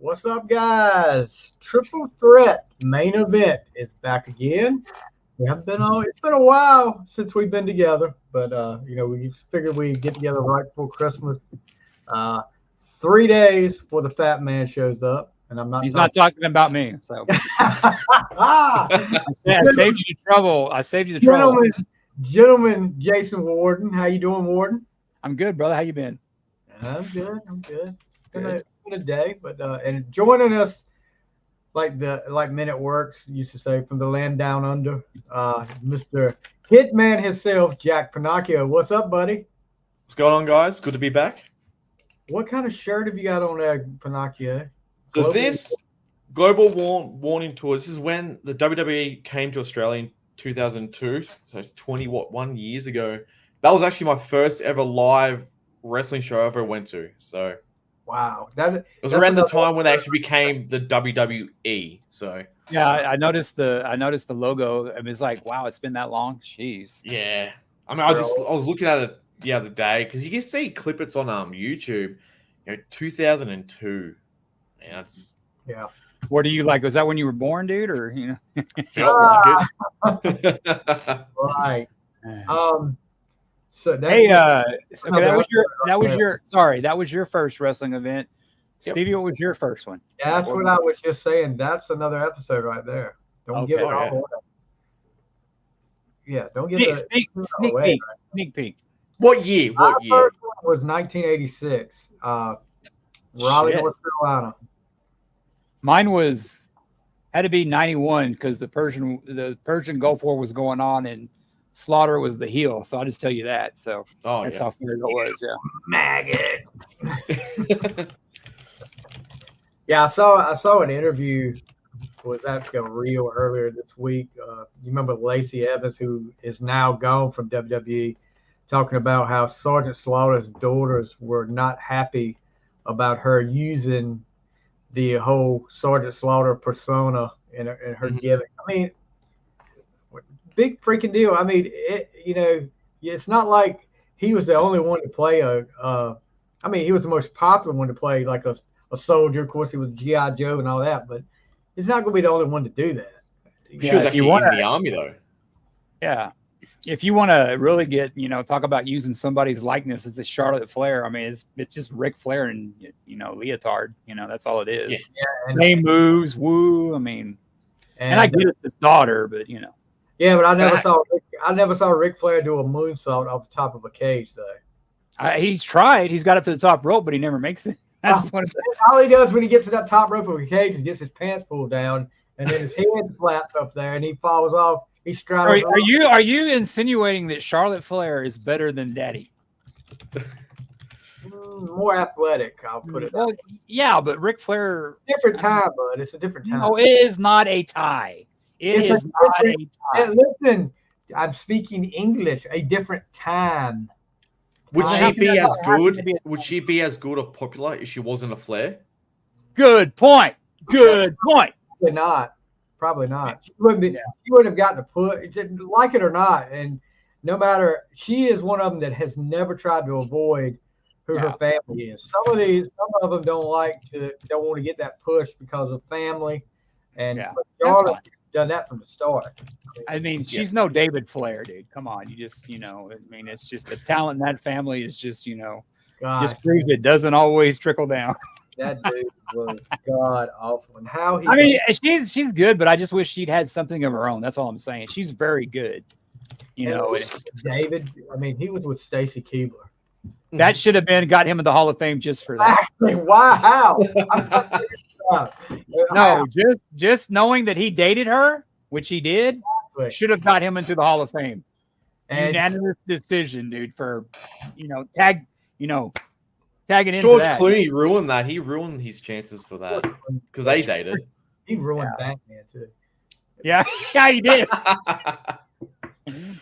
What's up, guys? Triple Threat main event is back again. We haven't been on. It's been a while since we've been together, but we figured we'd get together right before Christmas. 3 days before the Fat Man shows up, and I'm not. He's not talking about me. So I saved you the trouble. I saved you the trouble. Gentleman, Jason Warden, how you doing, Warden? I'm good, brother. How you been? I'm good. It's been a day, but and joining us, like Men at Works used to say, from the land down under, Mr. Hitman himself, Jack Pinocchio. What's up, buddy? What's going on, guys? Good to be back. What kind of shirt have you got on there, Pinocchio? So this Global Warning Tour, this is when the WWE came to Australia in 2002, so it's 21 years ago. That was actually my first ever live wrestling show I ever went to. So wow, it was around the time when they actually became the WWE. So yeah, I noticed the logo. I mean, it's like, wow, it's been that long. Jeez. Yeah, I mean, I was looking at it the other day because you can see clips on YouTube. 2002. Man, that's What do you like? Was that when you were born, dude, or felt like it? Right. So hey, that was your first wrestling event. Yep. Stevie, what was your first one? Yeah, that's what I was just saying. That's another episode right there. Don't give it all away. Yeah, don't get it. Sneak peek. What year? My first one was 1986. Raleigh, North Carolina. Mine had to be 91 because the Persian Gulf War was going on and Slaughter was the heel. So I'll just tell you that. So that's how fair it was. Yeah. Maggot. Yeah, I saw an interview with that reel earlier this week. You remember Lacey Evans, who is now gone from WWE, talking about how Sergeant Slaughter's daughters were not happy about her using the whole Sergeant Slaughter persona in her gimmick. I mean, big freaking deal. I mean, it's not like he was the only one to play I mean, he was the most popular one to play like a soldier. Of course, he was G.I. Joe and all that, but he's not going to be the only one to do that. She was actually in the army, though. Yeah. If you want to really get, talk about using somebody's likeness as a Charlotte Flair, I mean, it's just Ric Flair and, leotard. That's all it is. Yeah. Same moves, woo. I mean, and I get it's his daughter, but, Yeah, but I never saw Ric Flair do a moonsault off the top of a cage, though. He's tried. He's got up to the top rope, but he never makes it. That's all he does when he gets to that top rope of a cage is gets his pants pulled down, and then his head flaps up there, and he falls off. He straddles. Are you insinuating that Charlotte Flair is better than Daddy? More athletic, I'll put it. Well, yeah, but Ric Flair. Different time, bud. It's a different time. No, it is not a tie. It is not a tie. Hey, listen, I'm speaking English. A different time. Would she be as good? Would she be as good or popular if she wasn't a Flair? Good point. Good point. Probably not. Probably not. She wouldn't be. Yeah. She wouldn't have gotten to put, like it or not. And no matter, she is one of them that has never tried to avoid who her family is. Some of them don't want to get that push because of family. And Charlotte done that from the start. I mean, she's no David Flair, dude. Come on, you just, I mean, it's just the talent in that family is just, God, just proves it doesn't always trickle down. that dude was god awful, and how he. I mean, she's good, but I just wish she'd had something of her own. That's all I'm saying. She's very good. David. I mean, he was with Stacy Keibler. That should have got him in the Hall of Fame just for that. Why? How? No, just knowing that he dated her, which he did, should have got him into the Hall of Fame. Unanimous decision, dude. For tagging into George that. Clooney ruined that. He ruined his chances for that because they dated. He ruined Batman too. Yeah, he did.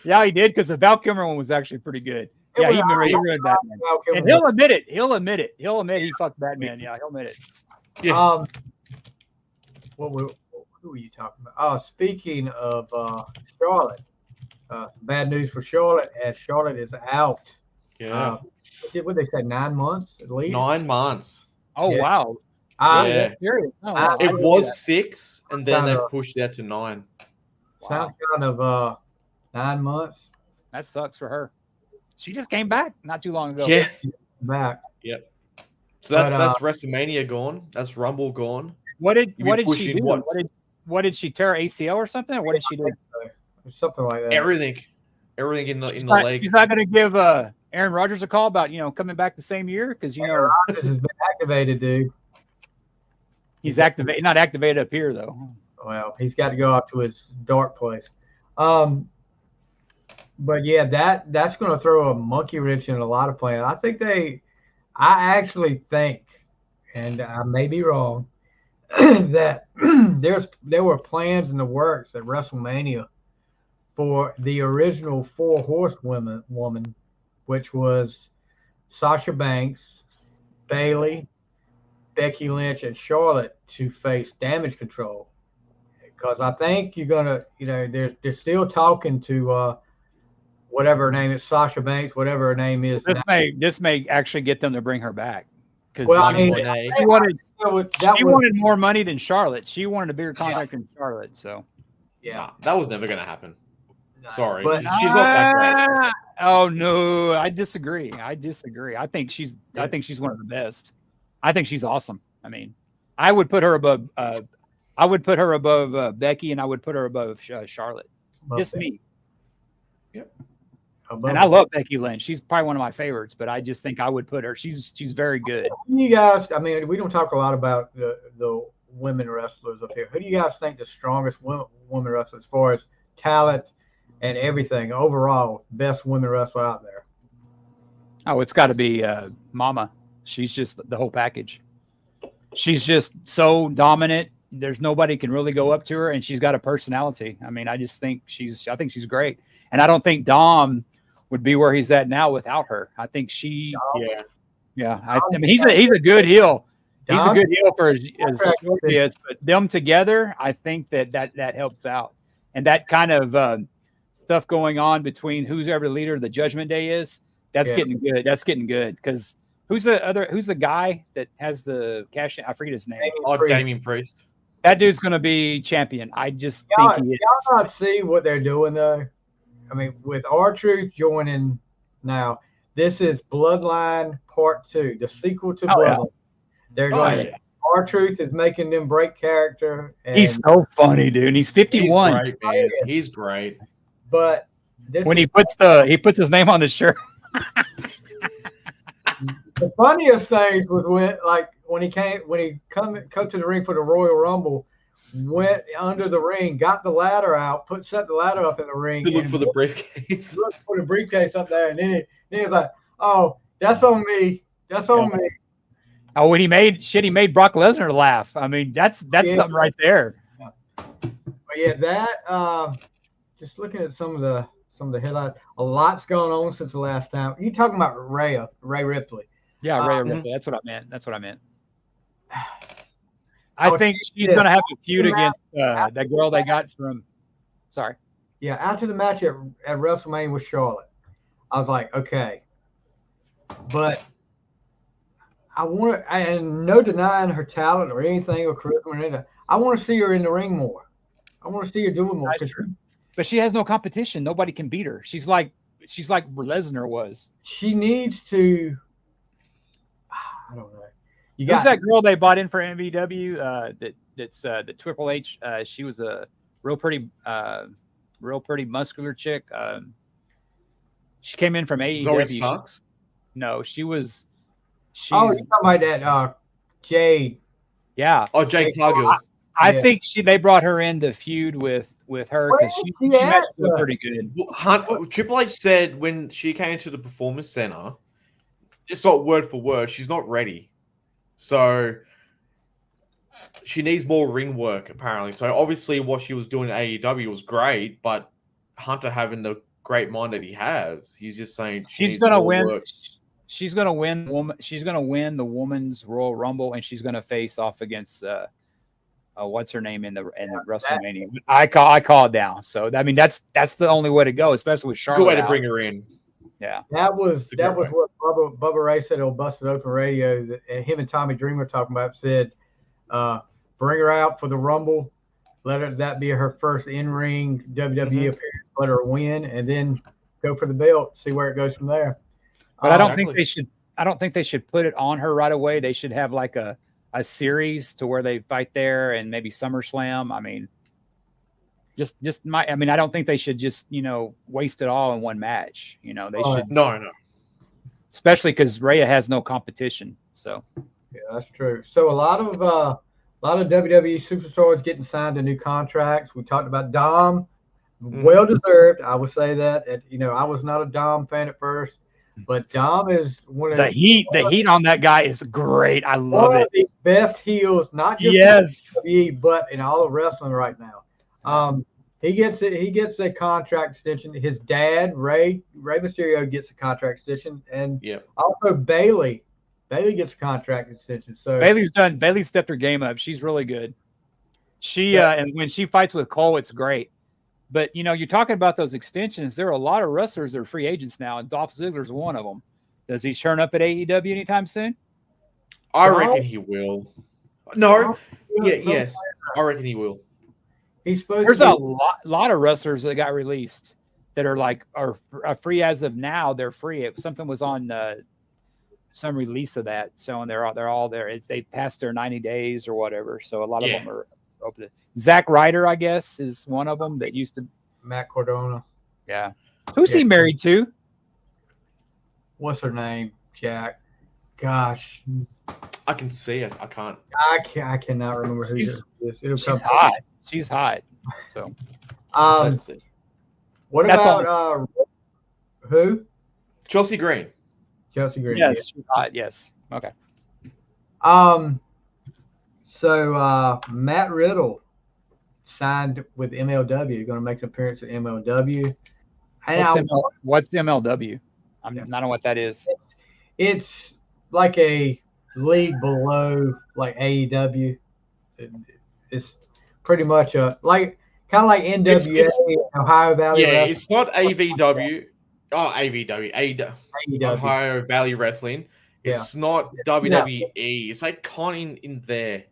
Yeah, he did because the Val Kilmer one was actually pretty good. Yeah, he ruined Batman. And he'll admit it. He'll admit he fucked Batman. Yeah, he'll admit it. Yeah. Who are you talking about? Oh, speaking of Charlotte, bad news for Charlotte, as Charlotte is out. Yeah. What they said, 9 months at least? 9 months. Oh, Yeah. wow. Yeah. Oh, wow. It was 6, and then they pushed it out to 9. Sounds kind of 9 months. That sucks for her. She just came back not too long ago. Yeah. Back. Yep. So that's WrestleMania gone. That's Rumble gone. What did she do? What did she tear ACL or something? Or what did she do? Something like that. Everything in the leg. She's not going to give Aaron Rodgers a call about coming back the same year because Aaron Rodgers has been activated, dude. He's activated, not activated up here though. Well, he's got to go up to his dark place. But yeah, that's going to throw a monkey wrench in a lot of plans. I actually think, and I may be wrong, that there were plans in the works at WrestleMania for the original 4 horsewoman, which was Sasha Banks, Bayley, Becky Lynch, and Charlotte to face Damage Control. Because I think you're gonna, they're still talking to whatever her name is, Sasha Banks, whatever her name is. This may actually get them to bring her back. Because she wanted more money than Charlotte. She wanted a bigger contract than Charlotte. So yeah, that was never gonna happen. Sorry, but she's not that great. Oh no, I disagree. I think she's one of the best. I think she's awesome. I mean, I would put her above. Becky, and I would put her above Charlotte. Just me. Yep. And I love Becky Lynch. She's probably one of my favorites, but I just think I would put her. She's very good. You guys, I mean, we don't talk a lot about the women wrestlers up here. Who do you guys think the strongest women wrestlers as far as talent and everything overall, best women wrestler out there? Oh, it's got to be Mama. She's just the whole package. She's just so dominant. There's nobody can really go up to her, and she's got a personality. I mean, I think she's great. And I don't think Dom would be where he's at now without her. I think she, I mean, he's a good heel. He's a good heel for his short kids, but them together, I think that helps out. And that kind of stuff going on between whoever the leader of the Judgment Day is, that's getting good. That's getting good because who's the guy that has the cash in? I forget his name. Damian Priest. That dude's going to be champion. I just think he is. Y'all not see what they're doing though. I mean, with R-Truth joining now, this is Bloodline Part 2, the sequel to Bloodline. Yeah. They're going. R-Truth is making them break character. And he's so funny, dude. He's 51. He's great, man. He's great. But when he puts his name on the shirt. The funniest things was when he come to the ring for the Royal Rumble, went under the ring, got the ladder out, set the ladder up in the ring to look for the briefcase. Look for the briefcase up there, and then he was like, "Oh, that's on me. That's on me." Oh, when he made Brock Lesnar laugh. I mean, that's something right there. But yeah, that just looking at some of the headlines, a lot's going on since the last time. You talking about Rhea Ripley? Yeah, Rhea Ripley. That's what I meant. I think she's going to have a feud against that girl they got from. Sorry. Yeah, after the match at WrestleMania with Charlotte, I was like, okay, but I want to, and no denying her talent or anything or charisma or anything. I want to see her in the ring more. I want to see her doing more. But she has no competition. Nobody can beat her. She's like Lesnar was. She needs to I don't know. Who's that girl they bought in for MVW? That's the Triple H. She was a real pretty muscular chick. She came in from AEW. Zoe Starks? No, she's you're talking about that Jade. Yeah. Oh, Jade Cargill. I think they brought her in to feud with her because she matched pretty good. Triple H said when she came to the Performance Center, it's not word for word, she's not ready. So she needs more ring work, apparently. So obviously what she was doing at AEW was great, but Hunter having the great mind that he has, he's just saying she's gonna win. Work. She's gonna win. She's gonna win the Women's Royal Rumble, and she's gonna face off against what's her name in the WrestleMania. I call it down. So I mean that's the only way to go, especially with Charlotte. Good way to bring her in. Yeah, that was what Bubba Ray said on Busted Open Radio. That him and Tommy Dreamer talking about said, bring her out for the Rumble, that be her first in-ring WWE appearance, let her win, and then go for the belt. See where it goes from there. But I don't think they should. I don't think they should put it on her right away. They should have like a series to where they fight there and maybe SummerSlam. I mean, I don't think they should just, waste it all in one match. They should. No. Especially because Rhea has no competition. So. Yeah, that's true. So a lot of WWE superstars getting signed to new contracts. We talked about Dom, well deserved. I would say that. I was not a Dom fan at first, but Dom is one of the heat. The heat on that guy is great. I love it. The best heels, not just WWE, but in all of wrestling right now. He gets it. He gets a contract extension. His dad, Rey Mysterio, gets a contract extension, and also Bayley. Bayley gets a contract extension. So Bayley's done. Bayley stepped her game up. She's really good. And when she fights with Cole, it's great. But you're talking about those extensions. There are a lot of wrestlers that are free agents now, and Dolph Ziggler's one of them. Does he turn up at AEW anytime soon? I reckon he will. No. Yes. I reckon he will. There's a lot of wrestlers that got released that are free as of now. They're free. Something was on some release of that, so and they're all there. They passed their 90 days or whatever. So a lot of them are open. Zack Ryder, I guess, is one of them that used to. Matt Cardona. Yeah. Who's he married to? What's her name? Jack. Gosh. I can see it. I can't. I cannot remember who she's hot. She's hot. So. What about who? Chelsea Green. Chelsea Green. Yes, she's hot. Yes. Okay. So Matt Riddle signed with MLW. Going to make an appearance at MLW. What's the MLW? I don't know what that is. It's like a league below like AEW. It's pretty much kind of like NWA, Ohio Valley. Yeah, Wrestling. It's not AVW. Oh, AEW. Ohio Valley Wrestling. It's not WWE. It's like kind in there.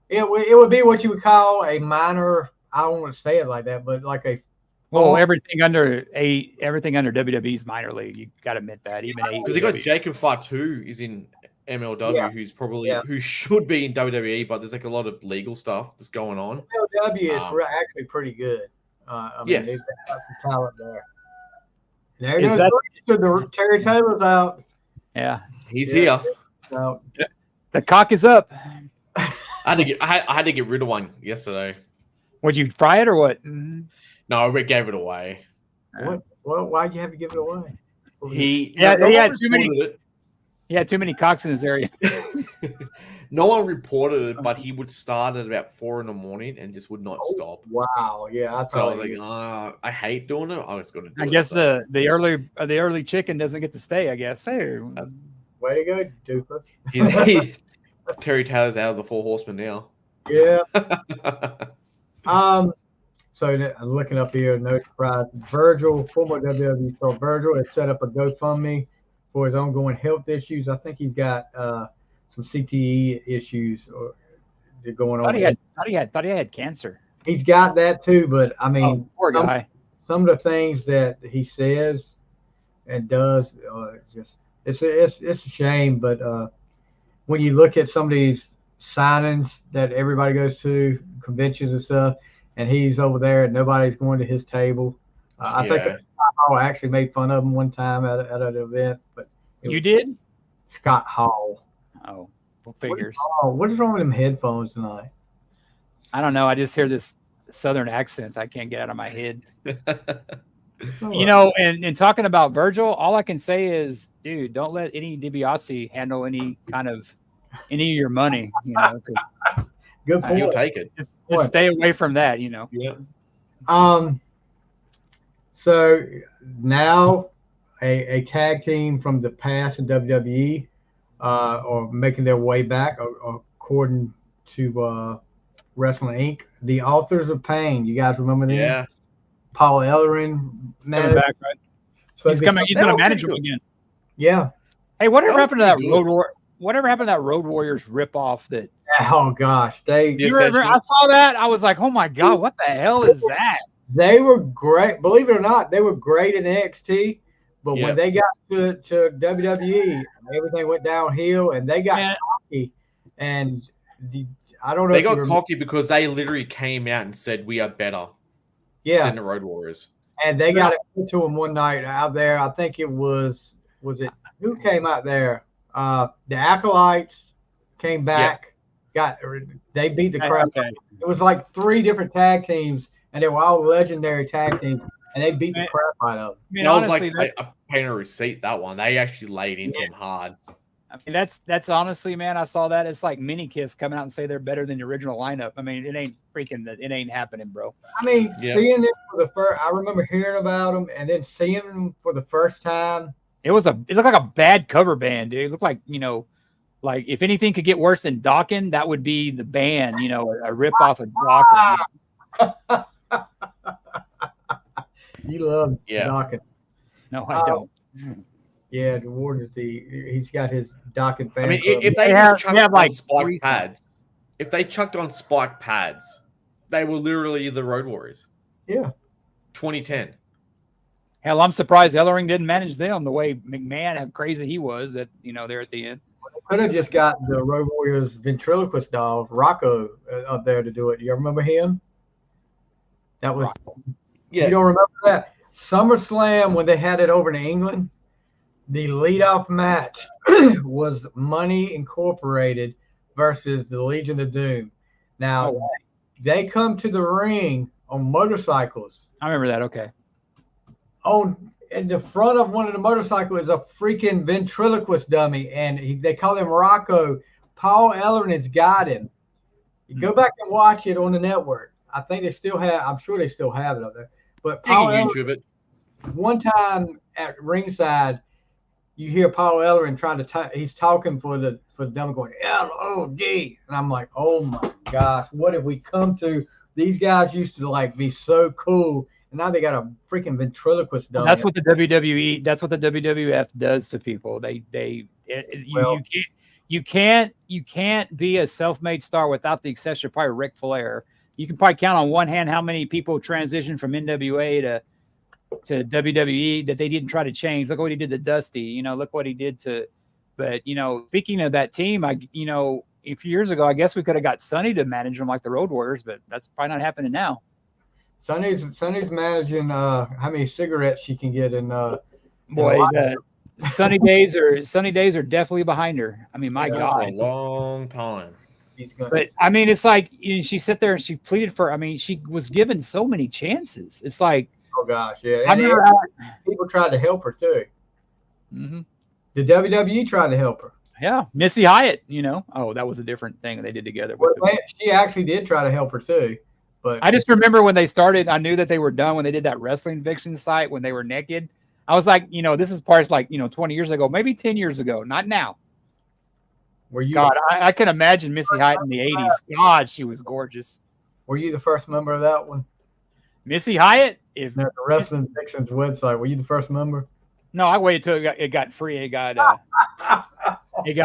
It would be what you would call a minor. I don't want to say it like that, but like a. Well, everything under WWE's minor league. You got to admit that, even because they got Jacob Fatu is in MLW, who's probably who should be in WWE, but there's like a lot of legal stuff that's going on. MLW is actually pretty good. They've got some talent there. Terry Taylor's out. Yeah, he's here. So, the cock is up. I had to get rid of one yesterday. Would you fry it or what? No, we gave it away. What? Well, why'd you have to give it away? He had too many. He had too many cocks in his area. No one reported it, but he would start at about 4 a.m. and just would not stop. Wow, yeah. So I was like, I hate doing it. I was going to do it. I guess the early chicken doesn't get to stay. I guess. Hey, way to go, Duper. Terry Taylor's out of the 4 Horsemen now. Yeah. So I'm looking up here. No surprise. Virgil, former WWE star Virgil, has set up a GoFundMe for his ongoing health issues. I think he's got some CTE issues going on. Thought he had cancer. He's got that too, but I mean, poor guy. Some of the things that he says and does, it's a shame. But when you look at some of these signings that everybody goes to, conventions and stuff, and he's over there and nobody's going to his table. I think I actually made fun of him one time at an event, but you did? Scott Hall. Oh, well, figures. What is wrong with them headphones tonight? I don't know. I just hear this Southern accent I can't get out of my head. You know, and talking about Virgil, all I can say is, dude, don't let any DiBiase handle any of your money. You know, good point. You'll take it. Just stay away from that. You know. Yeah. So now a tag team from the past in WWE are making their way back, according to Wrestling Inc. The Authors of Pain. You guys remember them? Yeah. Paul Ellering. Coming back, right? So he's going to manage them again. Yeah. Hey, whatever happened to that Whatever happened to that Road Warriors ripoff? That? Oh gosh, I saw that. I was like, oh my god, what the hell is that? They were great. Believe it or not, they were great in NXT. But when they got to WWE, everything went downhill, and they got cocky. And I don't know. They got cocky because they literally came out and said, "We are better." Than the Road Warriors. And they got it to him one night out there. I think it was it who came out there? The Acolytes came back. They beat the crap. Okay. It was like 3 different tag teams, and they were all legendary tag teams, and they beat the crap out of them. I mean, that honestly, was like a pain of receipt. That one, they actually laid into them hard. I mean, that's honestly, man, I saw that. It's like Mini Kiss coming out and say they're better than the original lineup. I mean, it ain't happening, bro. I mean, seeing it for the first, I remember hearing about them and then seeing them for the first time. It looked like a bad cover band, dude. It looked like, you know, like if anything could get worse than Dawkins, that would be the band, you know, a rip off of Dawkins. You love Dawkins. No, I don't. Yeah, the Warden's he's got his Dawkins fan. I mean, if they chucked like spike pads, if they chucked on spike pads, they were literally the Road Warriors. Yeah. 2010. Hell, I'm surprised Ellering didn't manage them the way McMahon, how crazy he was at, you know, there at the end. They could have just got the Road Warriors ventriloquist doll, Rocco, up there to do it. You remember him? That was You don't remember that? SummerSlam, when they had it over in England, the leadoff match was Money Incorporated versus the Legion of Doom. Now, they come to the ring on motorcycles. I remember that. Okay. In the front of one of the motorcycles is a freaking ventriloquist dummy, and they call him Rocco. Paul Ellering has got him. You go back and watch it on the network. I think they still have. I'm sure they still have it up there. But Paul YouTube it. One time at ringside, you hear Paul Ellering he's talking for the dummy going LOD, and I'm like, oh my gosh, what have we come to? These guys used to like be so cool, and now they got a freaking ventriloquist dummy. That's what the WWE. That's what the WWF does to people. You can't be a self-made star without the exception of probably Ric Flair. You can probably count on one hand how many people transitioned from NWA to WWE that they didn't try to change. Look what he did to Dusty. You know, look what he did to. But you know, speaking of that team, a few years ago, I guess we could have got Sonny to manage them like the Road Warriors, but that's probably not happening now. Sonny's managing how many cigarettes she can get in. Boy, Sunny days are definitely behind her. I mean, my God, for a long time. But I mean, it's like she sat there and she pleaded for. I mean, she was given so many chances. It's like, oh gosh, yeah. And people tried to help her too. Mm-hmm. The WWE tried to help her. Yeah, Missy Hyatt. You know, that was a different thing they did together. She actually did try to help her too. But I just remember when they started, I knew that they were done when they did that Wrestling Fiction site when they were naked. I was like, this is parts like 20 years ago, maybe 10 years ago, not now. God, I can imagine Missy Hyatt in the 80s. God, she was gorgeous. Were you the first member of that one? Missy Hyatt? The Wrestling Fiction's website. Were you the first member? No, I waited till it got free. It got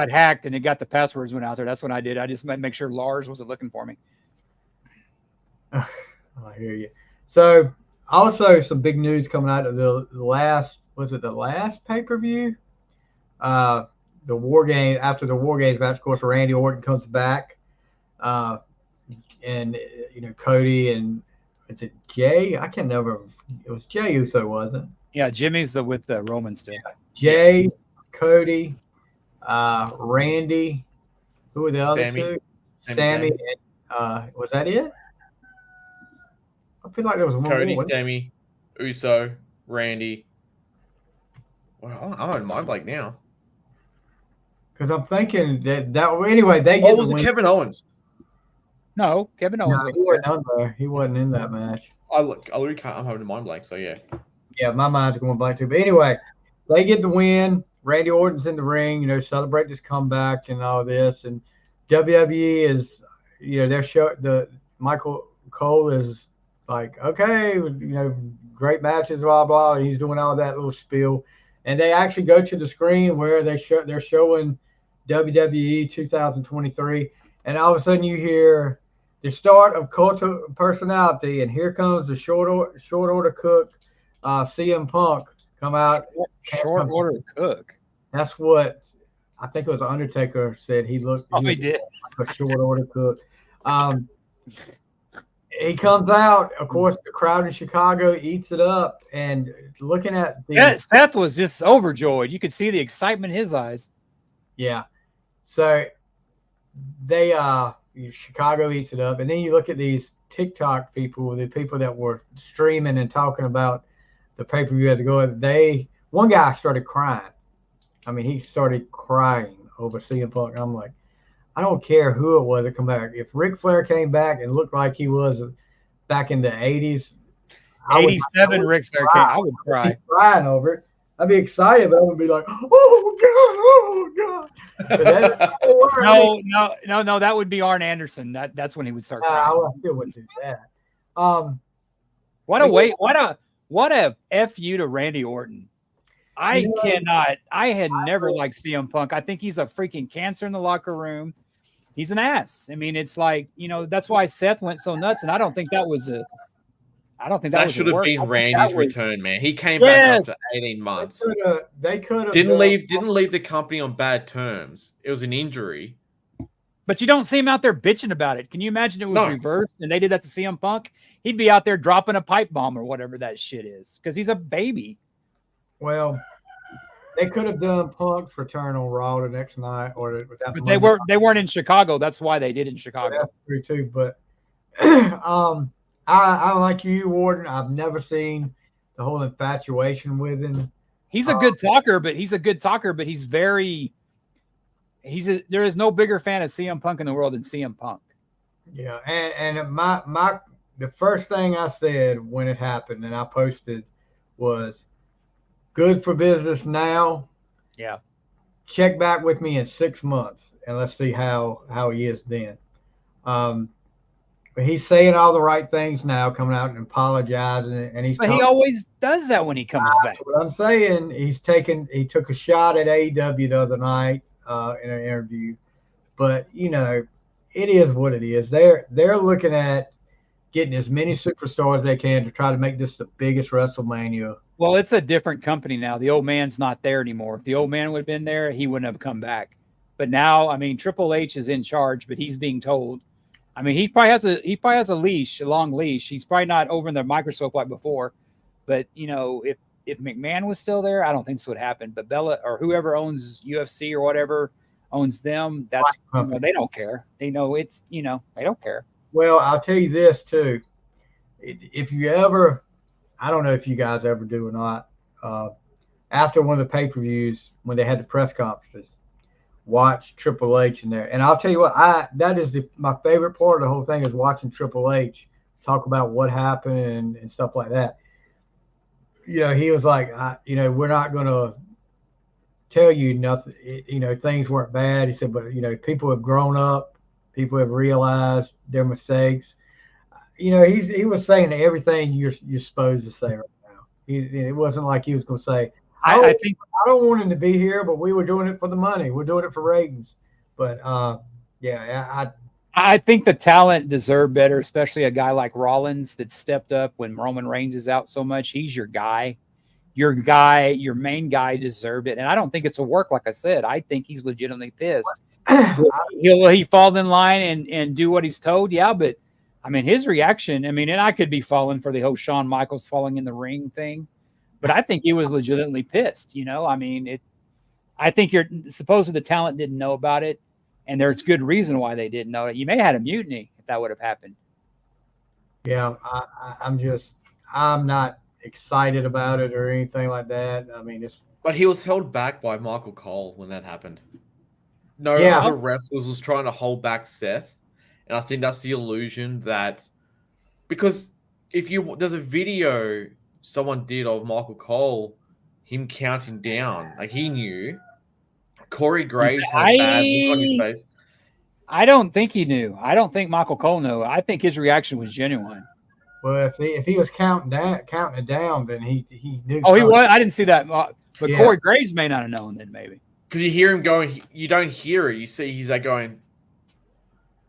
hacked and it got the passwords went out there. That's when I did. I just make sure Lars wasn't looking for me. I hear you. So also some big news coming out of the last pay-per-view. the War Game, after the War Games match, of course, Randy Orton comes back, and Cody and is it Jay? I can't remember. It was Jay Uso, wasn't it? Yeah, Jimmy's with the Roman still. Yeah. Jay, Cody, Randy. Who were the other two? Sammy. And, was that it? I feel like there was one Cody, more. Sammy, Uso, Randy. Well, I'm on mind blank now. Because I'm thinking that anyway, they get. Oh, was it Kevin Owens? No, Kevin Owens. No, he wasn't on there. He wasn't in that match. I literally can't. I'm having a mind blank. So yeah. Yeah, my mind's going blank too. But anyway, they get the win. Randy Orton's in the ring. Celebrate this comeback and all this. And WWE is, the Michael Cole is like, okay, great matches, blah blah. He's doing all that little spiel, and they actually go to the screen where they're showing WWE 2023, and all of a sudden you hear the start of Cult of Personality, and here comes the short order cook, CM Punk come out. Short order cook. That's what I think it was Undertaker said. He looked. Oh, he did. Like a short order cook. He comes out. Of course, the crowd in Chicago eats it up. And looking at Seth was just overjoyed. You could see the excitement in his eyes. Yeah. So they Chicago eats it up, and then you look at these TikTok people, the people that were streaming and talking about the pay-per-view had to go. One guy started crying. I mean, he started crying over CM Punk. I'm like, I don't care who it was that come back. If Ric Flair came back and looked like he was back in the 80s, 87 Ric Flair came, I would cry. I'd be crying over it. I'd be excited, but I would be like, oh God. No, that would be Arn Anderson. That's when he would start crying. I still wouldn't do that. What a F you to Randy Orton. I had never liked CM Punk. I think he's a freaking cancer in the locker room. He's an ass. I mean, it's like, that's why Seth went so nuts. And I don't think that was that should have been Randy's return, man. He came back after 18 months. They could have didn't leave the company on bad terms. It was an injury. But you don't see him out there bitching about it. Can you imagine it was reversed and they did that to CM Punk? He'd be out there dropping a pipe bomb or whatever that shit is because he's a baby. Well, they could have done Punk's return on Raw the next night, but they weren't in Chicago. That's why they did it in Chicago. That's true too. But I like you, Orton. I've never seen the whole infatuation with him. He's a good talker, but he's there is no bigger fan of CM Punk in the world than CM Punk. Yeah, and the first thing I said when it happened, and I posted, was good for business now. Yeah. Check back with me in 6 months, and let's see how he is then. But he's saying all the right things now, coming out and apologizing, and he always does that when he comes back. What I'm saying, he took a shot at AEW the other night in an interview, but it is what it is. They're looking at getting as many superstars as they can to try to make this the biggest WrestleMania. Well, it's a different company now. The old man's not there anymore. If the old man would have been there, he wouldn't have come back. But now, I mean, Triple H is in charge, but he's being told. I mean, he probably has a leash, a long leash. He's probably not over in the microscope like before. But if McMahon was still there, I don't think this would happen. But Bella or whoever owns UFC or whatever owns them, that's they don't care. They know it's they don't care. Well, I'll tell you this too. If you ever, I don't know if you guys ever do or not, after one of the pay-per-views when they had the press conferences, watch Triple H in there. And I'll tell you what, that is my favorite part of the whole thing is watching Triple H talk about what happened and stuff like that. He was like, we're not going to tell you nothing. Things weren't bad. He said, but, people have grown up. People have realized their mistakes. He was saying everything you're supposed to say right now. It wasn't like he was going to say, I don't want him to be here, but we were doing it for the money. We're doing it for ratings. But, I think the talent deserve better, especially a guy like Rollins that stepped up when Roman Reigns is out so much. He's your guy. your guy, your main guy deserved it. And I don't think it's a work, like I said. I think he's legitimately pissed. Will he fall in line and do what he's told? Yeah, but I mean, his reaction, I mean, and I could be falling for the whole Shawn Michaels falling in the ring thing, but I think he was legitimately pissed. I mean, I think supposedly the talent didn't know about it, and there's good reason why they didn't know it. You may have had a mutiny if that would have happened. Yeah, I'm not excited about it or anything like that. I mean, but he was held back by Michael Cole when that happened. No other wrestlers was trying to hold back Seth, and I think that's the illusion that because there's a video someone did of Michael Cole, him counting down, like he knew. Corey Graves had a bad look on his face. I don't think he knew. I don't think Michael Cole knew. I think his reaction was genuine. Well, if he was counting it down, then he knew. Oh, he was. I didn't see that. But yeah. Corey Graves may not have known then, maybe. Because you hear him going, you don't hear it. You see he's like going.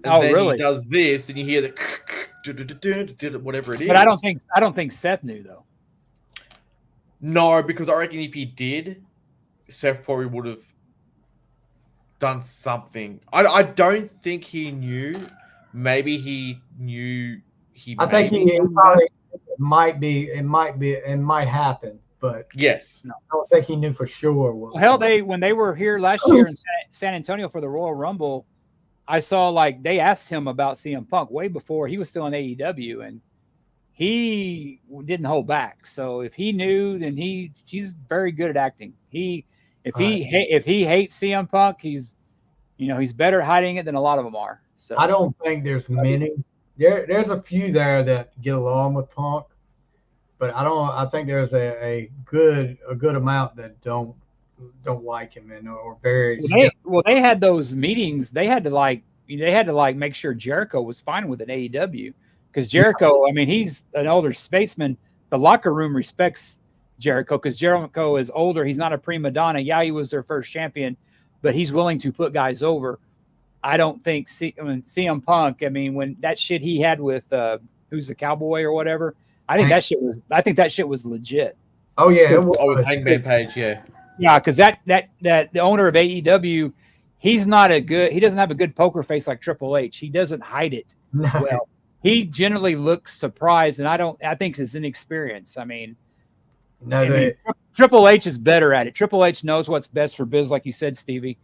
And then really? He does this, and you hear the whatever it is. But I don't think Seth knew though. No, because I reckon if he did, Seth probably would have done something. I don't think he knew. Maybe he knew. I think he probably might be. It might happen. But yes, I don't think he knew for sure. Well, hell, when they were here last year in San Antonio for the Royal Rumble, I saw they asked him about CM Punk way before he was still in AEW, and he didn't hold back. So if he knew, then he's very good at acting. If he hates CM Punk, he's better at hiding it than a lot of them are. So I don't think there's many. There's a few there that get along with Punk. But I think there's a good amount that don't like him or very. They had those meetings. They had to make sure Jericho was fine with an AEW because Jericho. I mean, he's an older statesman. The locker room respects Jericho because Jericho is older. He's not a prima donna. Yeah, he was their first champion, but he's willing to put guys over. I don't think CM Punk. I mean, when that shit he had with who's the Cowboy or whatever. I think that shit was legit. Oh yeah, it was. Oh, with Hangman Page, yeah. Yeah, because that the owner of AEW, he doesn't have a good poker face like Triple H. He doesn't hide it well. He generally looks surprised, and I think it's inexperience. I mean, Triple H is better at it. Triple H knows what's best for biz, like you said, Stevie.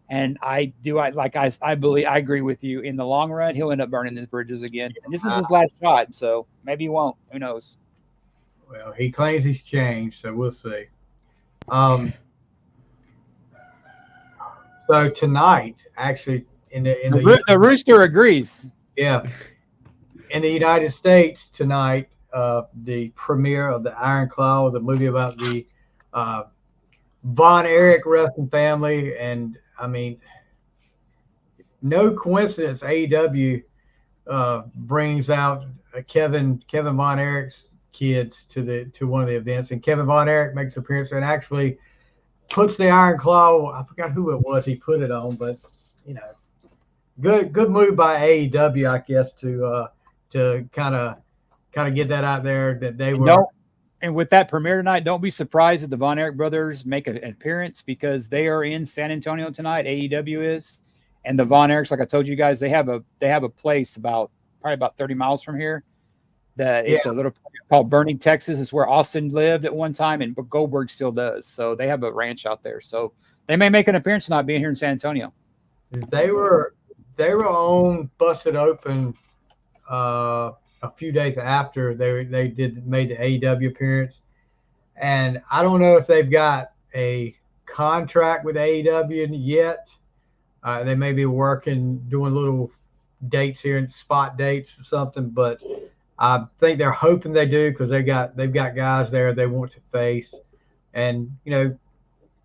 And I agree with you. In the long run, he'll end up burning his bridges again. And this is his last shot, so maybe he won't. Who knows? Well, he claims he's changed, so we'll see. So tonight, actually, the Rooster agrees. Yeah, in the United States tonight, the premiere of the Iron Claw, the movie about the Von Erich wrestling family, and I mean, no coincidence. AEW brings out Kevin Von Erich's kids to one of the events, and Kevin Von Erich makes an appearance and actually puts the Iron Claw. I forgot who it was he put it on, but good move by AEW, I guess, to kind of get that out there that they were. No. And with that premiere tonight, don't be surprised if the Von Erich brothers make an appearance because they are in San Antonio tonight. AEW is, and the Von Erichs, like I told you guys, they have a place probably about 30 miles from here. It's a little place called Burning, Texas. It's where Austin lived at one time, and Goldberg still does. So they have a ranch out there. So they may make an appearance tonight being here in San Antonio. They were on Busted Open. A few days after they made the AEW appearance, and I don't know if they've got a contract with AEW yet. They may be doing little dates here and spot dates or something, but I think they're hoping they do because they've got guys there they want to face, and it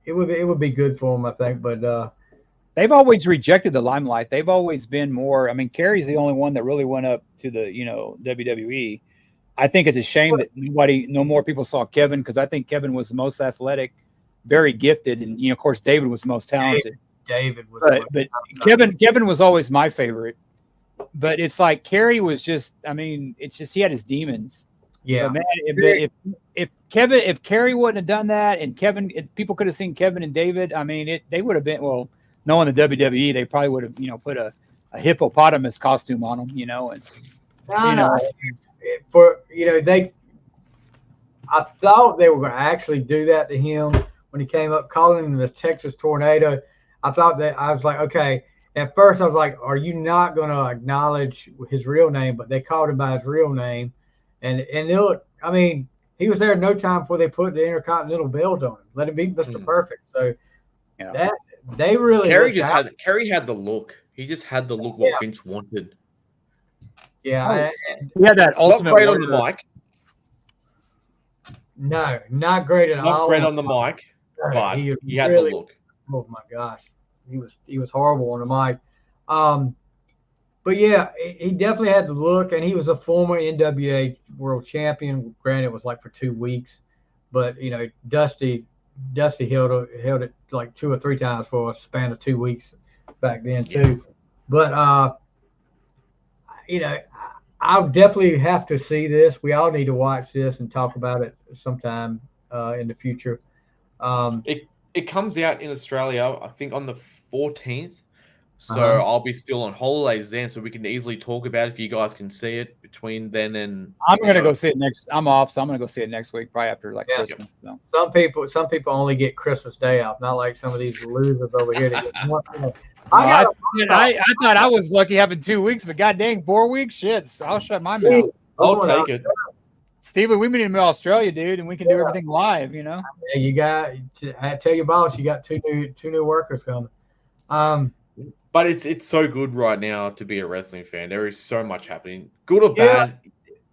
would be good for them, I think. But they've always rejected the limelight. They've always been more. I mean, Kerry's the only one that really went up to the WWE. I think it's a shame that no more people saw Kevin because I think Kevin was the most athletic, very gifted, and of course David was the most talented. David was, but Kevin was always my favorite. But it's like Kerry was just. I mean, it's just he had his demons. Yeah, but man, if Kerry wouldn't have done that, and if people could have seen Kevin and David, I mean, they would have been, well, knowing the WWE, they probably would have, put a hippopotamus costume on them, and I thought they were going to actually do that to him when he came up, calling him the Texas Tornado. I was like, okay. At first, I was like, are you not going to acknowledge his real name? But they called him by his real name. And he was there no time before they put the Intercontinental belt on him. Let him beat Mr. Perfect. So that they really Kerry had the look. He just had the look what Vince wanted. Yeah. He had that ultimate. Not great on the mic. No, not great at all. Not great on the mic, but he had the look. Oh my gosh. He was horrible on the mic. But yeah, he definitely had the look, and he was a former NWA world champion. Granted, it was like for 2 weeks, but Dusty held it like 2 or 3 times for a span of 2 weeks back then too. But I'll definitely have to see this. We all need to watch this and talk about it sometime in the future. It comes out in Australia, I think, on the 14th. So I'll be still on holidays then, so we can easily talk about it if you guys can see it between then and. I'm gonna go see it next. I'm off, so I'm gonna go see it next week, probably after Christmas. So. Some people only get Christmas Day off, not like some of these losers over here. I thought I was lucky having 2 weeks, but god dang, 4 weeks, shit. So I'll shut my mouth. I'll take it. Steven, we meet in Australia, dude, and we can do everything live. Yeah, you got. Tell your boss you got two new workers coming. But it's so good right now to be a wrestling fan. There is so much happening, good or bad.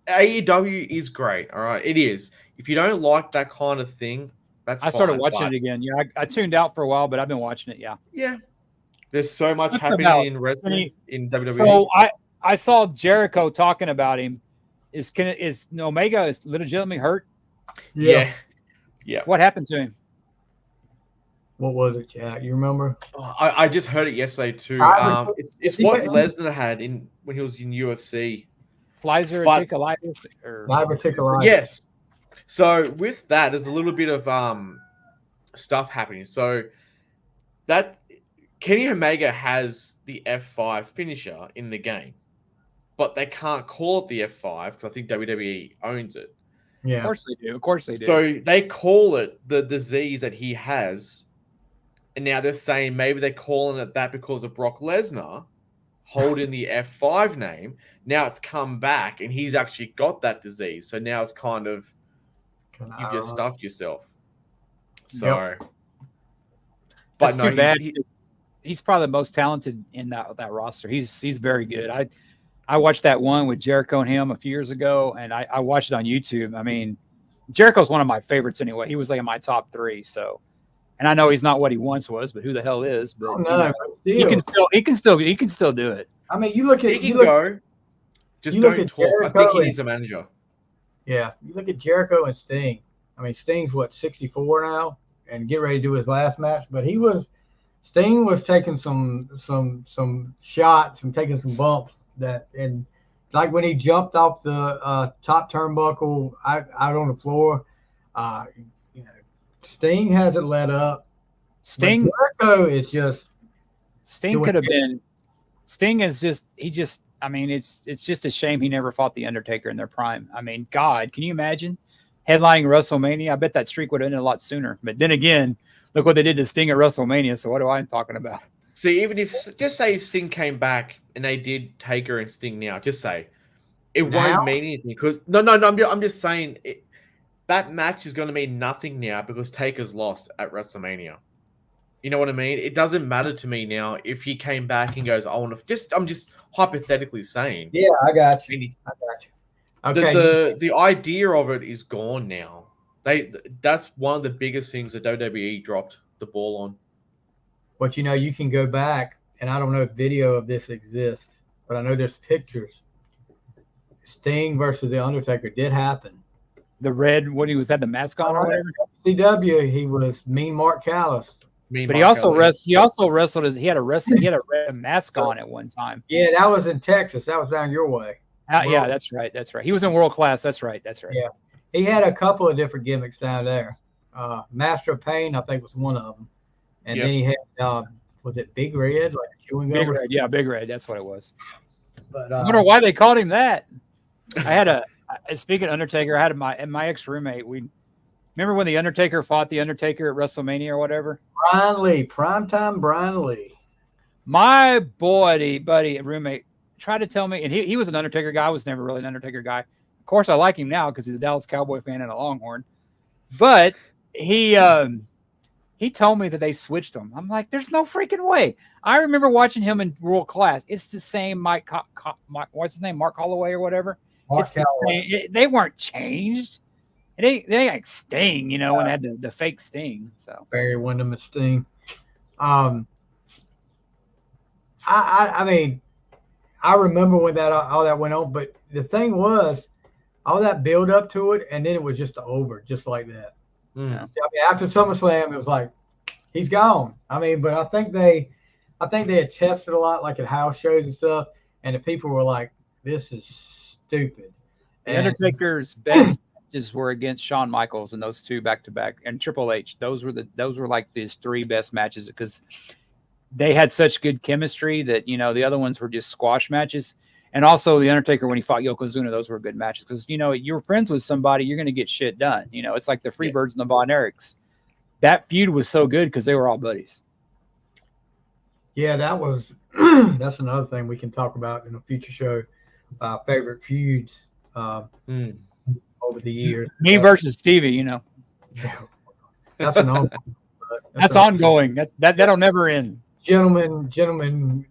AEW is great. All right, it is. If you don't like that kind of thing, that's fine. I started watching it again. Yeah, I tuned out for a while, but I've been watching it. Yeah. Yeah. There's so much happening in wrestling in WWE. So I saw Jericho talking about him. Is Omega is legitimately hurt? Yeah. What happened to him? What was it, Jack? You remember? I just heard it yesterday too. It's what Lesnar had when he was in UFC. Diverticulitis. Yes. So with that, there's a little bit of stuff happening. So that Kenny Omega has the F5 finisher in the game, but they can't call it the F5 because I think WWE owns it. Yeah, of course they do. Of course they do. So they call it the disease that he has. And now they're saying maybe they're calling it that because of Brock Lesnar holding the F5 name. Now it's come back and he's actually got that disease. So now it's kind of you've just stuffed yourself. So, but that's too bad. He's probably the most talented in that roster. He's very good. I watched that one with Jericho and him a few years ago, and I watched it on YouTube. I mean, Jericho's one of my favorites anyway. He was like in my top 3. So. And I know he's not what he once was, but who the hell is? But he can still do it. I mean, you look at he can go. Just don't talk. Jericho, I think he needs a manager. Yeah, you look at Jericho and Sting. I mean, Sting's 64 now, and get ready to do his last match. But Sting was taking some shots and taking some bumps and like when he jumped off the top turnbuckle out on the floor. Sting hasn't let up. Jericho is just. Sting could have been. Sting is just. I mean, it's just a shame he never fought the Undertaker in their prime. I mean, God, can you imagine headlining WrestleMania? I bet that streak would have ended a lot sooner. But then again, look what they did to Sting at WrestleMania. So what am I talking about? See, even if Sting came back and they did Taker and Sting now, just say it won't mean anything. Because no, I'm just saying it. That match is going to mean nothing now because Taker's lost at WrestleMania. You know what I mean? It doesn't matter to me now if he came back and goes, I'm just hypothetically saying. Yeah, I got you. Okay. The idea of it is gone now. That's one of the biggest things that WWE dropped the ball on. But you can go back, and I don't know if video of this exists, but I know there's pictures. Sting versus The Undertaker did happen. The red, what he was that the mask on or whatever? CW, he was Mean Mark Callis. But he also wrestled he had a red mask on at one time. Yeah, that was in Texas. That was down your way. Yeah, that's right. That's right. He was in World Class. That's right. That's right. Yeah. He had a couple of different gimmicks down there. Master of Pain, I think, was one of them. And then he had, was it Big Red, like chewing gum? Big Red, yeah, Big Red. That's what it was. But I wonder why they called him that. I had speaking of Undertaker, I had my ex roommate. Remember when the Undertaker fought the Undertaker at WrestleMania or whatever? Brian Lee, primetime Brian Lee. My buddy, roommate tried to tell me, and he was an Undertaker guy. I was never really an Undertaker guy. Of course, I like him now because he's a Dallas Cowboy fan and a Longhorn. But he told me that they switched him. I'm like, there's no freaking way. I remember watching him in World Class. It's the same Mike what's his name? Mark Holloway or whatever. It's the same. They weren't changed. They like Sting, when they had the fake Sting. So Barry Windham and Sting. I mean, I remember when all that went on, but the thing was, all that build up to it, and then it was just over, just like that. Mm. I mean, after SummerSlam, it was like he's gone. I mean, but I think they had tested a lot, like at house shows and stuff, and the people were like, "This is stupid." The Undertaker's best matches were against Shawn Michaels and those two back to back, and Triple H. Those were like his three best matches because they had such good chemistry that the other ones were just squash matches. And also the Undertaker when he fought Yokozuna, those were good matches because you're friends with somebody, you're going to get shit done. It's like the Freebirds and the Von Erichs. That feud was so good because they were all buddies. Yeah, that's another thing we can talk about in a future show. Favorite feuds over the years. Me versus Stevie, That's an ongoing. That's ongoing. That'll never end. Gentlemen,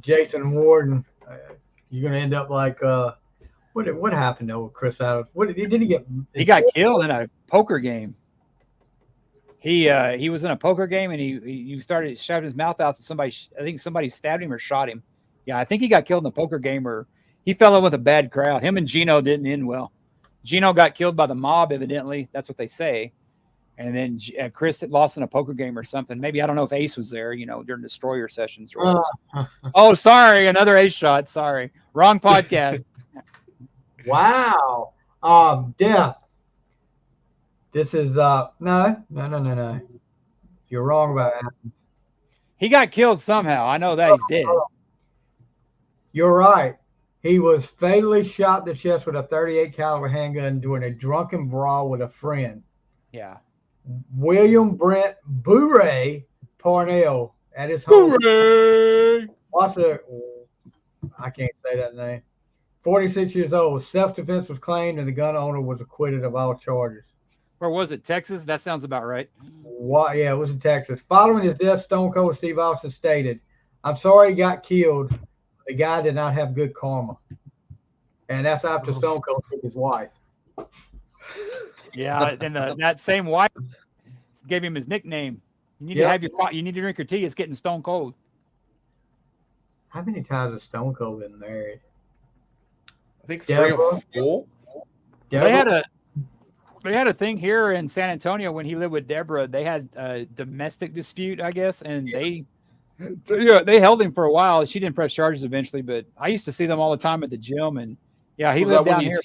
Jason Warden. You're gonna end up like what happened to Chris Adams? What did he get? He got killed in a poker game. He was in a poker game and he started shoving his mouth out to somebody. I think somebody stabbed him or shot him. Yeah, I think he got killed in a poker game or he fell in with a bad crowd. Him and Gino didn't end well. Gino got killed by the mob, evidently. That's what they say. And then Chris had lost in a poker game or something. Maybe, I don't know if Ace was there, during Destroyer sessions. Oh, sorry. Another Ace shot. Sorry. Wrong podcast. Wow. Death. This is, no. You're wrong about that. He got killed somehow. I know that he's dead. You're right. He was fatally shot in the chest with a .38 caliber handgun during a drunken brawl with a friend. Yeah. William Brent Bure Parnell at his home. I can't say that name. 46 years old. Self-defense was claimed and the gun owner was acquitted of all charges. Where was it? Texas? That sounds about right. Yeah, it was in Texas. Following his death, Stone Cold Steve Austin stated, "I'm sorry he got killed. The guy did not have good karma." And that's after Stone Cold took his wife. Yeah, and that same wife gave him his nickname. You need to have you need to drink your tea. It's getting stone cold. How many times has Stone Cold been married? I think 3 or 4. They had a thing here in San Antonio when he lived with Deborah. They had a domestic dispute, I guess, and they held him for a while. She didn't press charges eventually, but I used to see them all the time at the gym. And he lived down here.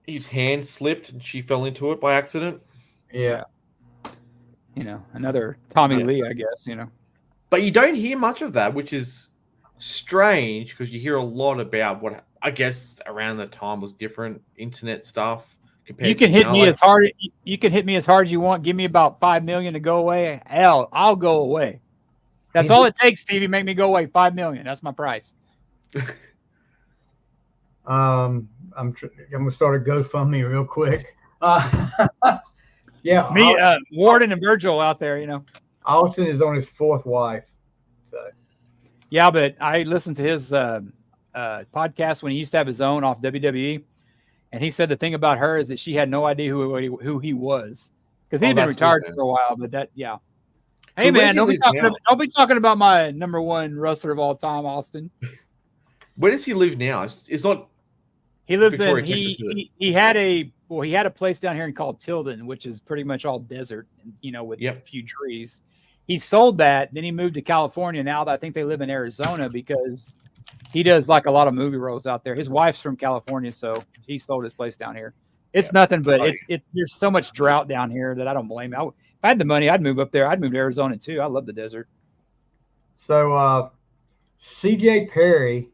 His hand slipped and she fell into it by accident. Yeah. Another Tommy Lee, I guess, But you don't hear much of that, which is strange because you hear a lot about what I guess around that time was different internet stuff. You can hit me as hard. You can hit me as hard as you want. Give me about $5 million to go away. Hell, I'll go away. That's all it takes, Stevie. Make me go away. $5 million. That's my price. I'm gonna start a GoFundMe real quick. Yeah, me, Warden and Virgil out there. Austin is on his 4th wife. So. Yeah, but I listened to his podcast when he used to have his own off WWE, and he said the thing about her is that she had no idea who he was because he'd been retired for a while. But hey man, don't be talking about my number 1 wrestler of all time, Austin. Where does he live now? It's not. He lives Victoria, Texas, he had a place down here called Tilden, which is pretty much all desert, with a few trees. He sold that, then he moved to California. Now I think they live in Arizona because he does like a lot of movie roles out there. His wife's from California, so he sold his place down here. It's nothing but there's so much drought down here that I don't blame him. If I had the money, I'd move up there. I'd move to Arizona too. I love the desert. So CJ Perry,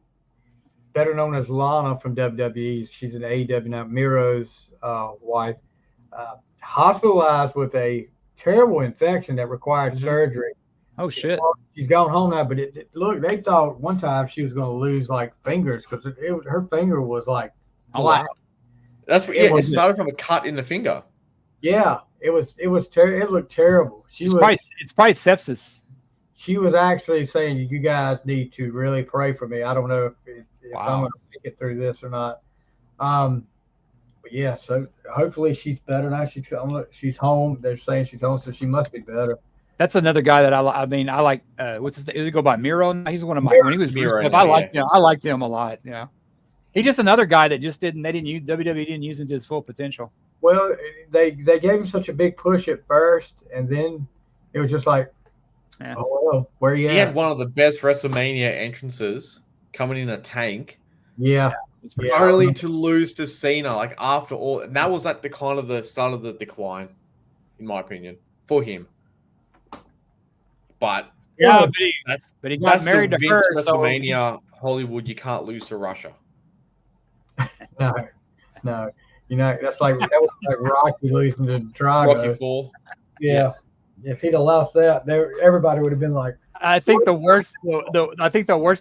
better known as Lana from WWE, she's an AEW now, Miro's wife, hospitalized with a terrible infection that required surgery. Oh shit! She's gone home now, but look, they thought one time she was going to lose like fingers because her finger was like black. Wow. That's what. It started from a cut in the finger. Yeah, it was terrible. It looked terrible. It's probably sepsis. She was actually saying, "You guys need to really pray for me. I don't know if I'm going to make it through this or not." But yeah, so hopefully she's better now. She's home. They're saying she's home, so she must be better. That's another guy that I like. What's his name? Does it go by Miro? He's one of my when he was Miro. I liked him. I liked him a lot. Yeah, he's just another guy that just didn't. They didn't use WWE didn't use him to his full potential. Well, they gave him such a big push at first, and then it was just like, oh well, where you at? He had one of the best WrestleMania entrances coming in a tank. Yeah. Only to lose to Cena, like after all, and that was like the kind of the start of the decline, in my opinion, for him. But but he got married to her. WrestleMania, Hollywood, you can't lose to Russia. No, that's that was like Rocky losing to Drago. Rocky 4. Yeah, if he'd have lost that, everybody would have been like. I think the worst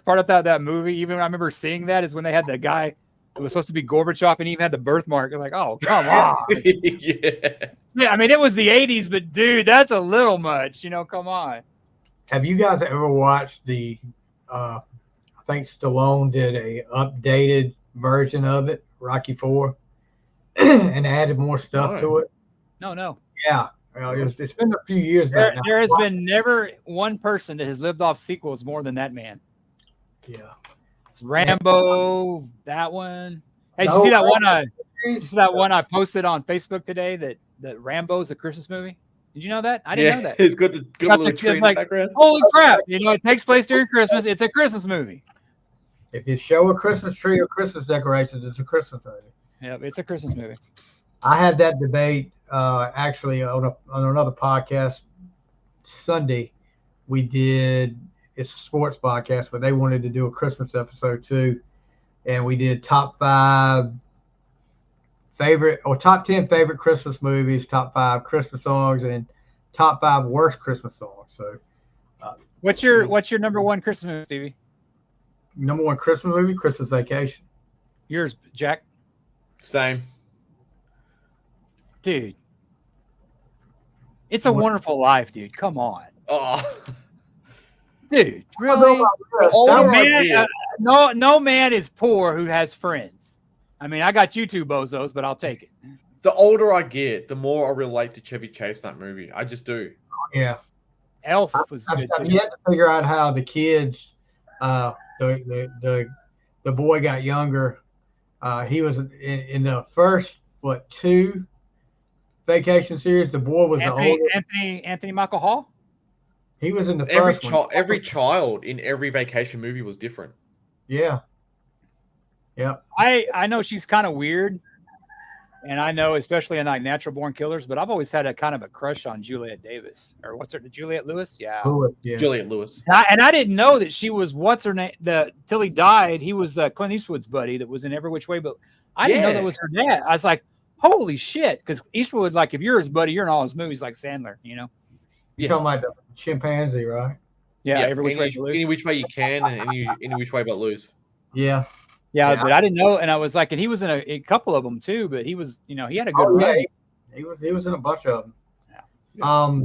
part about that movie, even I remember seeing that, is when they had the guy who was supposed to be Gorbachev and he even had the birthmark. You're like, oh, come on. Yeah, I mean, it was the 80s, but dude, that's a little much. Come on. Have you guys ever watched I think Stallone did a updated version of it, Rocky 4, and added more stuff to it? No. Yeah. Well, it's been a few years back now. There has been never one person that has lived off sequels more than that man. Yeah. Rambo, that one. Hey, did you see that one? You see that one I posted on Facebook today that Rambo's a Christmas movie? Did you know that? I didn't know that. It's good little tree in the background. Holy crap. It takes place during Christmas. It's a Christmas movie. If you show a Christmas tree or Christmas decorations, it's a Christmas movie. Yeah, it's a Christmas movie. I had that debate actually on another podcast Sunday. It's a sports podcast, but they wanted to do a Christmas episode too, and we did top 10 favorite Christmas movies, top 5 Christmas songs, and top 5 worst Christmas songs. So what's your number one Christmas movie, Stevie? Number one Christmas movie, Christmas Vacation. Yours, Jack? Same. Dude, It's a Wonderful Life, dude. Come on. Oh, dude, really? No man is poor who has friends. I mean, I got you two bozos, but I'll take it. The older I get, the more I relate to Chevy Chase in that movie. I just do. Yeah. Elf was good too. You had to figure out how the kids, the boy got younger. He was in the first 2 Vacation series. The boy was the oldest. Anthony Michael Hall. He was in the first one. Every child in every vacation movie was different. Yeah. Yeah. I know she's kind of weird, and I know especially in like Natural Born Killers, but I've always had a kind of a crush on Juliette Davis, or what's her Juliette Lewis? Yeah. Juliette Lewis. And I didn't know that she was what's her name. Till he died, he was Clint Eastwood's buddy that was in Every Which Way, but I didn't know that was her dad. I was like, holy shit, because Eastwood, like, if you're his buddy, you're in all his movies, like Sandler, you know. You're talking about the chimpanzee, right? Yeah, Every Which Way to Lose. Any which way you can, and any which way but lose. Yeah. Yeah, but I didn't know, and I was like, and he was in a couple of them too, but he was, he had a good run. He was in a bunch of them. Yeah.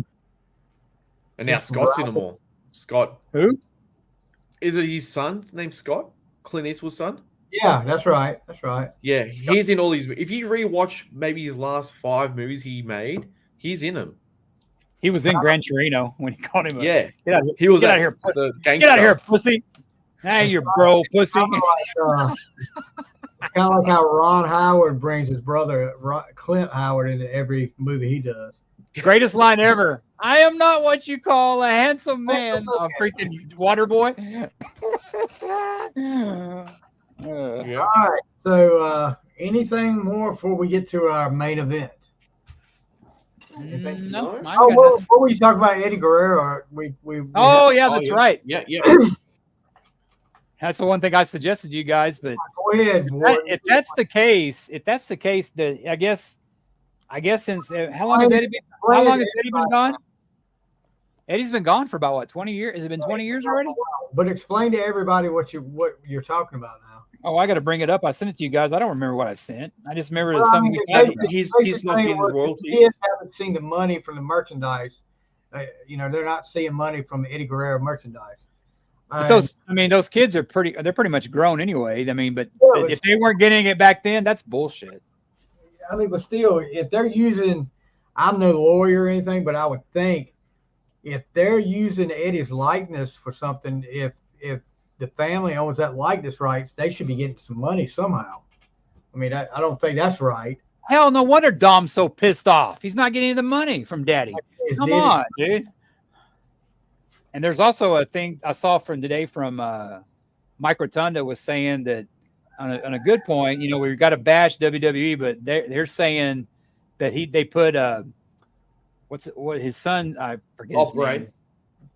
And now Scott's in them all. Scott. Who? Is it his son named Scott? Clint Eastwood's son? Yeah, that's right. Yeah, he's in all these. If you rewatch maybe his last 5 movies he made, he's in them. He was in Gran Torino when he called him. Get out of here, pussy. Get out of here, pussy. Hey, you bro, pussy. kind of like how Ron Howard brings his brother Clint Howard into every movie he does. Greatest line ever. I am not what you call a handsome man, a freaking water boy. All right. So, anything more before we get to our main event? No. What were you talking about, Eddie Guerrero? That's right. Yeah. That's the one thing I suggested you guys, but go ahead. If that's the case, that I guess since how long has Eddie been gone? Eddie's been gone for about what, 20 years? Has it been 20 years already? But explain to everybody what you're talking about now. Oh, I got to bring it up. I sent it to you guys. I don't remember what I sent. I just remember there's something. He's not getting royalties. Kids haven't seen the money from the merchandise. They're not seeing money from Eddie Guerrero merchandise. But those kids are they're pretty much grown anyway. But if they weren't getting it back then, that's bullshit. But still, if they're using, I'm no lawyer or anything, but I would think if they're using Eddie's likeness for something, if the family owns that likeness rights, they should be getting some money somehow. I don't think that's right. Hell, no wonder Dom's so pissed off. He's not getting the money from Daddy. Come on, dude. And there's also a thing I saw from today from Mike Rotunda was saying that on a good point, we've got to bash WWE, but they're saying that they put what his son, I forget his name.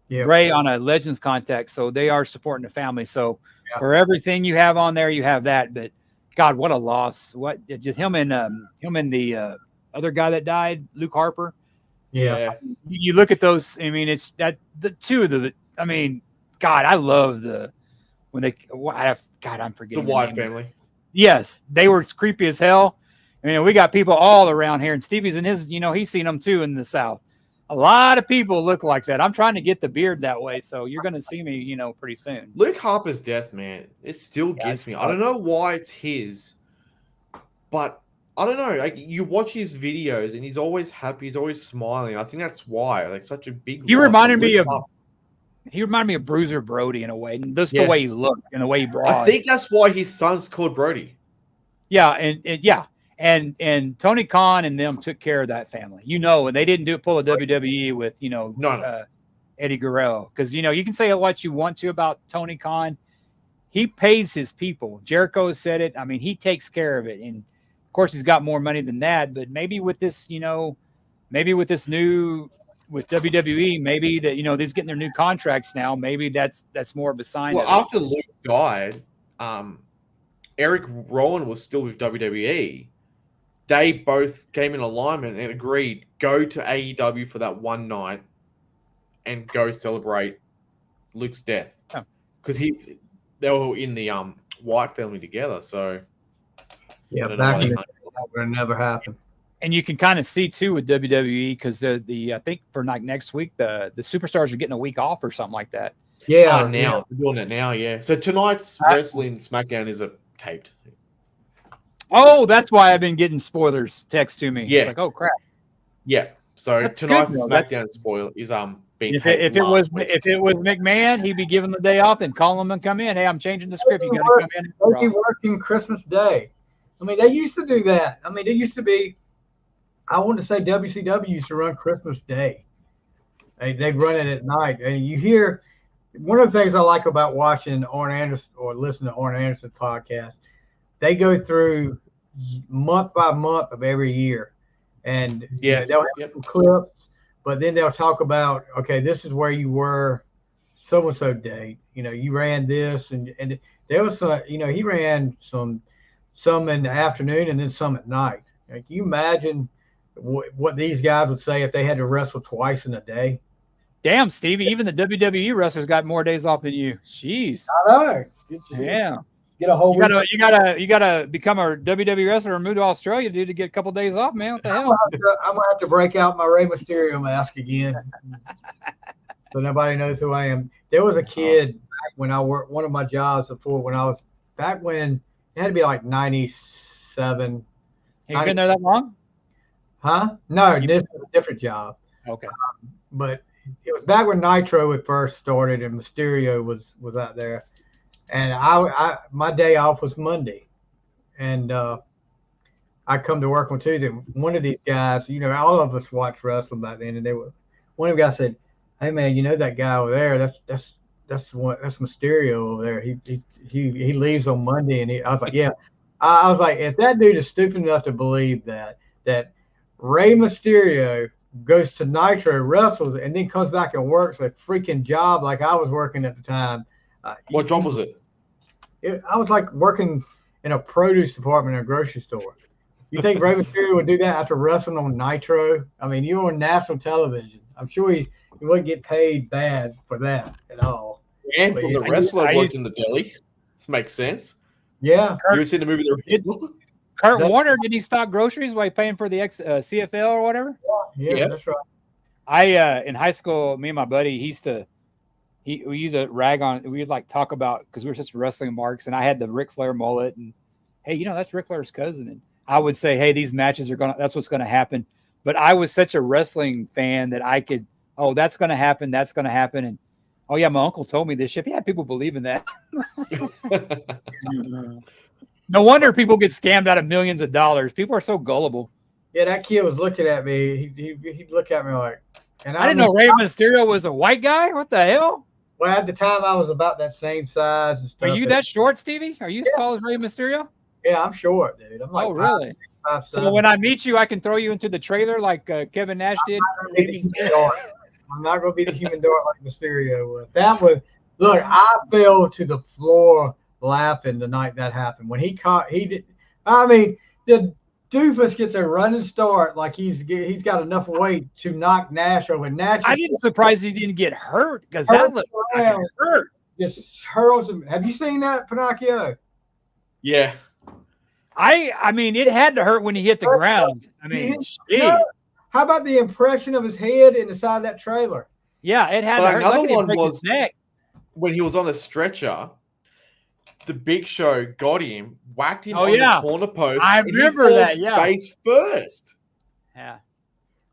Yeah. Ray on a Legends contact, so they are supporting the family. So for everything you have on there, you have that. But God, what a loss! What just him and the other guy that died, Luke Harper. Yeah, you look at those. It's that the two of the. God, I love when they. I'm forgetting the Wyatt family. Yes, they were creepy as hell. We got people all around here, and Stevie's in his. He's seen them too in the South. A lot of people look like that. I'm trying to get the beard that way, so you're going to see me, pretty soon. Luke Harper's death, man, it still gets me. I don't know why it's his, but I don't know. You watch his videos, and he's always happy. He's always smiling. I think that's why, such a big. He reminded me of Bruiser Brody in a way, and just the way he looked and the way he brought. I think that's why his son's called Brody. Yeah, and Tony Khan and them took care of that family, and they didn't pull a WWE with, Eddie Guerrero. Because, you can say what you want to about Tony Khan. He pays his people. Jericho said it. He takes care of it. And, of course, he's got more money than that. But maybe with this, with WWE, maybe that, they're getting their new contracts now. Maybe that's more of a sign. Well, after Luke died, Eric Rowan was still with WWE. They both came in alignment and agreed, go to AEW for that one night and go celebrate Luke's death. Because they were in the Wyatt family together. So back in the day, that would never happen. And you can kind of see too with WWE because I think for next week the superstars are getting a week off or something like that. Yeah, now we're doing it now. Yeah. So tonight's Wrestling SmackDown is taped. Oh, that's why I've been getting spoilers text to me. Yeah. It's like, oh crap. Yeah. So that's tonight's SmackDown spoiler is being taped. If it was McMahon, he'd be given the day off and call him and come in. Hey, I'm changing the script. You got to come in. They'd be working Christmas Day. They used to do that. There used to be. I want to say WCW used to run Christmas Day. They'd run it at night, and you hear. One of the things I like about watching Arn Anderson or listening to Arn Anderson podcast. They go through month by month of every year, and they'll have some clips, but then they'll talk about, okay, this is where you were so-and-so date. You ran this, and there was some, he ran some in the afternoon and then some at night. Can you imagine what these guys would say if they had to wrestle twice in a day? Damn, Stevie, even the WWE wrestlers got more days off than you. Jeez. I know. Yeah. Get a whole. You gotta become a WWE wrestler and move to Australia, dude, to get a couple of days off, man. What the hell? I'm gonna have to break out my Rey Mysterio mask again, so nobody knows who I am. There was a kid back when I worked one of my jobs before when it had to be like 97. Have you been there that long? Huh? No, this is a different job. Okay. But it was back when Nitro had first started and Mysterio was out there. And my day off was Monday, and I come to work on Tuesday. One of these guys, all of us watched wrestling back then, and one of the guys said, "Hey man, you know that guy over there? That's Mysterio over there. He leaves on Monday." And I was like, "Yeah." I was like, if that dude is stupid enough to believe that Rey Mysterio goes to Nitro, wrestles, and then comes back and works a freaking job like I was working at the time. What job was it? I was like working in a produce department in a grocery store. You think Rey Mysterio would do that after wrestling on Nitro? I mean, you're on national television. I'm sure he wouldn't get paid bad for that at all. And from the wrestler worked in the deli. This makes sense. Yeah. You ever seen the movie The Wrestler? Kurt Warner, did he stock groceries while paying for the CFL or whatever? Yeah, that's right. In high school, me and my buddy, we used to rag on, we'd like talk about, because we were such wrestling marks, and I had the Ric Flair mullet, and hey, that's Ric Flair's cousin. And I would say, hey, these matches that's what's going to happen. But I was such a wrestling fan that I could, that's going to happen. That's going to happen. And oh yeah, my uncle told me this shit. Yeah, people believe in that. No wonder people get scammed out of millions of dollars. People are so gullible. Yeah, that kid was looking at me. He'd look at me like, and I didn't know Rey Mysterio was a white guy. What the hell? Well, at the time, I was about that same size and stuff. Are you that short, Stevie? Are you as tall as Rey Mysterio? Yeah, I'm short, dude. I'm like, really? 5'7". So when I meet you, I can throw you into the trailer like Kevin Nash did. I'm not going to be the human dart like Mysterio was. Look, I fell to the floor laughing the night that happened. When the doofus gets a running start like he's got enough weight to knock Nash over. Nash. I didn't surprise he didn't get hurt because that looked like hurt. Just hurls him. Have you seen that, Pinocchio? Yeah. I mean, it had to hurt when he hit the ground. I mean, how about the impression of his head in the side of that trailer? Yeah, it had to hurt. Another one was when he was on a stretcher. The Big Show got him, whacked him on the corner post. I remember that. Yeah, face first. Yeah.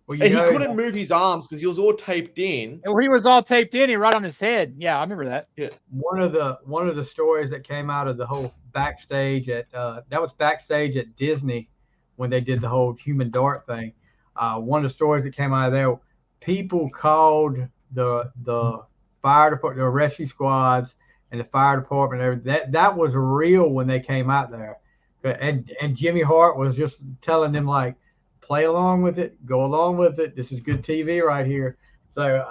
Well, and he couldn't move his arms because he was all taped in. And where he was all taped in, he right on his head. Yeah, I remember that. Yeah. One of the stories that came out of the whole backstage that was backstage at Disney when they did the whole human dart thing. One of the stories that came out of there, people called the fire department, the rescue squads, and the fire department. That was real when they came out there, and Jimmy Hart was just telling them like, play along with it, go along with it. This is good TV right here. So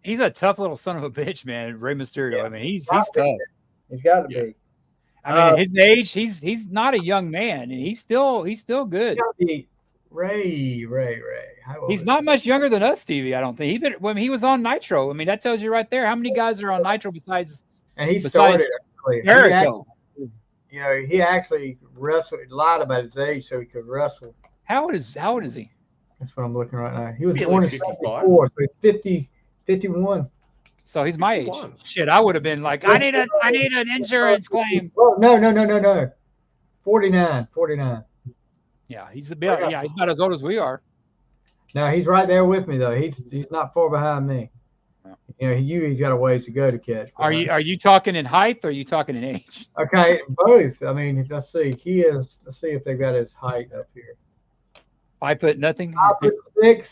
he's a tough little son of a bitch, man. Rey Mysterio. Yeah. I mean, he's tough. He's got to be. I mean, his age, he's not a young man, and he's still good. Ray. He's not much younger than us, Stevie. I don't think. When he was on Nitro, I mean, that tells you right there how many guys are on Nitro besides. And he started. Jericho. He actually lied about his age so he could wrestle. How old is he? That's what I'm looking right now. He was born in 54, so he's 51. So he's my age. Shit, I would have been like, I need an insurance claim. Oh, no. 49. Yeah, he's about as old as we are. No, he's right there with me though. He's not far behind me. He's got a ways to go to catch. Are you talking in height or are you talking in age? Okay, both. I mean, let's see. Let's see if they've got his height up here. 5 foot nothing. 5'6".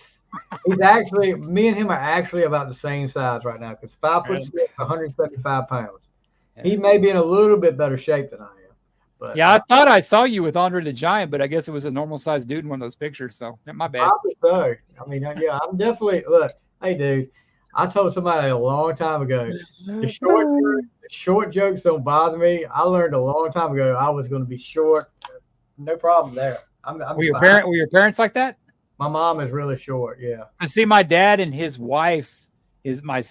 He's actually, me and him are actually about the same size right now because 5'6", 175 pounds. Yeah. He may be in a little bit better shape than I am. But yeah, I thought I saw you with Andre the Giant, but I guess it was a normal sized dude in one of those pictures. So my bad. Probably so. I mean, yeah, I'm definitely hey, dude. I told somebody a long time ago, the short jokes don't bother me. I learned a long time ago I was going to be short. No problem there. Were your parents like that? My mom is really short. Yeah. I see my dad and his wife my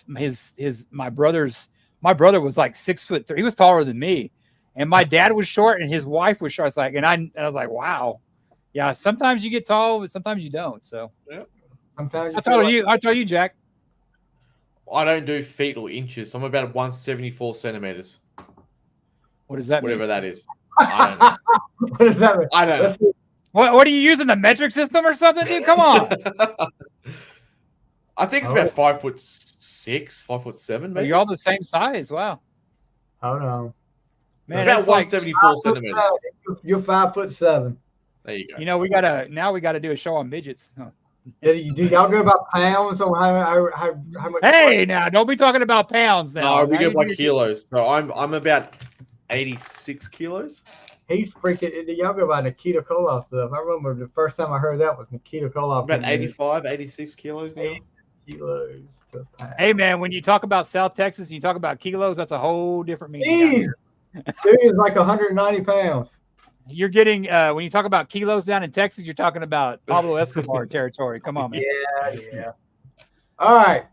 brother was like 6'3". He was taller than me, and my dad was short and his wife was short. I was like, wow, yeah. Sometimes you get tall, but sometimes you don't. So yeah. Sometimes I told you, Jack. I don't do feet or inches. I'm about 174 centimeters. What does that mean? Whatever that is. I don't know. What does that mean? I don't know. What are you using, the metric system or something, dude? Come on. I think it's about 5'6", 5'7", maybe. You're all the same size. Wow. Hold on. Man, it's about 174 centimeters. You're 5'7". There you go. You know, we gotta do a show on midgets. Huh? Do y'all go about pounds on how much? Hey, now don't be talking about pounds now. No, we go by kilos. So I'm about 86 kilos. He's freaking. Y'all go by Nikita Koloff stuff. I remember the first time I heard that was Nikita Koloff. About 85, 86 kilos now. Kilos. Hey man, when you talk about South Texas and you talk about kilos, that's a whole different meaning. Dude is like 190 pounds. You're getting when you talk about kilos down in Texas, you're talking about Pablo Escobar territory. Come on, man. Yeah. All right.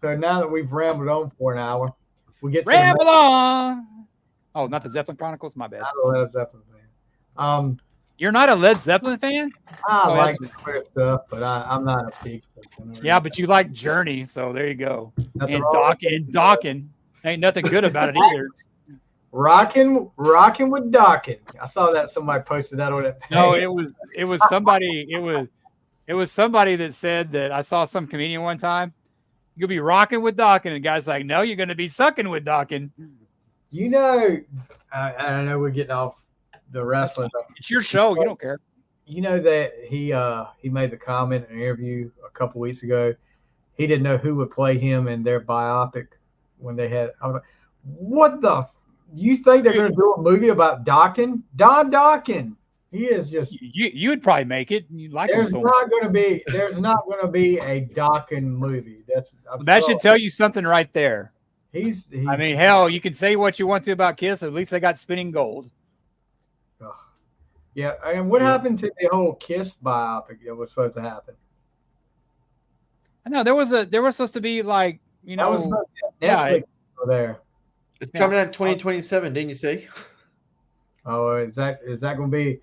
So now that we've rambled on for an hour, we get ramble on. Oh, not the Zeppelin Chronicles. My bad. Not a Led Zeppelin fan. You're not a Led Zeppelin fan? I like the stuff, but I'm not a big fan. Yeah, but you like Journey, so there you go. And Dawkins. Ain't nothing good about it either. Rocking with Dawkins. I saw that somebody posted that on that page. No, it was somebody. It was somebody that said that I saw some comedian one time. You'll be rocking with Dawkins, and the guy's like, "No, you're going to be sucking with Dawkins." You know, I know we're getting off the wrestling. It's your show. You don't care. You know that he made the comment in an interview a couple weeks ago. He didn't know who would play him in their biopic when they had. I was like, what the? You think they're going to do a movie about Dawkins? Don Dawkins. He is just. You would probably make it. You like him so much. There's not going to be a Dawkins movie. That should tell you something right there. He's I mean, hell, you can say what you want to about Kiss. At least they got Spinning Gold. Yeah, and what happened to the whole Kiss biopic that was supposed to happen? I know there was supposed to be like, you know, Netflix there. It's coming out in 2027, didn't you see? Oh, is that going to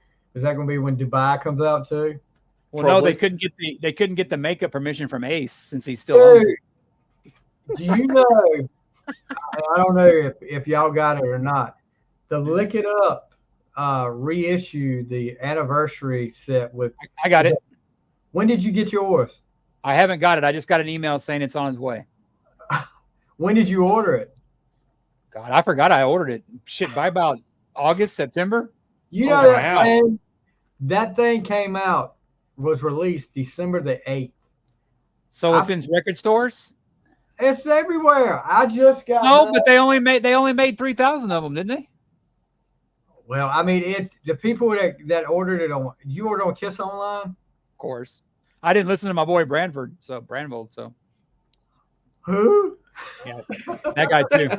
be when Dubai comes out too? Well, probably. No, they couldn't get the makeup permission from Ace since he still owns it. Do you know? I don't know if y'all got it or not. The Lick It Up reissued the anniversary set with. I got it. When did you get yours? I haven't got it. I just got an email saying it's on its way. When did you order it? God, I forgot I ordered it. Shit, by about August, September. You know that thing came out, was released December the 8th. So it's in record stores? It's everywhere. I just got. No, but they only made 3,000 of them, didn't they? Well, I mean, the people that ordered it on. You ordered on Kiss Online? Of course. I didn't listen to my boy Branvold. So. Who? Yeah, that guy too.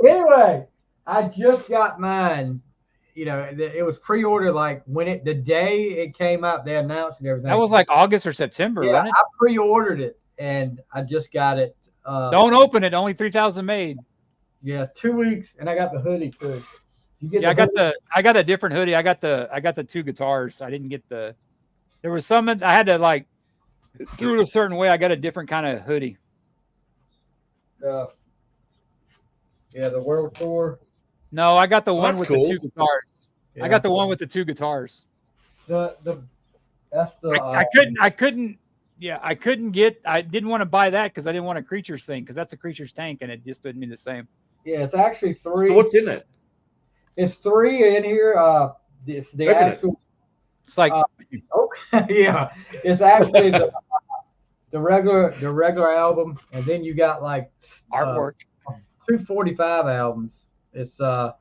Anyway, I just got mine. You know, it was pre-ordered like the day it came out, they announced and everything. That was like August or September, wasn't it? I pre-ordered it and I just got it. Don't open it. Only 3,000 made. Yeah, 2 weeks, and I got the hoodie too. I got a different hoodie. I got the two guitars. I didn't get the. There was some I had to like do it a certain way. I got a different kind of hoodie. Yeah, the World Tour. No, I got the one with the two guitars. Yeah. I got the one with the two guitars. I didn't want to buy that because I didn't want a Creatures thing because that's a Creatures tank and it just didn't mean the same. Yeah, it's actually 3. So what's in it? It's 3 in here. It's the actual. It's like yeah, it's actually the regular album, and then you got like artwork. 245 albums. It's the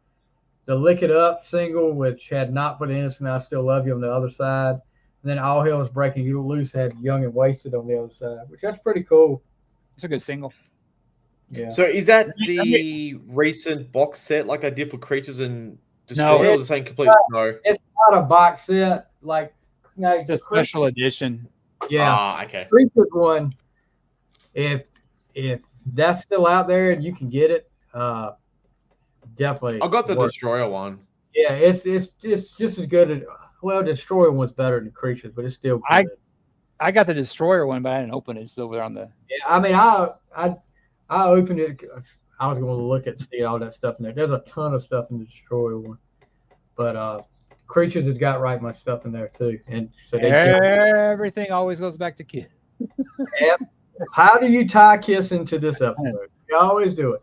Lick It Up single, which had Not for the Innocent, I Still Love You on the other side. And then All Hell Is Breaking You Loose had Young and Wasted on the other side, which that's pretty cool. It's a good single. Yeah. So is that the recent box set like I did for Creatures and Destroy, or the same complete? No. It's not a box set. It's a special edition. Yeah. Okay. Creatures one, if that's still out there and you can get it, definitely. I got the Destroyer one. Yeah, it's just as good as Destroyer one's better than Creatures, but it's still good. I got the Destroyer one, but I didn't open it. It's over there on the. Yeah, I mean, I opened it. I was going to look at see all that stuff in there. There's a ton of stuff in the Destroyer one, but Creatures has got right much stuff in there too, and so everything always goes back to Kiss. How do you tie Kiss into this episode? You always do it.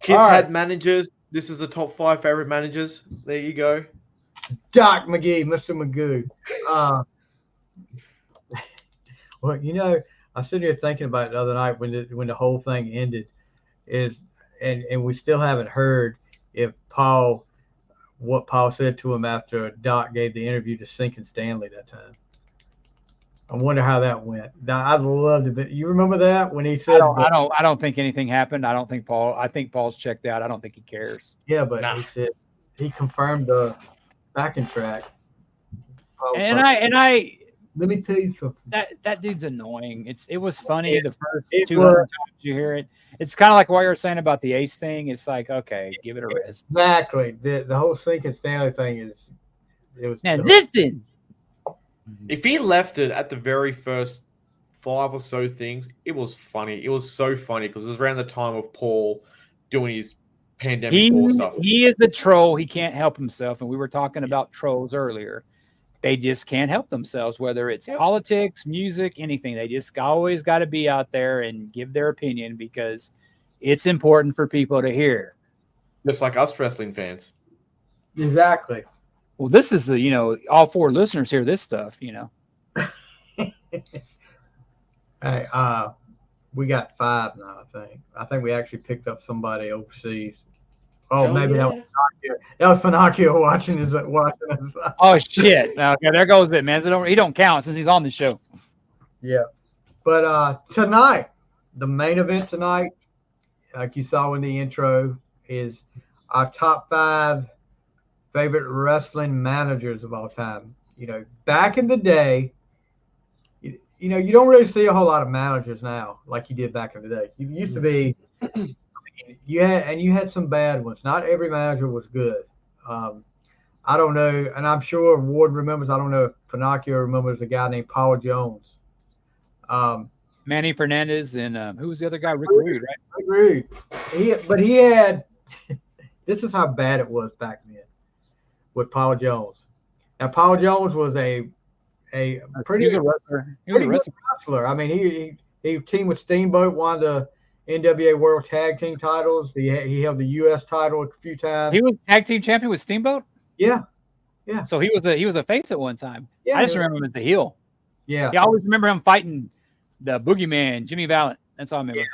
Kiss had managers. This is the top 5 favorite managers. There you go. Doc McGee, Mr. Magoo. Well, I was sitting here thinking about it the other night when the whole thing ended, and we still haven't heard what Paul said to him after Doc gave the interview to Sinkin Stanley that time. I wonder how that went. I'd love to. You remember that when he said, I don't think anything happened. I think Paul's checked out. I don't think he cares. Yeah, but He said he confirmed the backing track. Let me tell you something. That dude's annoying. It was funny the first 200 times you hear it. It's kind of like what you were saying about the Ace thing. It's like, okay, give it a rest. Exactly. The whole Sinkin Stanley thing listen. If he left it at the very first 5 or so things, it was funny. It was so funny because it was around the time of Paul doing his pandemic stuff. He is the troll. He can't help himself. And we were talking about trolls earlier. They just can't help themselves, whether it's politics, music, anything. They just always got to be out there and give their opinion because it's important for people to hear. Just like us wrestling fans. Exactly. Well, this is all 4 listeners hear this stuff, Hey, we got 5 now, I think we actually picked up somebody overseas. Oh, maybe that was Pinocchio. That was Pinocchio watching us. Oh shit! Okay, there goes it, man. He don't count since he's on the show. Yeah, but tonight, the main event tonight, like you saw in the intro, is our top 5 favorite wrestling managers of all time. Back in the day, you don't really see a whole lot of managers now like you did back in the day. You used to be. You had some bad ones. Not every manager was good. I don't know, and I'm sure Ward remembers. I don't know if Pinocchio remembers a guy named Paul Jones. Manny Fernandez and who was the other guy? Rick Rude, right? Rick Rude. He had. This is how bad it was back then with Paul Jones. Now Paul Jones was a pretty. He was a wrestler. He was a wrestler. I mean, he teamed with Steamboat, won the NWA World Tag Team titles. He held the U.S. title a few times. He was tag team champion with Steamboat. Yeah. So he was a face at one time. Yeah, I just remember him as a heel. Yeah. I always remember him fighting the Boogeyman, Jimmy Valiant. That's all I remember. Yeah.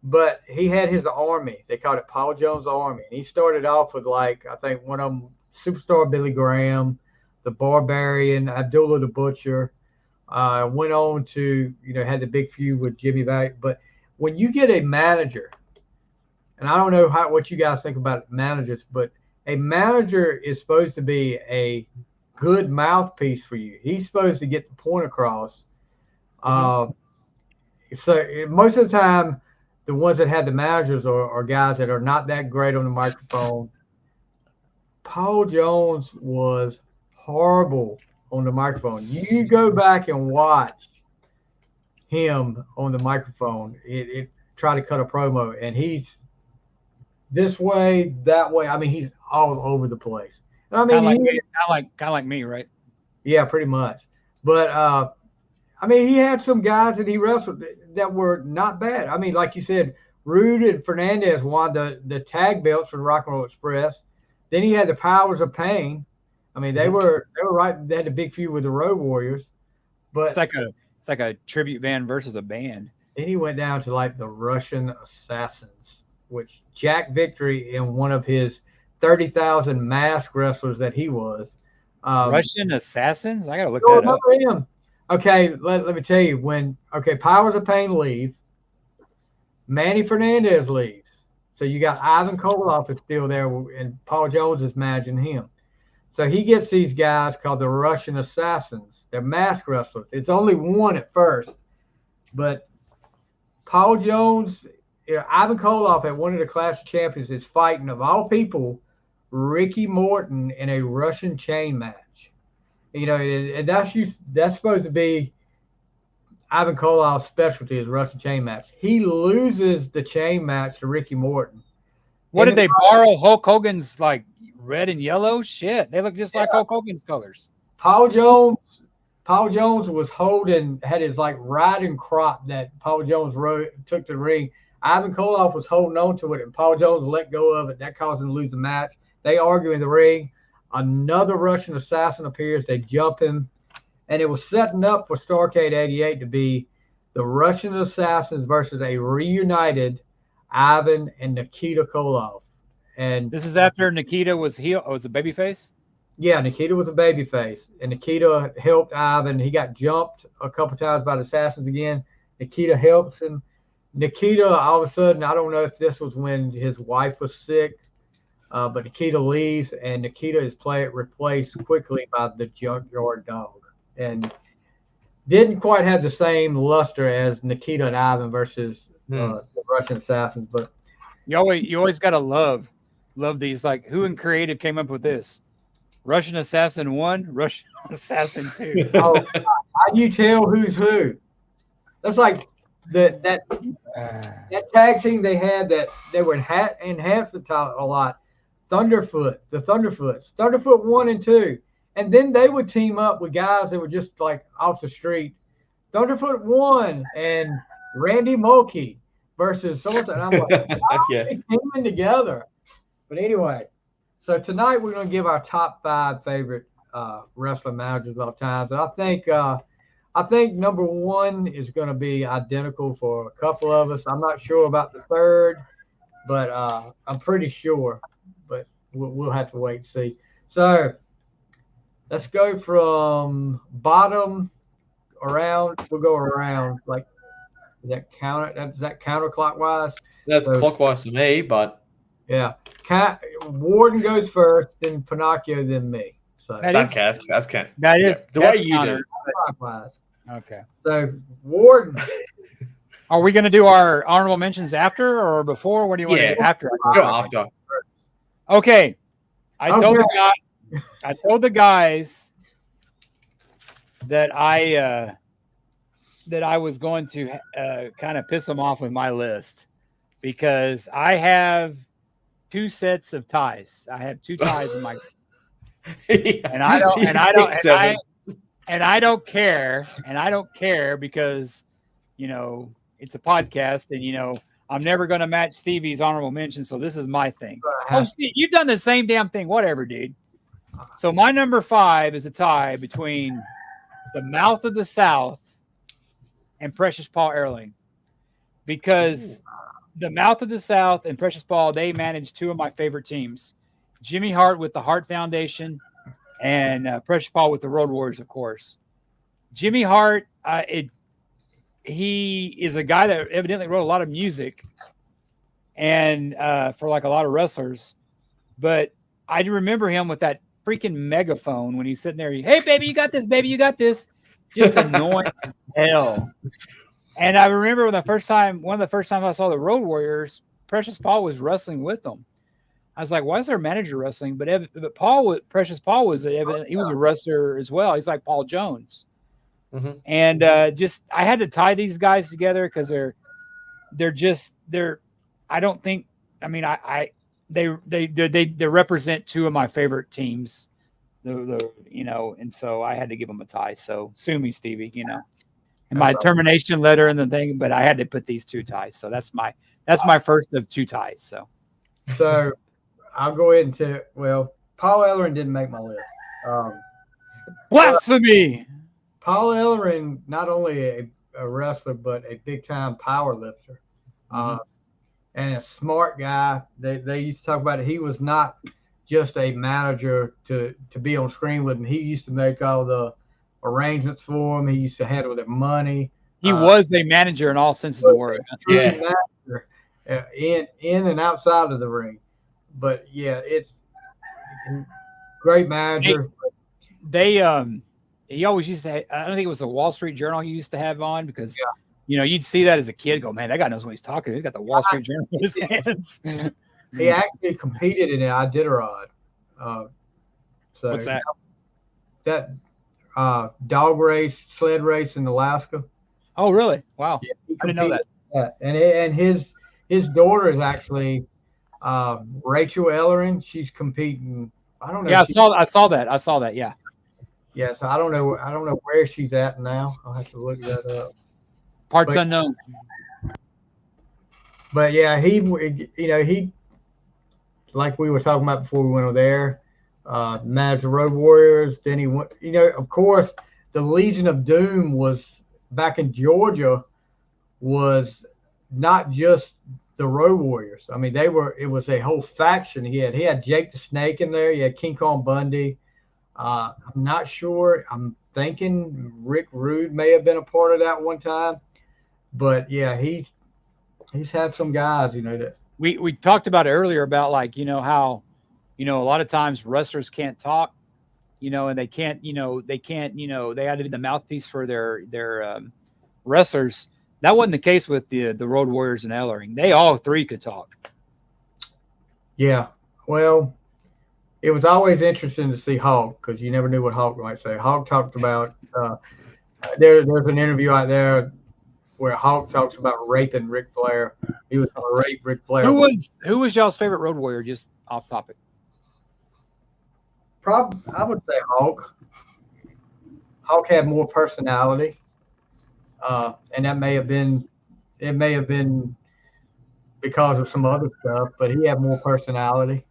But he had his army. They called it Paul Jones Army. And he started off with I think one of them, Superstar Billy Graham, the Barbarian, Abdullah the Butcher. Went on to had the big feud with Jimmy Valiant, but when you get a manager, and I don't know what you guys think about managers, but a manager is supposed to be a good mouthpiece for you. He's supposed to get the point across. So most of the time, the ones that have the managers are guys that are not that great on the microphone. Paul Jones was horrible on the microphone. You go back and watch him on the microphone, it try to cut a promo, and he's this way, that way. I mean, he's all over the place. I mean, kind of like me, right? Yeah, pretty much. But I mean, he had some guys that he wrestled that were not bad. I mean, like you said, Rude and Fernandez won the tag belts for the Rock and Roll Express. Then he had the Powers of Pain. I mean, they were right. They had a big feud with the Road Warriors. But it's like a tribute band versus a band. Then he went down to the Russian Assassins, which Jack Victory in one of his 30,000 mask wrestlers that he was. Russian Assassins? I got to look that up. Him. Okay, let me tell you. Powers of Pain leave, Manny Fernandez leaves. So you got Ivan Koloff is still there, and Paul Jones is managing him. So he gets these guys called the Russian Assassins. They're mask wrestlers. It's only one at first. But Paul Jones, Ivan Koloff at one of the Clash of Champions is fighting, of all people, Ricky Morton in a Russian chain match. And that's supposed to be Ivan Koloff's specialty is Russian chain match. He loses the chain match to Ricky Morton. What did they borrow Hulk Hogan's red and yellow? Shit, they look just like Hulk Hogan's colors. Paul Jones was had his riding crop that Paul Jones took to the ring. Ivan Koloff was holding on to it, and Paul Jones let go of it. That caused him to lose the match. They argue in the ring. Another Russian assassin appears. They jump him, and it was setting up for Starrcade 88 to be the Russian assassins versus a reunited Ivan and Nikita Koloff. And this is after Nikita was heel. Oh, was a babyface. Yeah, Nikita was a babyface, and Nikita helped Ivan. He got jumped a couple times by the assassins again. Nikita helps him. Nikita, all of a sudden, I don't know if this was when his wife was sick, but Nikita leaves, and Nikita is replaced quickly by the Junkyard Dog, and didn't quite have the same luster as Nikita and Ivan versus the Russian assassins. But you always gotta love these. Like, who in creative came up with this? Russian Assassin 1, Russian Assassin 2. Oh, how do you tell who's who? That's like that tag team they had that they were enhanced the title a lot. The Thunderfoots, Thunderfoot 1 and 2. And then they would team up with guys that were just like off the street. Thunderfoot 1 and Randy Mulkey versus someone. And I'm like, how are they teaming together? But anyway. So tonight we're going to give our top 5 favorite wrestling managers of all time. And I think number 1 is going to be identical for a couple of us. I'm not sure about the third, but I'm pretty sure. But we'll have to wait and see. So let's go from bottom around. We'll go around like is that counterclockwise? That's clockwise to me, but. Yeah, Warden goes first, then Pinocchio, then me. So that's That is the way you do. Okay. So Warden. Are we going to do our honorable mentions after or before? What do you want to do after? Go after. Okay. I told the guys that I was going to kind of piss them off with my list because I have 2 sets of ties. I have 2 ties in my and I don't care because it's a podcast and I'm never going to match Stevie's honorable mention, so this is my thing. Oh, Steve, you've done the same damn thing. Whatever, dude. So my number 5 is a tie between the Mouth of the South and Precious Paul Ellering, because the Mouth of the South and Precious Paul, they managed 2 of my favorite teams. Jimmy Hart with the Hart Foundation and Precious Paul with the Road Warriors, of course. Jimmy Hart, he is a guy that evidently wrote a lot of music and for like a lot of wrestlers. But I remember him with that freaking megaphone when he's sitting there. Hey, baby, you got this, baby, you got this. Just annoying as hell. And I remember one of the first times I saw the Road Warriors, Precious Paul was wrestling with them. I was like, why is their manager wrestling? But Precious Paul was he was a wrestler as well. He's like Paul Jones. Mm-hmm. And I had to tie these guys together because they represent 2 of my favorite teams. And so I had to give them a tie. So sue me, Stevie, and my termination letter and the thing, but I had to put these 2 ties. So that's my first of 2 ties. So I'll go ahead and Paul Ellering didn't make my list. Blasphemy! Paul Ellering, not only a wrestler, but a big time power lifter. And a smart guy. They used to talk about it. He was not just a manager to be on screen with him. He used to make all the arrangements for him. He used to handle their money. He was a manager in all senses of the word. Manager, in and outside of the ring. But yeah, it's great manager. He always used to. I don't think it was the Wall Street Journal he used to have on because you'd see that as a kid. Go, man, that guy knows what he's talking. He's got the Wall Street Journal in his hands. He actually competed in Iditarod. What's that? That dog race, sled race in Alaska. Oh, really? Wow. Yeah, I didn't know that. And his daughter is actually Rachel Ellering. She's competing. I don't know. Yeah, I saw that. Yeah. Yeah. So I don't know where she's at now. I'll have to look that up. Parts unknown. But yeah, he like we were talking about before we went over there, managed the Road Warriors. Then he went, of course, the Legion of Doom was back in Georgia, was not just the Road Warriors. I mean, it was a whole faction. He had Jake the Snake in there. He had King Kong Bundy. I'm not sure. I'm thinking Rick Rude may have been a part of that one time. But yeah, he's had some guys, that we talked about it earlier about like, how, a lot of times wrestlers can't talk, and they can't, they had to be the mouthpiece for their wrestlers. That wasn't the case with the Road Warriors and Ellering. They all three could talk. Yeah. Well, it was always interesting to see Hulk because you never knew what Hulk might say. Hulk talked about there's an interview out there where Hulk talks about raping Ric Flair. He was going to rape Ric Flair. Who was y'all's favorite Road Warrior? Just off topic. I would say Hulk. Hulk had more personality, and that may have been because of some other stuff, but he had more personality.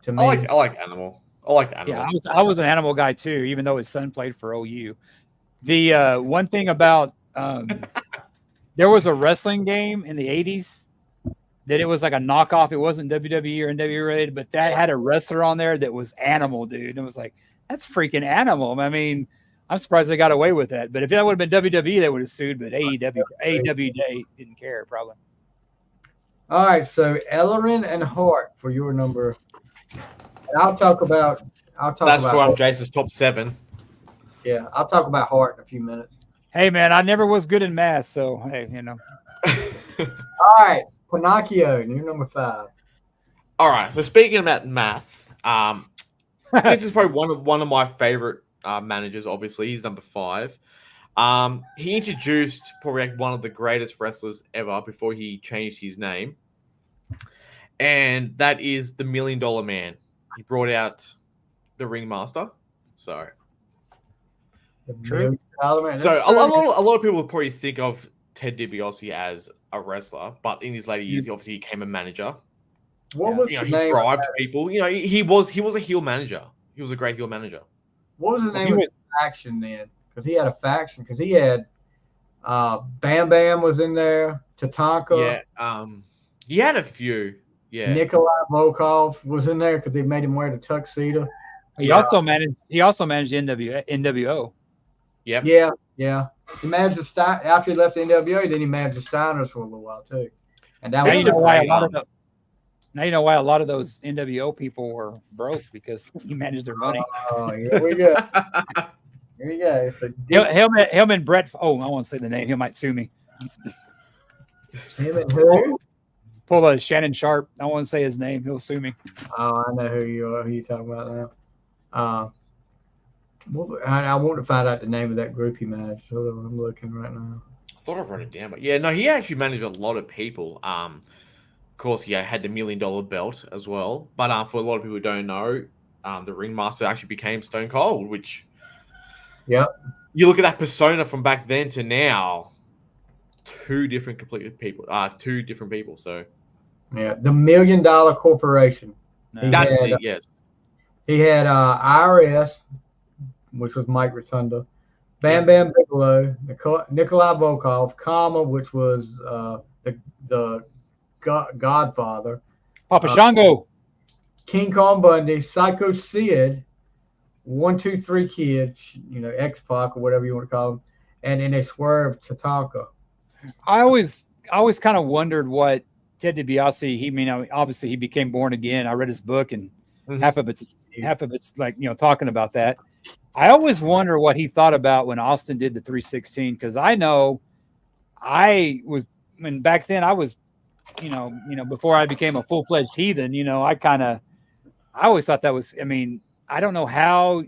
To me, I like Animal. I like Animal. Yeah, I was an Animal guy too, even though his son played for OU. The one thing about there was a wrestling game in the 80s that it was like a knockoff. It wasn't WWE or NWA related, but that had a wrestler on there that was Animal, dude. And it was like, that's freaking Animal. I mean, I'm surprised they got away with that. But if that would have been WWE, they would have sued. But AEW didn't care, probably. All right, so Ellering and Hart for your number. And I'll talk about. That's for Jason's top 7. Yeah, I'll talk about Hart in a few minutes. Hey, man, I never was good in math, so hey, All right, Pinocchio, you're number 5. All right, so speaking about math, this is probably one of my favorite managers. Obviously, he's number 5. He introduced probably like one of the greatest wrestlers ever before he changed his name, and that is the $1 Million Man. He brought out the Ringmaster. So. True. So a lot of people would probably think of Ted DiBiase as a wrestler, but in his later years, he obviously became a manager. What was he bribed people. He was a heel manager. He was a great heel manager. What was the name of his faction then? Because he had a faction. Because he had Bam Bam was in there. Tatanka. Yeah. He had a few. Yeah. Nikolai Volkov was in there because they made him wear the tuxedo. He also managed NWO. Yep. Yeah. He managed the after he left the NWO, then he managed the Steiners for a little while too. And that now you know why a lot of those NWO people were broke, because he managed their money. Oh, here we go. Here you go. Him and Brett. Oh, I won't say the name. He might sue me. Him and who? Pull a Shannon Sharp. I won't say his name. He'll sue me. Oh, I know who you're talking about now. I want to find out the name of that group he managed. Hold on, I'm looking right now. I thought I've written it down, but yeah, no, he actually managed a lot of people. Of course, he had the $1 Million belt as well. But for a lot of people who don't know, the Ringmaster actually became Stone Cold, which, yeah, you look at that persona from back then to now, two different people. So yeah, the $1 Million Corporation. That's it. Yes, he had IRS, which was Mike Rotunda, Bam Bam Bigelow, Nikolai Volkov, Kama, which was the Godfather, Papa Shango, King Kong Bundy, Psycho Sid, 1, 2, 3 Kid, X-Pac or whatever you want to call him, and then they swerved Tatanka. I always kind of wondered what Ted DiBiase. Obviously he became born again. I read his book, and half of it's like talking about that. I always wonder what he thought about when Austin did the 316, because I know back then I was, before I became a full-fledged heathen, I always thought that was, I don't know how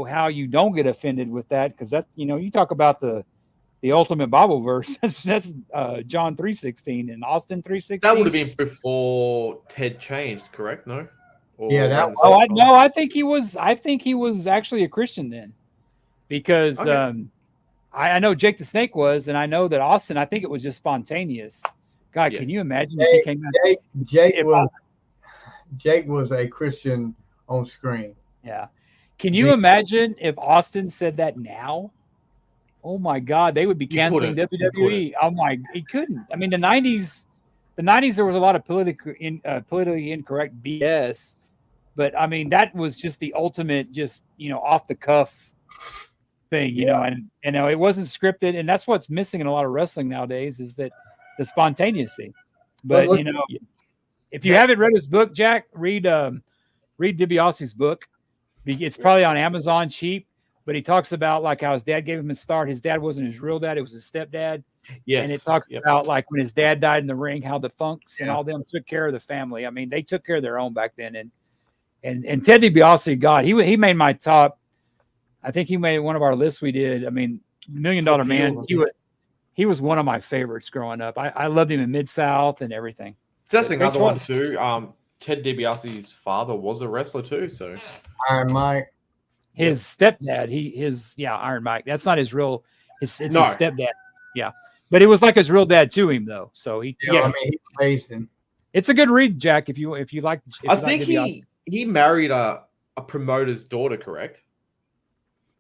how you don't get offended with that, because that, you talk about the ultimate Bible verse. That's John 3:16 and Austin 3:16. That would have been before Ted changed, correct? No. I think he was. I think he was actually a Christian then, because I know Jake the Snake was, and I know that Austin. I think it was just spontaneous, God, can you imagine if he came out? Jake was a Christian on screen. Yeah. Can you imagine if Austin said that now? Oh my God, they would be canceling WWE. Oh my, he couldn't. I mean, the '90s, there was a lot of politically incorrect BS, but I mean, that was just the ultimate, just off the cuff thing, and it wasn't scripted, and that's what's missing in a lot of wrestling nowadays is that the spontaneity. But if you haven't read his book, Jack, read DiBiase's book. It's probably on Amazon cheap. But he talks about like how his dad gave him a start. His dad wasn't his real dad; it was his stepdad. Yes. And it talks about like when his dad died in the ring, how the Funks and all them took care of the family. I mean, they took care of their own back then. And Ted DiBiase, God, he made my top. I think he made one of our lists we did. I mean, $1 Million Man. He was one of my favorites growing up. I loved him in Mid-South and everything. So that's another one too. Ted DiBiase's father was a wrestler too. So Iron Mike. His stepdad, Iron Mike. That's not his real. It's his stepdad. Yeah, but it was like his real dad to him though. So he raised him. It's a good read, Jack. If you like. I think he married a promoter's daughter, correct?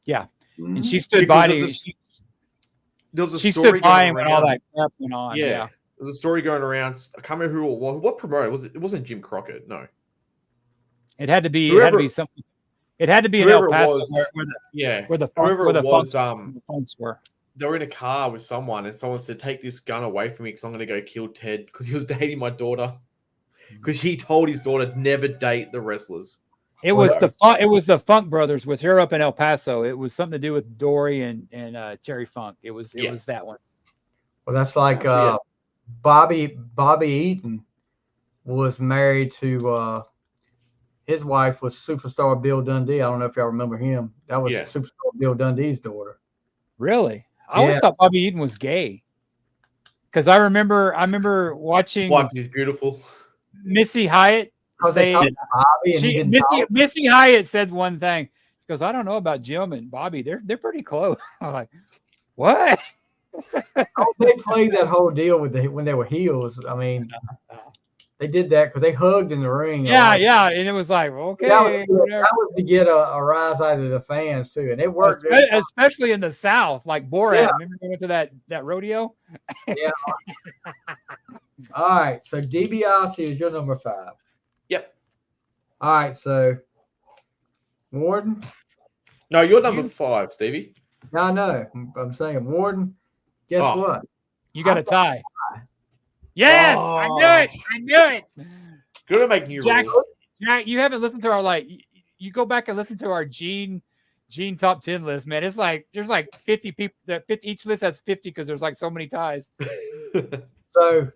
Yeah, and she stood by. There was a story stood by him when all that crap went on. Yeah. There's a story going around. I can't remember what promoter was it. It wasn't Jim Crockett. No, it had to be. It had to be something. It had to be in El Paso, where the Funks were. They were in a car with someone, and someone said, "Take this gun away from me, because I'm going to go kill Ted because he was dating my daughter." Because he told his daughter never date the wrestlers. It was the Funk brothers with her up in El Paso. It was something to do with Dory and Terry Funk. It was that one. Well, that's like Bobby Eaton was married to. His wife was Superstar Bill Dundee. I don't know if y'all remember him. That was Superstar Bill Dundee's daughter. Really? I always thought Bobby Eaton was gay. Because I remember watching. He's beautiful. Missy Hyatt say Missy Hyatt said one thing. She goes, "I don't know about Jim and Bobby. They're pretty close." I'm like, what? They played that whole deal when they were heels. I mean. They did that because they hugged in the ring. Yeah, and it was like, okay. That was to get a rise out of the fans, too. And it worked. Especially in the South, like Borat. Yeah. Remember we went to that rodeo? Yeah. All right, so DiBiase is your number 5. Yep. All right, so Warden? No, you're number 5, Stevie. No, I'm saying Warden, guess what? You got a tie. Yes, I knew it. Good to make new rules. Jack, you haven't listened to our you go back and listen to our Gene top 10 list, man. It's like there's like 50 people each list has 50 because there's like so many ties. So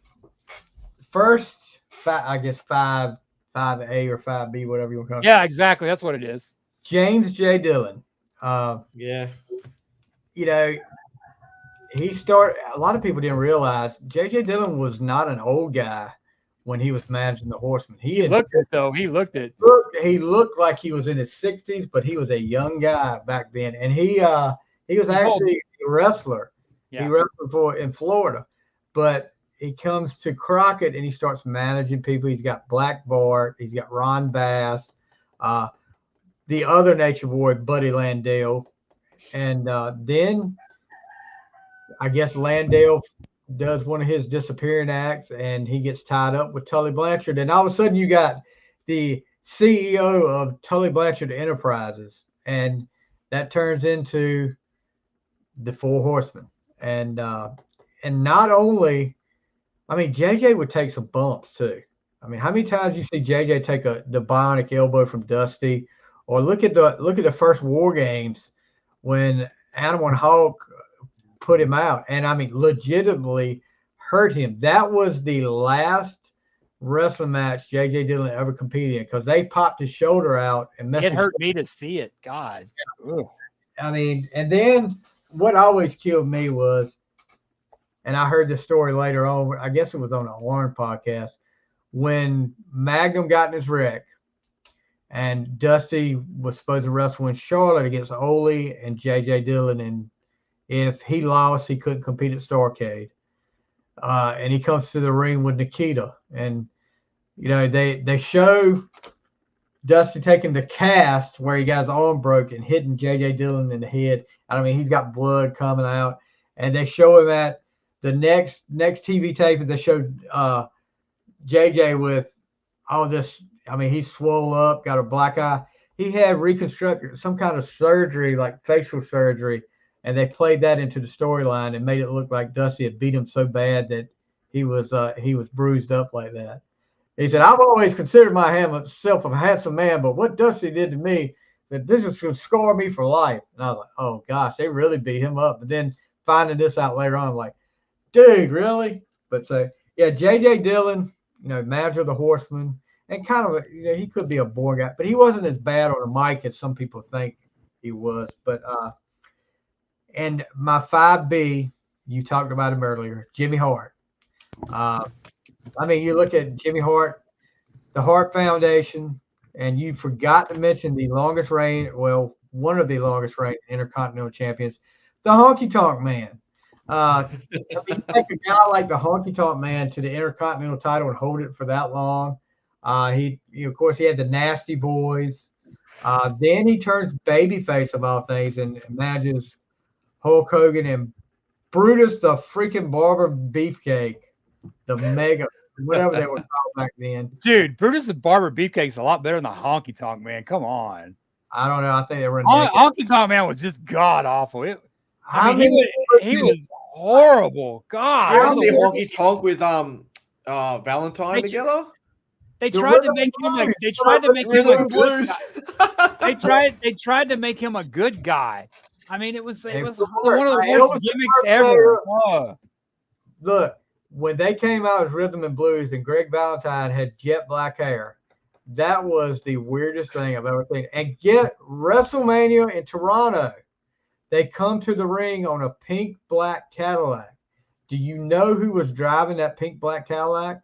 first, I guess 5A or 5B, whatever you want to call it. Yeah, exactly. That's what it is. James J. Dillon. He started. A lot of people didn't realize J.J. Dillon was not an old guy when he was managing the Horsemen. He looked it though. He looked like he was in his 60s, but he was a young guy back then, and he was actually a wrestler. Yeah. He wrestled in Florida, but he comes to Crockett and he starts managing people. He's got Black Bart. He's got Ron Bass, the other Nature Boy, Buddy Landale, and then. I guess Landale does one of his disappearing acts and he gets tied up with Tully Blanchard. And all of a sudden you got the CEO of Tully Blanchard Enterprises. And that turns into the Four Horsemen. And not only, I mean, JJ would take some bumps too. I mean, how many times you see JJ take the bionic elbow from Dusty? Or look at the first War Games when Animal and Hulk put him out, and I mean legitimately hurt him. That was the last wrestling match J.J. Dillon ever competed in because they popped his shoulder out and it hurt me to see it. God. Ugh. I mean, and then what always killed me was, and I heard this story later on, I guess it was on the Warren podcast, when Magnum got in his wreck and Dusty was supposed to wrestle in Charlotte against Ole and J.J. Dillon, and if he lost, he couldn't compete at Starrcade. and he comes to the ring with Nikita, and they show Dusty taking the cast where he got his arm broken, hitting J.J. Dillon in the head. I mean, he's got blood coming out, and they show him at the next TV tape. They showed J.J. with all this. I mean, he's swole up, got a black eye. He had reconstructed some kind of surgery, like facial surgery, and they played that into the storyline and made it look like Dusty had beat him so bad that he was bruised up like that. He said, "I've always considered myself a handsome man, but what Dusty did to me, that this is going to scar me for life." And I was like, "Oh gosh, they really beat him up." But then finding this out later on, I'm like, "Dude, really?" But so yeah, J.J. Dillon, manager of the Horsemen, and kind of he could be a boring guy, but he wasn't as bad on the mic as some people think he was. But and my 5B, you talked about him earlier, Jimmy Hart. I mean, you look at Jimmy Hart, the Hart Foundation, and you forgot to mention the longest reign, well, one of the longest reign Intercontinental Champions, the Honky Tonk Man. You take a guy like the Honky Tonk Man to the Intercontinental title and hold it for that long. Of course, he had the Nasty Boys. Then he turns babyface of all things and manages Hulk Hogan and Brutus the freaking Barber Beefcake, the Mega, whatever they were called back then. Dude, Brutus the Barber Beefcake is a lot better than the Honky Tonk Man. Come on. I don't know. I think they were. Honky Tonk Man was just god awful. He was horrible. God. You ever see Honky Tonk with Valentine together? They tried to make him like they tried to make him a good guy. They tried to make him a good guy. I mean, it was one of the worst gimmicks ever. Look, when they came out as Rhythm and Blues and Greg Valentine had jet black hair, that was the weirdest thing I've ever seen. And get WrestleMania in Toronto, they come to the ring on a pink black Cadillac. Do you know who was driving that pink black Cadillac?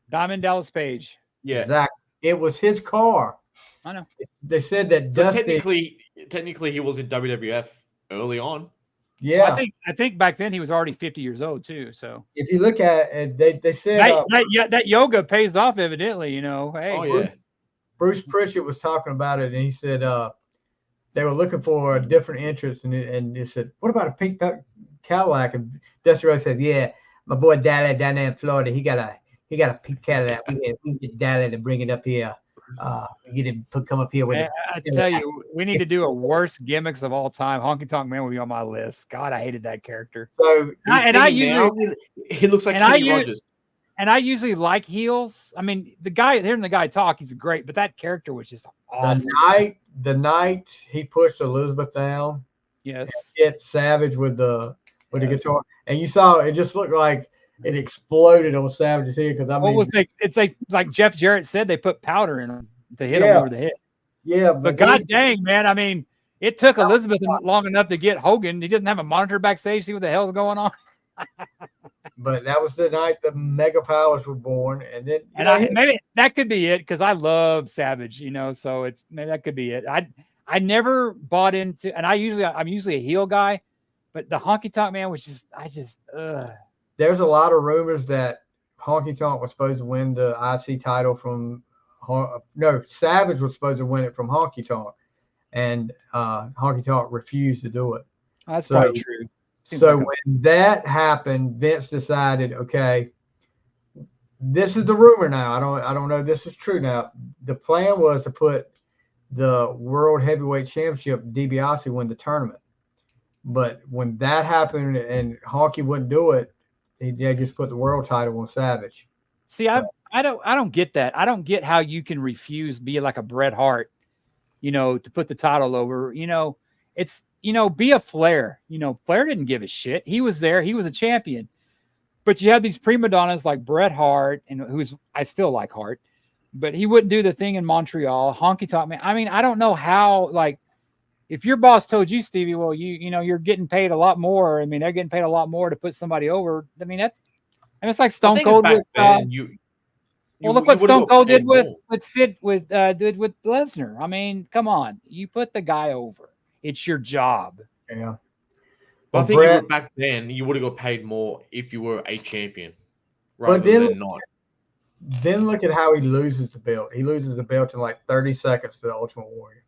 Diamond Dallas Page. Yeah, exactly. It was his car. I know. They said that. So technically, he was in WWF early on. Yeah, well, I think back then he was already 50 years old too. So if you look at it, they said that yoga pays off evidently. Hey, yeah. Bruce Pritchard was talking about it, and he said they were looking for a different interest, and they said, "What about a pink Cadillac?" And Dusty Rhodes said, "Yeah, my boy Dally down there in Florida, he got a pink Cadillac. We get Dally to bring it up here. Get him to come up here with it." I tell you, we need to do a worst gimmicks of all time. Honky Tonk Man will be on my list. God, I hated that character. So he looks like Kenny Rogers. And I usually like heels. I mean, hearing the guy talk, he's great, but that character was just awful. The night he pushed Elizabeth down, yes, hit Savage with the guitar, and you saw it just looked like it exploded on Savage's head. Because it's like Jeff Jarrett said, they put powder in him to hit him over the head. Yeah, but god dang, man! I mean, it took Elizabeth long enough to get Hogan. He doesn't have a monitor backstage, see what the hell's going on. But that was the night the Mega Powers were born, and then maybe that could be it because I love Savage, so it's maybe that could be it. I never bought into, and I'm usually a heel guy, but the Honky Tonk Man was just There's a lot of rumors that Honky Tonk was supposed to win the IC title from Savage was supposed to win it from Honky Tonk, and Honky Tonk refused to do it. That's probably true. When that happened, Vince decided, okay, this is the rumor now. I don't know if this is true now. The plan was to put the World Heavyweight Championship, DiBiase win the tournament. But when that happened and Honky wouldn't do it, they just put the world title on Savage. See, I don't get that. I don't get how you can refuse be like a Bret Hart, to put the title over. It's be a Flair. Flair didn't give a shit. He was there. He was a champion. But you have these prima donnas like Bret Hart, and I still like Hart, but he wouldn't do the thing in Montreal. Honky Tonk Man. I mean, I don't know how. If your boss told you, Stevie, well, you're getting paid a lot more. I mean, they're getting paid a lot more to put somebody over. I mean, it's like Stone Cold with. Look what Stone Cold did with Lesnar. I mean, come on, you put the guy over. It's your job. Yeah. But I think back then you would have got paid more if you were a champion, rather than not. Then look at how he loses the belt. He loses the belt in like 30 seconds to the Ultimate Warrior.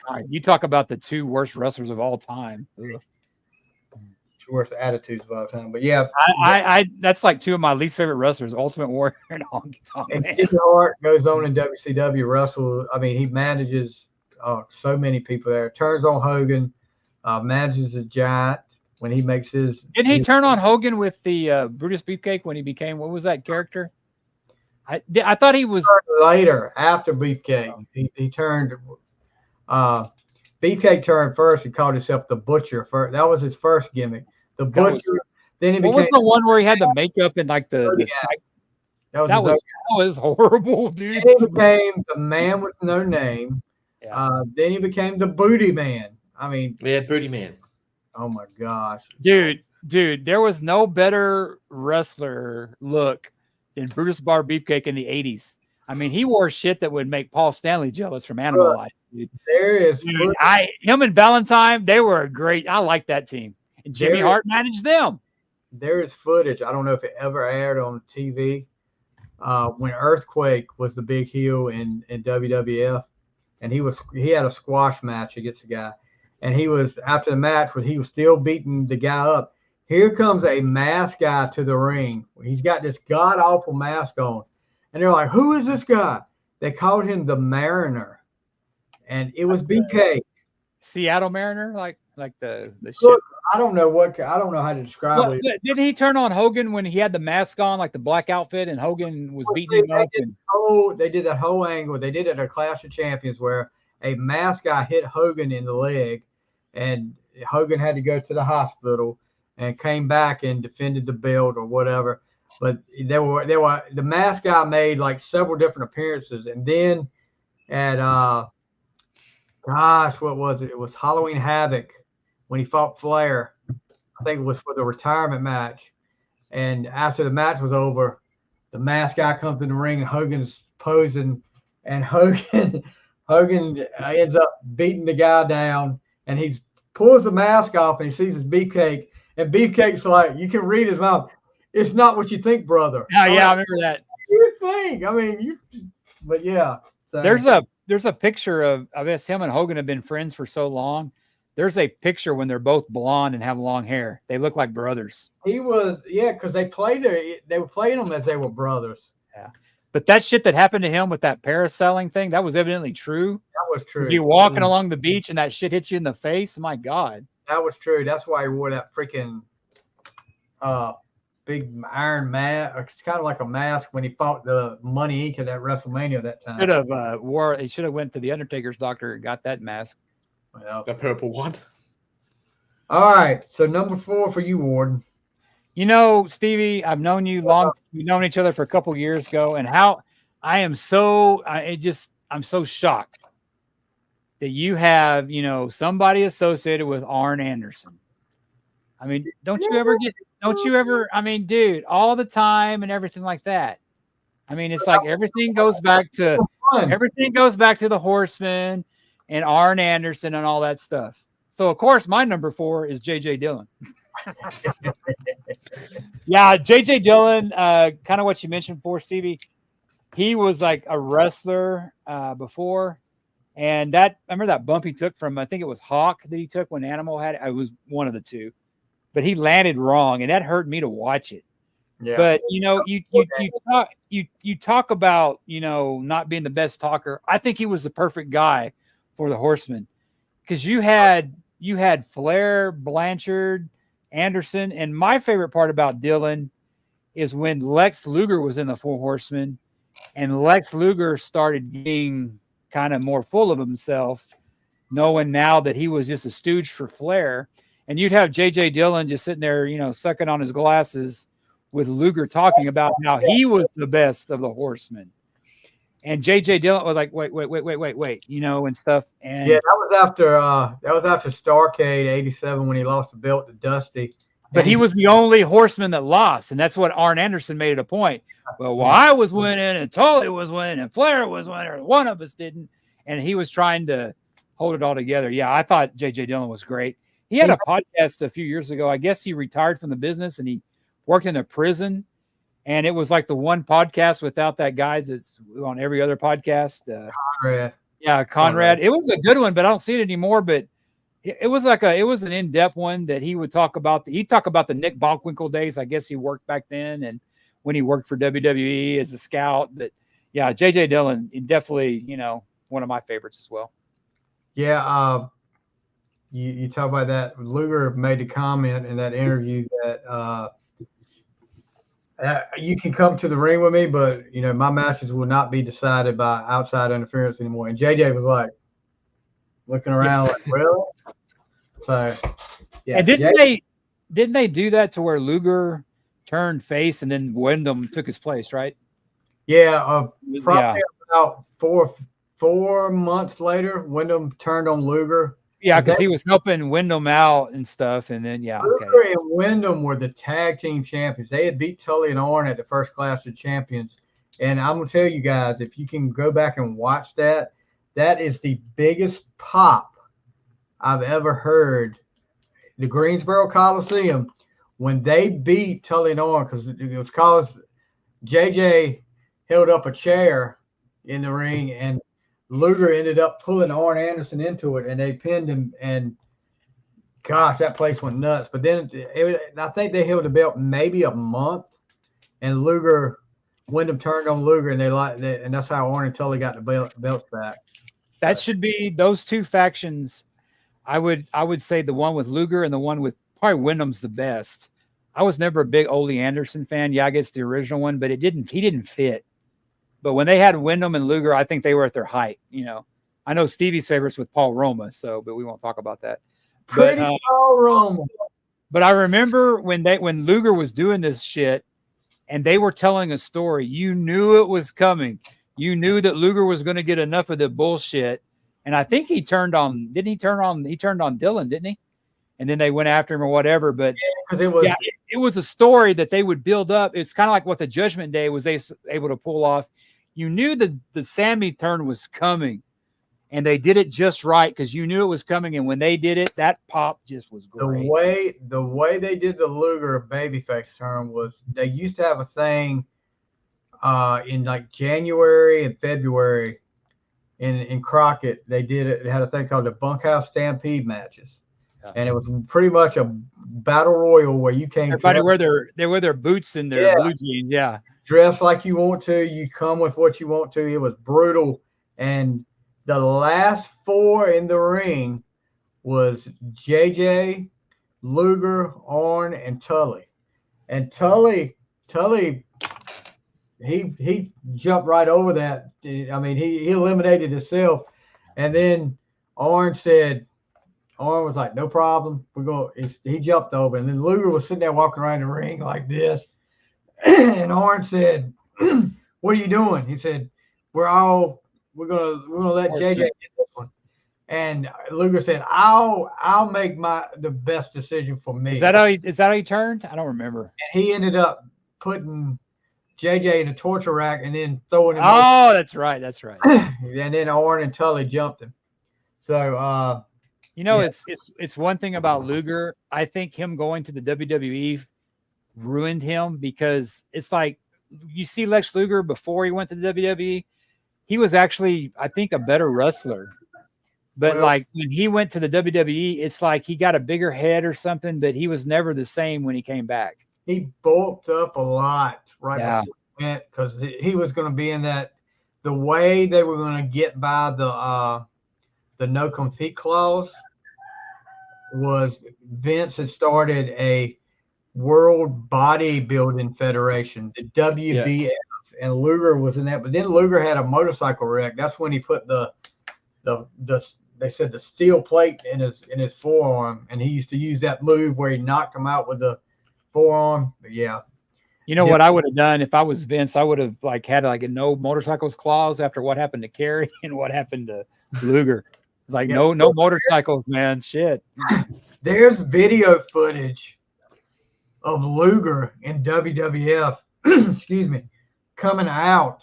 All right, you talk about the two worst wrestlers of all time. Two worst attitudes of all time. But yeah, I that's like two of my least favorite wrestlers, Ultimate Warrior and Honky Tonk Man. And Jimmy Hart goes on in WCW wrestle. I mean, he manages so many people there. Turns on Hogan, manages the Giant when he makes his. Didn't he turn on Hogan with the Brutus Beefcake when he became, what was that character? I thought he was later after Beefcake. He turned. Beefcake turned first. He called himself the Butcher first. That was his first gimmick. The Butcher. Then he became. What was the one where he had the makeup and like the that was horrible, dude. Then he became the Man with No Name. Yeah. Then he became the Booty Man. I mean, Booty Man. Oh my gosh, dude, there was no better wrestler look than Brutus Bar Beefcake in the 80s. I mean, he wore shit that would make Paul Stanley jealous from Animalize, dude. There is him and Valentine, they were great. I like that team. And Jimmy Hart managed them. There is footage. I don't know if it ever aired on TV. When Earthquake was the big heel in WWF, and he had a squash match against the guy. And he was, after the match, when he was still beating the guy up, here comes a masked guy to the ring. He's got this god-awful mask on. And they're like, who is this guy? They called him the Mariner. And it was BK. Seattle Mariner? Like the ship? Look, I don't know how to describe it. Didn't he turn on Hogan when he had the mask on, like the black outfit, and Hogan was beating him up? They did that whole angle. They did it at a Clash of Champions where a masked guy hit Hogan in the leg, and Hogan had to go to the hospital and came back and defended the belt or whatever. But the masked guy made like several different appearances, and then at what was it? It was Halloween Havoc when he fought Flair. I think it was for the retirement match. And after the match was over, the masked guy comes in the ring and Hogan's posing, and Hogan ends up beating the guy down, and he pulls the mask off and he sees his Beefcake, and Beefcake's like, you can read his mouth. It's not what you think, brother. Oh, yeah, I remember that. You think? I mean, but yeah. So. There's a picture of, I guess him and Hogan have been friends for so long. There's a picture when they're both blonde and have long hair. They look like brothers. He was, because they were playing them as they were brothers. Yeah. But that shit that happened to him with that parasailing thing, that was evidently true. That was true. You walking along the beach and that shit hits you in the face. My God. That was true. That's why he wore that freaking big iron mask. It's kind of like a mask when he fought the Money Inc. at that WrestleMania that time. He should have went to the Undertaker's doctor and got that mask. Well, the purple one. All right. So number 4 for you, Warden. You know, Stevie, I've known you long. We've known each other for a couple years ago, and how I'm so shocked that you have, somebody associated with Arn Anderson. I mean, don't you ever, I mean, dude, all the time and everything like that. I mean, it's like everything goes back to the Horsemen and Arn Anderson and all that stuff. So, of course, my number 4 is J.J. Dillon. Yeah, J.J. Dillon, kind of what you mentioned before, Stevie. He was like a wrestler before. And I remember that bump he took from, I think it was Hawk that he took when Animal had it. I was one of the two. But he landed wrong, and that hurt me to watch it. Yeah. But you talk about not being the best talker. I think he was the perfect guy for the Horsemen, because you had Flair, Blanchard, Anderson, and my favorite part about Dillon is when Lex Luger was in the Four Horsemen, and Lex Luger started getting kind of more full of himself, knowing now that he was just a stooge for Flair. And you'd have J.J. Dillon just sitting there, sucking on his glasses with Luger talking about how he was the best of the Horsemen. And J.J. Dillon was like, wait, and stuff. And yeah, that was after Starrcade '87 when he lost the belt to Dusty. But he was the only Horseman that lost, and that's what Arn Anderson made it a point. Well, I was winning, and Tully was winning, and Flair was winning, one of us didn't. And he was trying to hold it all together. Yeah, I thought J.J. Dillon was great. He had a podcast a few years ago. I guess he retired from the business and he worked in a prison. And it was like the one podcast without that guy that's on every other podcast. Conrad. Yeah, Conrad. It was a good one, but I don't see it anymore. But it was an in-depth one that he would talk about. He'd talk about the Nick Bockwinkel days. I guess he worked back then and when he worked for WWE as a scout. But yeah, J.J. Dillon, definitely, one of my favorites as well. Yeah. You talk about that. Luger made a comment in that interview that you can come to the ring with me, but my matches will not be decided by outside interference anymore. And JJ was like looking around, like, really? So, yeah. And didn't they do that to where Luger turned face and then Wyndham took his place, right? Yeah, probably about four months later, Wyndham turned on Luger. Yeah, because he was helping Wyndham out and stuff, and then Luger and Wyndham were the tag team champions. They had beat Tully and Arn at the First Clash of Champions. And I'm gonna tell you guys, if you can go back and watch that, that is the biggest pop I've ever heard. The Greensboro Coliseum, when they beat Tully and Arn, because it was cause JJ held up a chair in the ring and Luger ended up pulling Arn Anderson into it, and they pinned him. And gosh, that place went nuts. But then I think they held the belt maybe a month, and Wyndham turned on Luger, and and that's how Arn and Tully got the belts back. That should be those two factions. I would say the one with Luger and the one with probably Wyndham's the best. I was never a big Ole Anderson fan. Yeah, I guess the original one, but he didn't fit. But when they had Wyndham and Luger, I think they were at their height. I know Stevie's favorites with Paul Roma, but we won't talk about that. Paul Roma. But I remember when Luger was doing this shit, and they were telling a story. You knew it was coming. You knew that Luger was going to get enough of the bullshit. And I think he turned on. Didn't he turn on? He turned on Dillon, didn't he? And then they went after him or whatever. But it was a story that they would build up. It's kind of like what the Judgment Day was able to pull off. You knew that the Sammy turn was coming, and they did it just right because you knew it was coming. And when they did it, that pop just was great. The way they did the Luger babyface turn was they used to have a thing in like January and February in Crockett. They had a thing called the Bunkhouse Stampede matches. And it was pretty much a battle royal where you came. Everybody wear their boots and their blue jeans. Yeah. Dress like you want to. You come with what you want to. It was brutal. And the last four in the ring was JJ, Luger, Arn, and Tully. And Tully, he jumped right over that. I mean, he eliminated himself. And then Arn was like, no problem. He jumped over. And then Luger was sitting there walking around the ring like this. And Arn said, what are you doing? He said, we're gonna let JJ get this one. And Luger said, I'll make the best decision for me. Is that how he turned? I don't remember. And he ended up putting JJ in a torture rack and then throwing him. Oh, that's right. And then Arn and Tully jumped him. So it's one thing about Luger. I think him going to the WWE ruined him because it's like you see Lex Luger before he went to the WWE. He was actually, I think, a better wrestler. But like when he went to the WWE, it's like he got a bigger head or something, but he was never the same when he came back. He bulked up a lot before he went because he was going to be in that. The way they were going to get by the no compete clause was Vince had started a World Bodybuilding Federation, the WBF, and Luger was in that. But then Luger had a motorcycle wreck. That's when he put they said the steel plate in his forearm, and he used to use that move where he knocked him out with the forearm. But what I would have done if I was Vince, I would have had a no motorcycles clause after what happened to Kerry and what happened to Luger. No motorcycles, man. Shit. There's video footage of Luger in WWF, excuse me, coming out.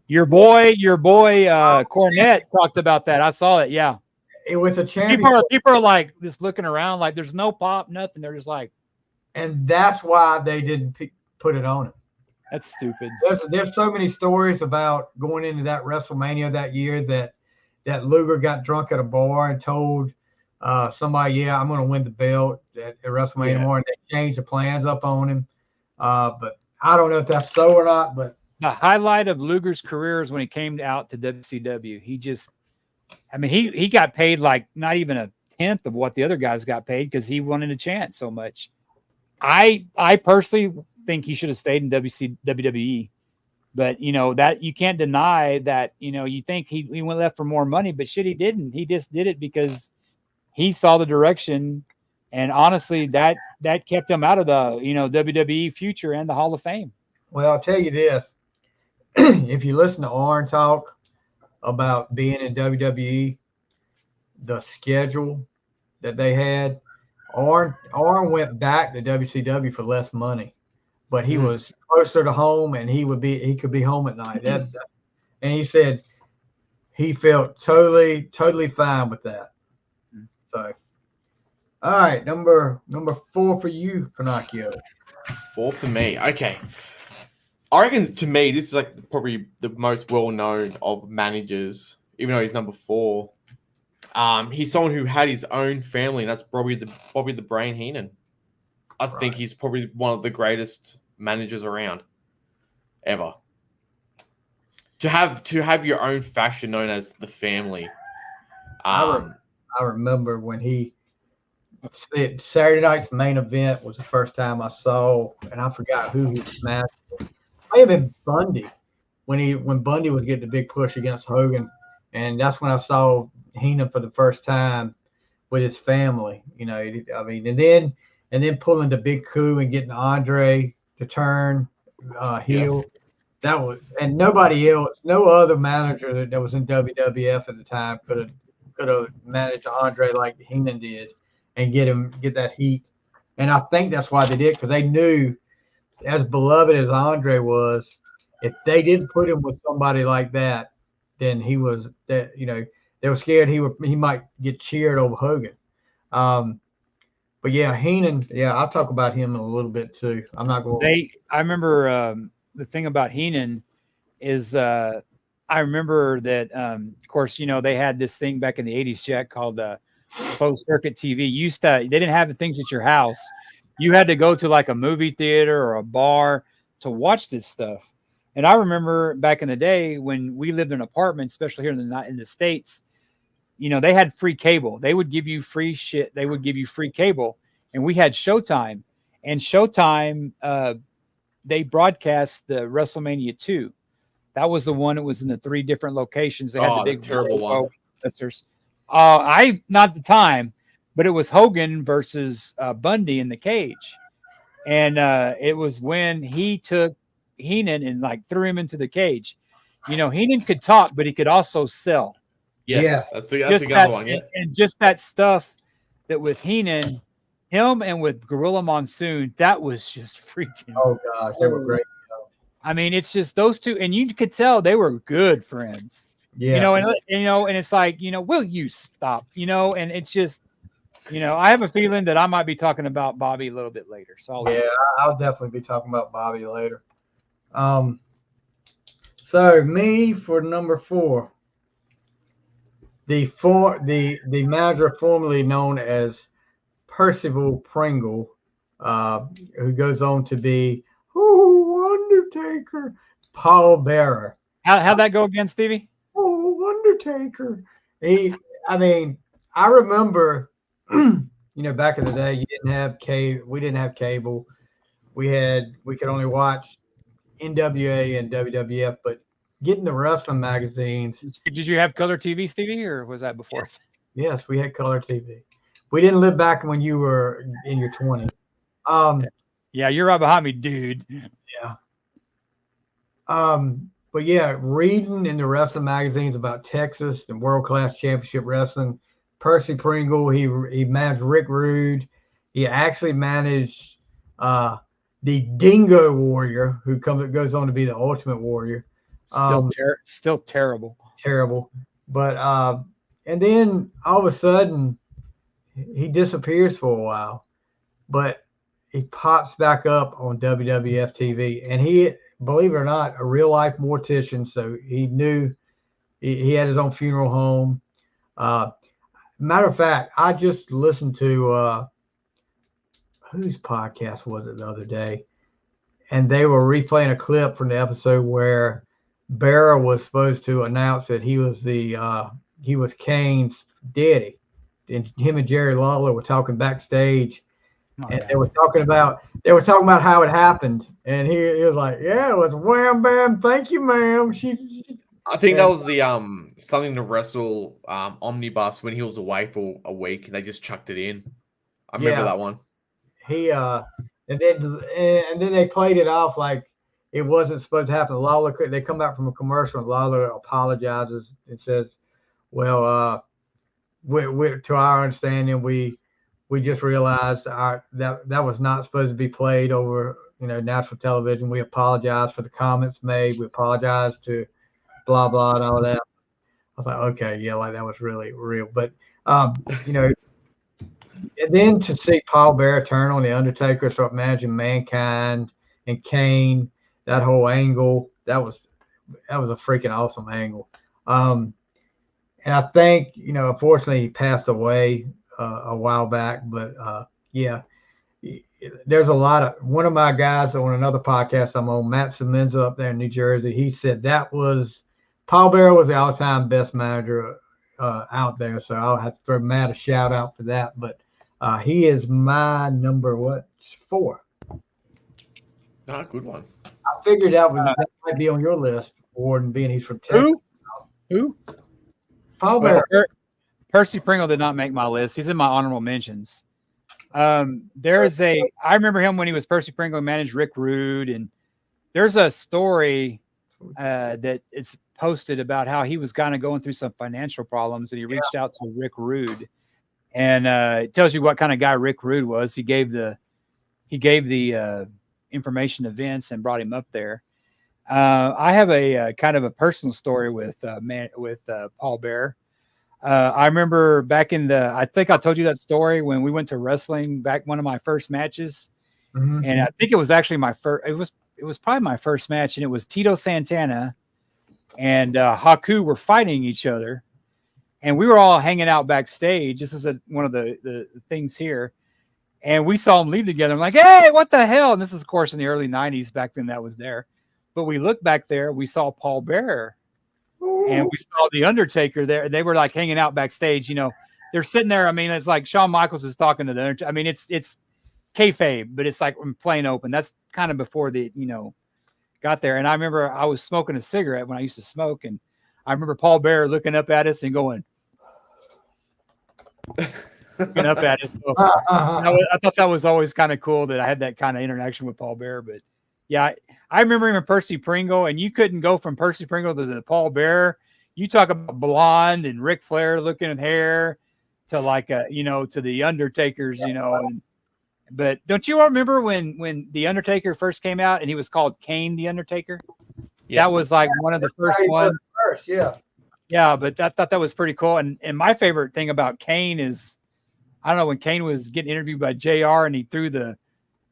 Your boy Cornette talked about that. I saw it. Yeah. it was a championship. People are like just looking around, like there's no pop, nothing. They're just like, and that's why they didn't put it on him. That's stupid. There's so many stories about going into that WrestleMania that year that Luger got drunk at a bar and told somebody, "Yeah, I'm going to win the belt at WrestleMania morning." They changed the plans up on him, but I don't know if that's so or not. But the highlight of Luger's career is when he came out to WCW. He got paid like not even a tenth of what the other guys got paid because he wanted a chance so much. I personally think he should have stayed in WWE, but that you can't deny that. You think he went left for more money, but shit, he didn't. He just did it because he saw the direction, and honestly, that kept him out of the WWE future and the Hall of Fame. Well, I'll tell you this: if you listen to Arn talk about being in WWE, the schedule that they had, Arn went back to WCW for less money, but he was closer to home, and he could be home at night. And he said he felt totally fine with that. So, all right, number 4 for you, Pinocchio. 4 for me. Okay. I reckon to me, this is like probably the most well-known of managers, even though he's number 4. He's someone who had his own family, and that's Bobby the Brain Heenan. I think he's probably one of the greatest managers around ever. To have your own faction known as the Family. I remember when he said Saturday night's main event was the first time I saw, and I forgot who he was matching. May have been Bundy when Bundy was getting the big push against Hogan, and that's when I saw Heenan for the first time with his family. And then pulling the big coup and getting Andre to turn heel. That was, and nobody else, no other manager that was in WWF at the time could have managed Andre like Heenan did and get that heat. And I think that's why they did, because they knew, as beloved as Andre was, if they didn't put him with somebody like that, then they were scared he might get cheered over Hogan. But yeah, Heenan, I'll talk about him a little bit too. I'm not going. I remember the thing about Heenan is I remember that of course they had this thing back in the 80s, Jack, called closed circuit TV. They didn't have the things at your house. You had to go to like a movie theater or a bar to watch this stuff. And I remember back in the day when we lived in apartments, especially here in the States, they had free cable. They would give you free shit. They would give you free cable. And we had Showtime. And Showtime, they broadcast the WrestleMania 2. That was the one that was in the 3 different locations. They had the big terrible one. Not the time, but it was Hogan versus Bundy in the cage. And it was when he took Heenan and like threw him into the cage. Heenan could talk, but he could also sell. Yes, that's the other one. Yeah. And just that stuff that with Heenan, him and with Gorilla Monsoon, that was just freaking. Oh gosh, they were great. I mean, it's just those two, and you could tell they were good friends. Yeah, and it's like, will you stop? And it's just, I have a feeling that I might be talking about Bobby a little bit later. So I'll definitely be talking about Bobby later. So me for number 4. The manager formerly known as Percival Pringle, who goes on to be Paul Bearer. How'd that go again, Stevie? Undertaker. I remember, back in the day, we didn't have cable. We could only watch NWA and WWF, but getting the wrestling magazines. Did you have color TV, Stevie, or was that before? Yes, we had color TV. We didn't live back when you were in your 20s. Yeah, you're right behind me, dude. Yeah. But yeah, reading in the wrestling magazines about Texas and World Class Championship Wrestling, Percy Pringle, he managed Rick Rude. He actually managed the Dingo Warrior, who goes on to be the Ultimate Warrior. Still terrible. Terrible. But and then all of a sudden he disappears for a while, but he pops back up on WWF TV, and he, believe it or not, a real life mortician. So he knew he had his own funeral home. Matter of fact, I just listened to whose podcast was it the other day, and they were replaying a clip from the episode where Bearer was supposed to announce that he was Kane's daddy, and him and Jerry Lawler were talking backstage, and they were talking about how it happened, and he was like, "Yeah, it was wham bam, thank you, ma'am." I think that was the something to wrestle omnibus when he was away for a week, and they just chucked it in. I remember that one. He and then they played it off like it wasn't supposed to happen. Lawler, they come back from a commercial, and Lawler apologizes and says, "Well, to our understanding, we just realized that was not supposed to be played over national television. We apologize for the comments made. We apologize to blah blah and all that." I was like, okay, yeah, like that was really real. But and then to see Paul Bearer turn on the Undertaker, start managing Mankind and Kane, that whole angle, that was a freaking awesome angle. And I think unfortunately he passed away a while back, but yeah, there's a lot of, one of my guys on another podcast I'm on, Matt Semenza up there in New Jersey, he said Paul Bearer was the all-time best manager out there. So I'll have to throw Matt a shout out for that. But he is my number 4. Good one. I figured that might be on your list, Warden, being he's from Texas. Who? Paul Bearer. Percy Pringle did not make my list. He's in my honorable mentions. I remember him when he was Percy Pringle and managed Rick Rude, and there's a story that it's posted about how he was kind of going through some financial problems, and he reached out to Rick Rude, and it tells you what kind of guy Rick Rude was. He gave the information to Vince and brought him up there. I have a kind of a personal story with Paul Bearer. I remember back I think I told you that story when we went to wrestling back, one of my first matches. Mm-hmm. And I think it was actually it was probably my first match, and it was Tito Santana and Haku were fighting each other, and we were all hanging out backstage. This is one of the things here, and we saw them leave together. I'm like, hey, what the hell? And this is, of course, in the early 90s. Back then that was there. But we looked back there, we saw Paul Bearer. And we saw the Undertaker there. They were like hanging out backstage. They're sitting there. I mean, it's like Shawn Michaels is talking to the Undertaker. I mean, it's kayfabe, but it's like plain open. That's kind of before the got there. And I remember I was smoking a cigarette when I used to smoke, and I remember Paul Bearer looking up at us and going, looking up at us. So, I thought that was always kind of cool that I had that kind of interaction with Paul Bearer. But yeah, I remember him in Percy Pringle, and you couldn't go from Percy Pringle to the Paul Bearer. You talk about blonde and Ric Flair looking at hair to like to the Undertaker's, but don't you all remember when the Undertaker first came out and he was called Kane the Undertaker? Yeah. That was like one of the first ones. Yeah, but I thought that was pretty cool. And my favorite thing about Kane is, I don't know, when Kane was getting interviewed by JR and he threw the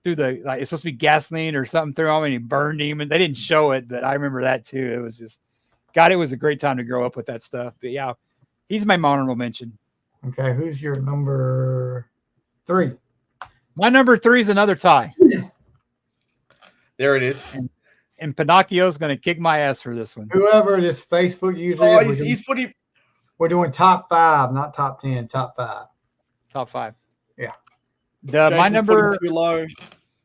like, it's supposed to be gasoline or something through him, and he burned him, and they didn't show it, but I remember that too. It was just, God, it was a great time to grow up with that stuff. But yeah, he's my honorable mention. Okay, who's your number 3? My number 3 is another tie. There it is. And Pinocchio's going to kick my ass for this one. Whoever this Facebook user is, he's putting. We're doing top 5, not top 10. Top 5. Top 5. Yeah. My number too low.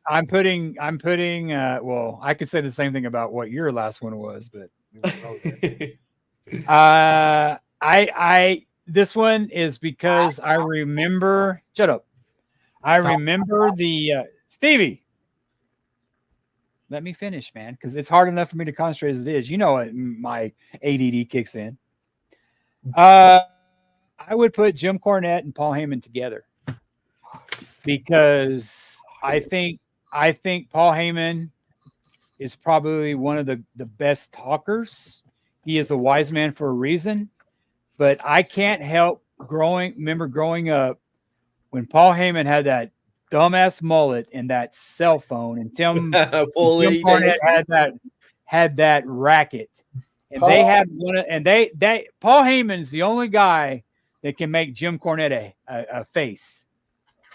I'm putting. Well, I could say the same thing about what your last one was, but this one is because I remember. Shut up. I remember the Stevie. Let me finish, man, because it's hard enough for me to concentrate as it is. My ADD kicks in. I would put Jim Cornette and Paul Heyman together because I think Paul Heyman is probably one of the best talkers. He is a wise man for a reason. but I can't help remember growing up when Paul Heyman had that dumbass mullet and that cell phone, and Jim Cornette had that racket, and Paul Heyman's the only guy that can make Jim Cornette a face.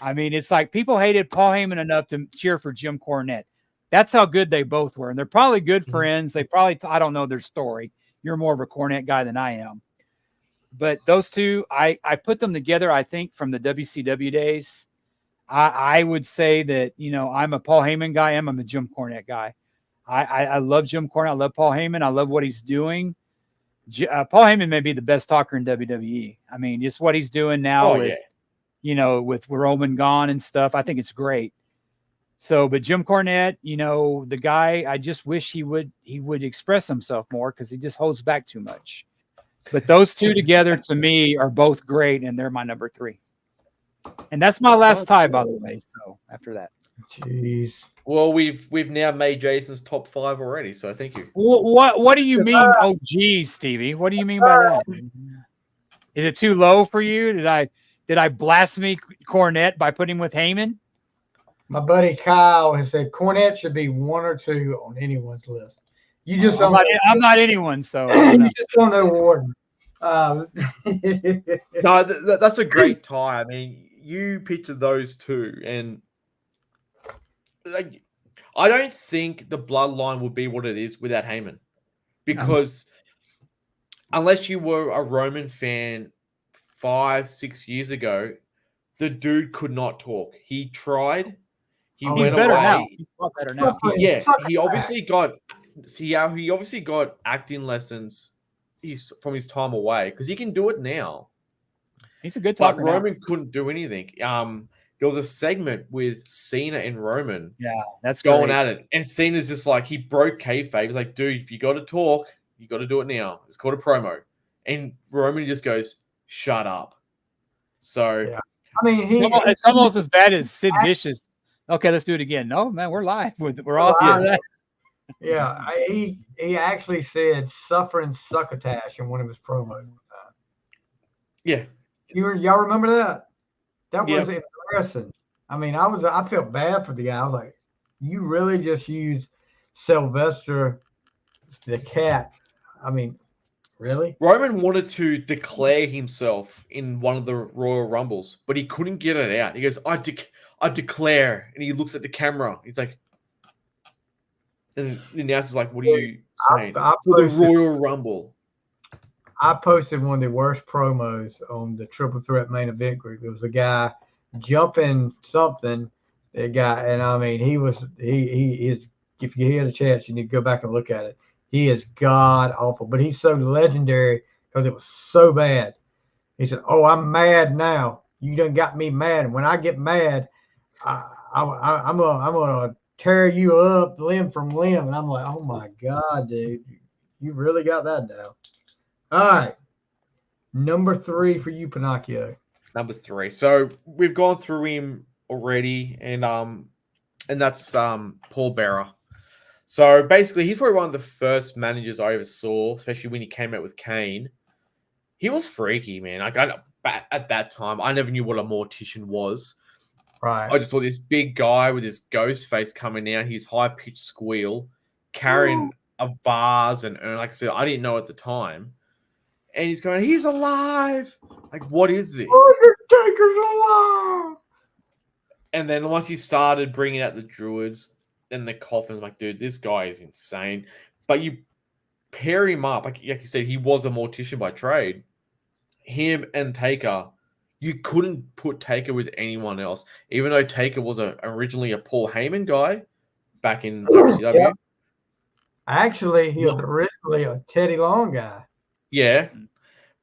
I mean, it's like people hated Paul Heyman enough to cheer for Jim Cornette. That's how good they both were. And they're probably good friends. They probably, I don't know their story. You're more of a Cornette guy than I am. But those two, I put them together, I think, from the WCW days. I would say that, I'm a Paul Heyman guy. I'm a Jim Cornette guy. I love Jim Cornette. I love Paul Heyman. I love what he's doing. Paul Heyman may be the best talker in WWE. I mean, just what he's doing now with Roman gone and stuff. I think it's great. So, but Jim Cornette, the guy, I just wish he would express himself more because he just holds back too much. But those two together to me are both great, and they're my number 3. And that's my last tie, by the way. So after that. Jeez. Well, we've now made Jason's top 5 already, so thank you. What do you mean? Oh, geez, Stevie. What do you mean by that? Is it too low for you? Did I blaspheme Cornette by putting him with Heyman? My buddy Kyle has said Cornette should be 1 or 2 on anyone's list. You just I'm not anyone, so you just don't know Warden. No, that's a great tie. I mean, you picture those two, and I don't think the bloodline would be what it is without Heyman, because unless you were a Roman fan 5-6 years ago, the dude could not talk. He tried. He went better away. now. He's a lot better now. Yeah, he obviously got acting lessons. From his time away, because he can do it now. He's a good talker. But Roman couldn't do anything. There was a segment with Cena and Roman. Yeah, that's going great. at it, and Cena's just like, he broke kayfabe. He's like, dude, if you got to talk, you got to do it now. It's called a promo, and Roman just goes, shut up. So, yeah. I mean, it's almost as bad as Sid Vicious. Okay, let's do it again. No, man, we're live. We're all through that. Yeah, he actually said "suffering succotash" in one of his promos. Yeah, y'all remember that? That was embarrassing. I mean, I felt bad for the guy. I was like, you really just used Sylvester the cat? I mean, really? Roman wanted to declare himself in one of the Royal Rumbles, but he couldn't get it out. He goes, I declare, and he looks at the camera. He's like. And the announcer's like, what are you saying? For the Royal Rumble. I posted one of the worst promos on the Triple Threat main event group. There was a guy jumping something. And I mean, he is, if you get a chance, you need to go back and look at it. He is god awful, but he's so legendary because it was so bad. He said, oh, I'm mad now. You done got me mad. And when I get mad, I'm going to tear you up limb from limb. And I'm like, oh my God, dude, you really got that down. All right. Number 3 for you, Pinocchio. Number 3. So we've gone through him already, and that's Paul Bearer. So basically, he's probably one of the first managers I ever saw, especially when he came out with Kane. He was freaky, man. At that time, I never knew what a mortician was. Right. I just saw this big guy with his ghost face coming out, his high-pitched squeal, carrying a vase and urn. Like I said, I didn't know at the time. And he's going, he's alive! Like, what is this? Undertaker's alive! And then once he started bringing out the druids and the coffins, I'm like, dude, this guy is insane. But you pair him up, like you said, he was a mortician by trade. Him and Taker, you couldn't put Taker with anyone else, even though Taker was originally a Paul Heyman guy back in WCW. Yeah. Actually, he was originally a Teddy Long guy. Yeah.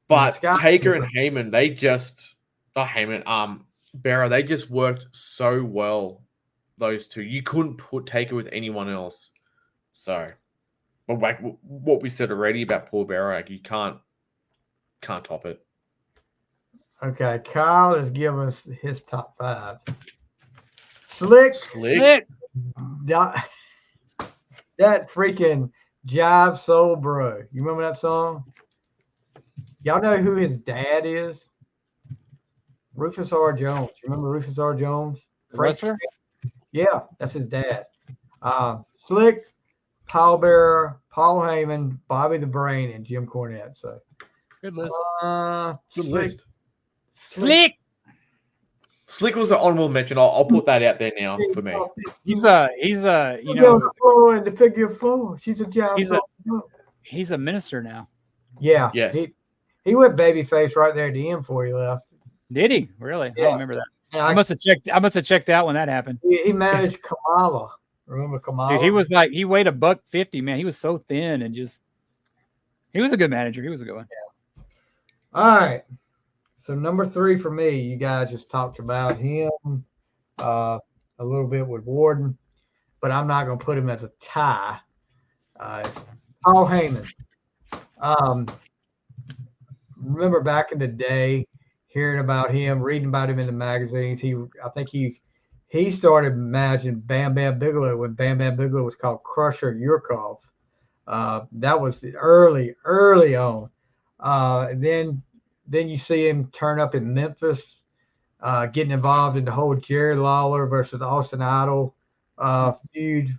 But Taker and Heyman, Bearer, they just worked so well, those two. You couldn't put Taker with anyone else. So, but like what we said already about Paul Bearer, like you can't top it. Okay, Kyle has given us his top 5. Slick. That freaking Jive Soul Bro. You remember that song? Y'all know who his dad is? Rufus R. Jones. You remember Rufus R. Jones? Wrestler? Yeah, that's his dad. Slick, pallbearer, Paul Heyman, Bobby the Brain, and Jim Cornette. So good list. Good list. Slick was the honorable mention. I'll put that out there now for me. He's a you know in the figure 4. She's a job. He's a minister now. Yeah. Yes. He went babyface right there at the end before he left. Did he really? Yeah. I don't remember that. I must have checked out when that happened. He managed Kamala. Remember Kamala? Dude, he weighed $150, man. He was so thin and he was a good manager. He was a good one. Yeah. All right. So number 3 for me, you guys just talked about him a little bit with Warden, but I'm not going to put him as a tie. It's Paul Heyman. Remember back in the day, hearing about him, reading about him in the magazines. I think he started managing Bam Bam Bigelow when Bam Bam Bigelow was called Crusher Yurkov. That was early on. Then you see him turn up in Memphis, getting involved in the whole Jerry Lawler versus Austin Idol feud.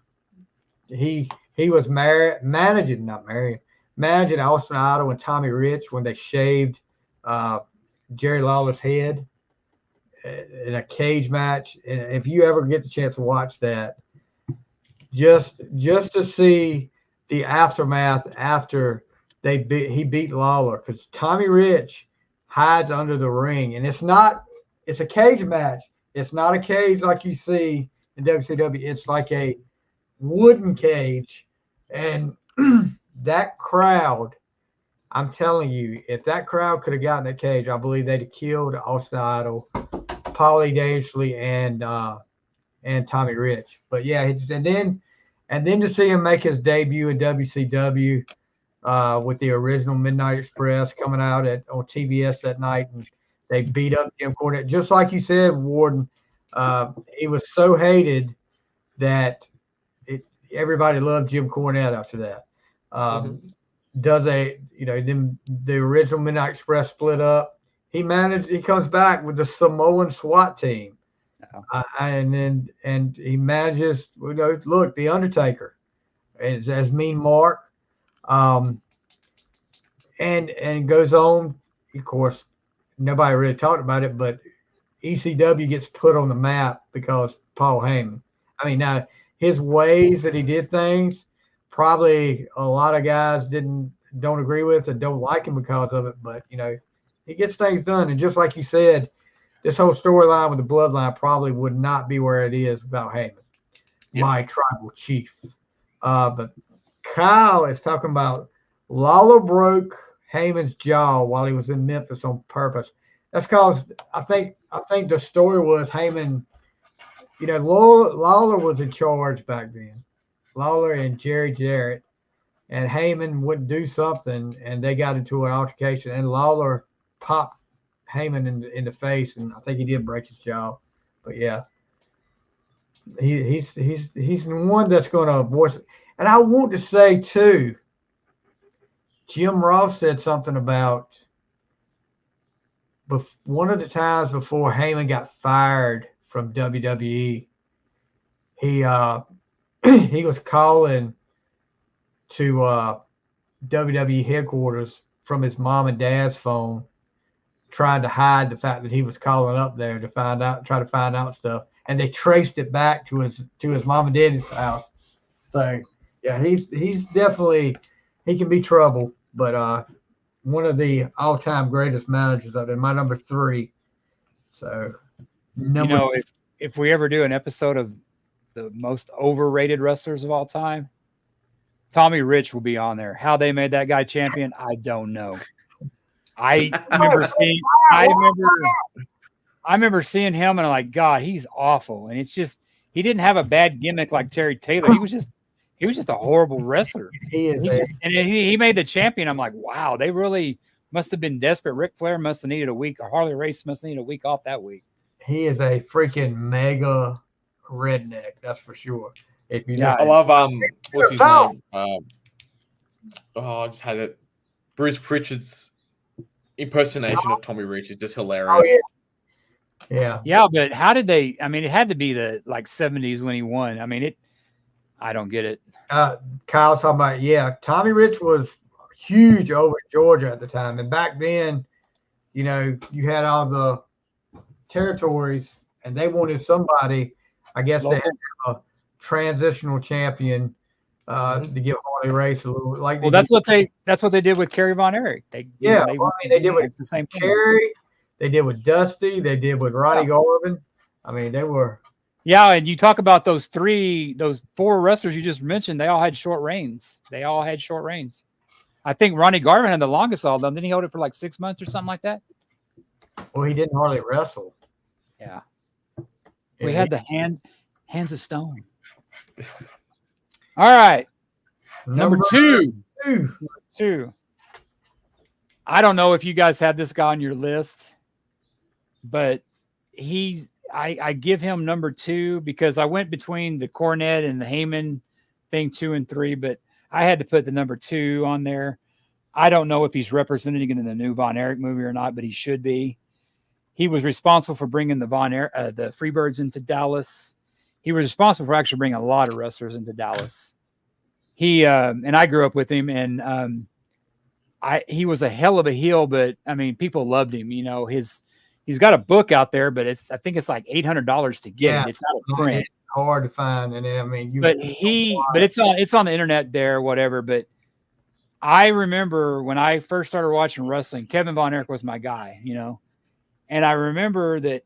He was managing Austin Idol and Tommy Rich when they shaved Jerry Lawler's head in a cage match. And if you ever get the chance to watch that, just to see the aftermath after he beat Lawler, because Tommy Rich hides under the ring, and it's a cage match. It's not a cage like you see in WCW. It's like a wooden cage, and that crowd, I'm telling you, if that crowd could have gotten that cage, I believe they'd have killed Austin Idol, Paulie Dangerously, and Tommy Rich. But yeah, and then to see him make his debut in WCW with the original Midnight Express coming out on TBS that night, and they beat up Jim Cornette, just like you said, Warden. He was so hated that everybody loved Jim Cornette after that. Then the original Midnight Express split up. He comes back with the Samoan SWAT team. And he manages, look, The Undertaker as Mean Mark. And goes on. Of course, nobody really talked about it, but ECW gets put on the map because Paul Heyman. I mean, now his ways that he did things, probably a lot of guys don't agree with and don't like him because of it, but he gets things done. And just like you said, this whole storyline with the bloodline probably would not be where it is without Heyman, my tribal chief. But Kyle is talking about Lawler broke Heyman's jaw while he was in Memphis on purpose. That's because I think the story was Heyman, Lawler was in charge back then. Lawler and Jerry Jarrett, and Heyman wouldn't do something, and they got into an altercation, and Lawler popped Heyman in the face, and I think he did break his jaw. But yeah, he's the one that's going to voice it. And I want to say too, Jim Ross said something about one of the times before Heyman got fired from WWE, he was calling to WWE headquarters from his mom and dad's phone, trying to hide the fact that he was calling up there to try to find out stuff, and they traced it back to his mom and dad's house. So yeah, he's definitely, he can be trouble, but one of the all-time greatest managers out there, my number 3. So if we ever do an episode of the most overrated wrestlers of all time, Tommy Rich will be on there. How they made that guy champion, I don't know. I remember seeing him and I'm like, God, he's awful. And it's just, he didn't have a bad gimmick like Terry Taylor. He was just a horrible wrestler. He made the champion. I'm like, wow, they really must have been desperate. Ric Flair must have needed a week, or Harley Race must have needed a week off that week. He is a freaking mega redneck, that's for sure. I love what's his name? I just had it. Bruce Pritchard's impersonation of Tommy Rich is just hilarious. Oh, yeah. Yeah, but how did they? I mean, it had to be the 70s when he won. I mean, I don't get it. Kyle's talking about, Tommy Rich was huge over in Georgia at the time. And back then, you had all the territories and they wanted somebody, I guess they had a transitional champion to give Harley Race a little that's what they did with Kerry Von Erich. They did with the same Kerry, they did with Dusty, they did with Ronnie Garvin. I mean, they were. Yeah, and you talk about those four wrestlers you just mentioned, they all had short reigns. I think Ronnie Garvin had the longest of all of them. Didn't he hold it for like 6 months or something like that? Well, he didn't hardly wrestle. Yeah. We had the hands of stone. All right. Number two. I don't know if you guys have this guy on your list, but I give him number 2 because I went between the Cornette and the Heyman thing 2 and 3, but I had to put the number 2 on there. I don't know if he's representing it in the new Von Erich movie or not, but he should be. He was responsible for bringing the the Freebirds into Dallas. He was responsible for actually bringing a lot of wrestlers into Dallas. He and I grew up with him, and he was a hell of a heel, but I mean, people loved him. He's got a book out there, but I think it's like $800 to get it. It's not a print. It's hard to find, and I mean, but it's on the internet there, whatever. But I remember when I first started watching wrestling, Kevin Von Erich was my guy, and I remember that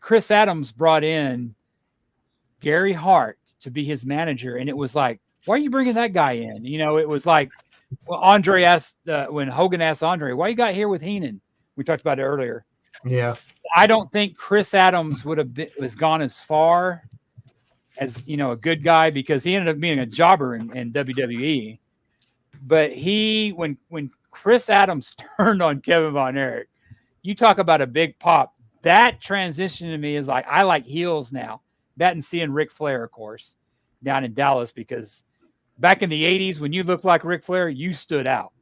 Chris Adams brought in Gary Hart to be his manager, and it was like, why are you bringing that guy in? It was like, well, Andre asked when Hogan asked Andre, why you got here with Heenan? We talked about it earlier. Yeah, I don't think Chris Adams was gone as far as a good guy, because he ended up being a jobber in WWE. But when Chris Adams turned on Kevin Von Erich, you talk about a big pop. That transition to me is like, I like heels now. That and seeing Ric Flair, of course, down in Dallas, because back in the 80s, when you looked like Ric Flair, you stood out.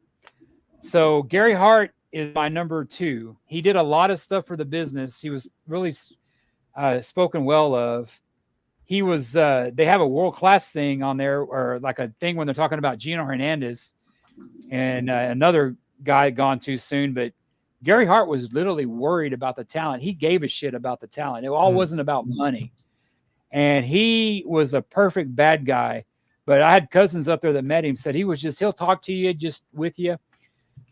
So Gary Hart is my number 2. He did a lot of stuff for the business. He was really spoken well of. He was, they have a world-class thing on there, or like a thing when they're talking about Gino Hernandez and another guy gone too soon. But Gary Hart was literally worried about the talent. He gave a shit about the talent. It all wasn't about money. And he was a perfect bad guy. But I had cousins up there that met him, said he'll talk to you, just with you.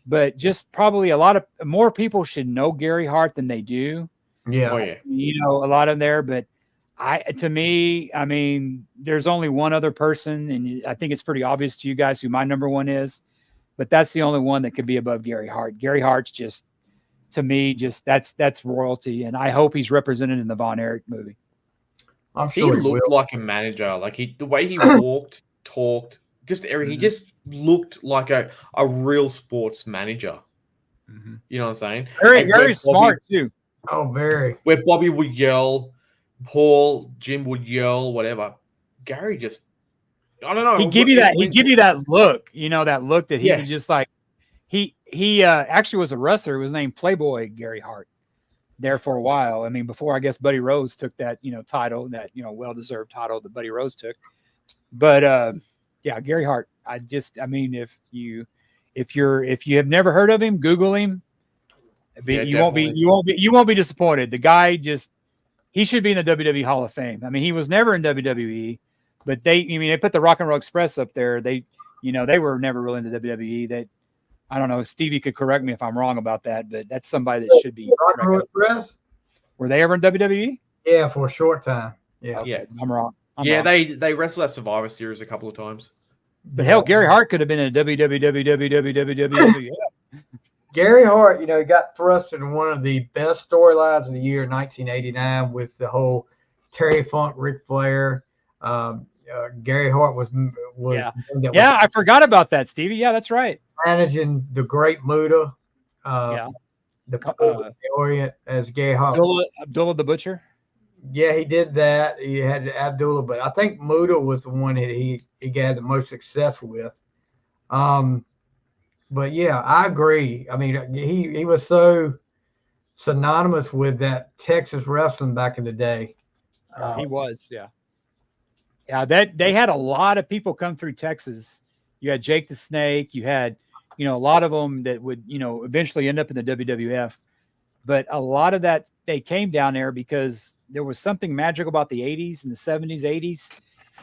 But just probably a lot of more people should know Gary Hart than they do. Yeah. Oh, yeah. A lot of there, but to me, I mean, there's only one other person, and I think it's pretty obvious to you guys who my number 1 is, but that's the only one that could be above Gary Hart. Gary Hart's just, to me, just that's royalty, and I hope he's represented in the Von Erich movie. I'm sure he looked like a manager. Like the way he walked, talked, just everything. He just looked like a real sports manager. Mm-hmm. You know what I'm saying? Very smart too. Oh, very. Where Bobby would yell, Jim would yell, whatever. Gary just, I don't know. He'd give you that look, that look that he would just like. He actually was a wrestler. He was named Playboy Gary Hart there for a while. I mean, before I guess Buddy Rose took that, title, that, well-deserved title that Buddy Rose took. But Gary Hart. If you have never heard of him, Google him. You won't be disappointed. The guy he should be in the WWE Hall of Fame. I mean, he was never in WWE, but they put the Rock and Roll Express up there. They were never really in the WWE. I don't know. Stevie could correct me if I'm wrong about that, but that's somebody that should be. Rock and Roll Express? Were they ever in WWE? Yeah, for a short time. Yeah. Okay, yeah, I'm wrong. They wrestled at Survivor Series a couple of times. But hell, Gary Hart could have been in a WWE. Gary Hart, he got thrust in one of the best storylines of the year, 1989, with the whole Terry Funk, Ric Flair. Gary Hart was I forgot about that, Stevie. Yeah, that's right. Managing the Great Muta, the Orient as Gary Hart. Abdullah the Butcher. Yeah, he did that. He had Abdullah, but I think Muta was the one that he had the most success with. But yeah, I agree. I mean, he was so synonymous with that Texas wrestling back in the day. He was, yeah. Yeah, that they had a lot of people come through Texas. You had Jake the Snake. You had, a lot of them that would, eventually end up in the WWF. But a lot of that, they came down there because there was something magical about the 80s and the 70s, 80s,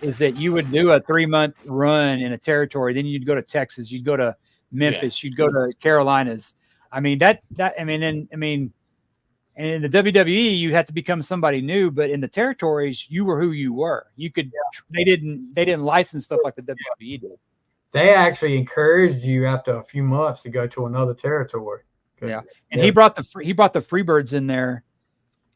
is that you would do a 3-month run in a territory. Then you'd go to Texas. You'd go to Memphis. You'd go to Carolinas. I mean, and in the WWE, you had to become somebody new, but in the territories, you were who you were. You could, they didn't license stuff like the WWE did. They actually encouraged you after a few months to go to another territory. Yeah, and he brought the Freebirds in there.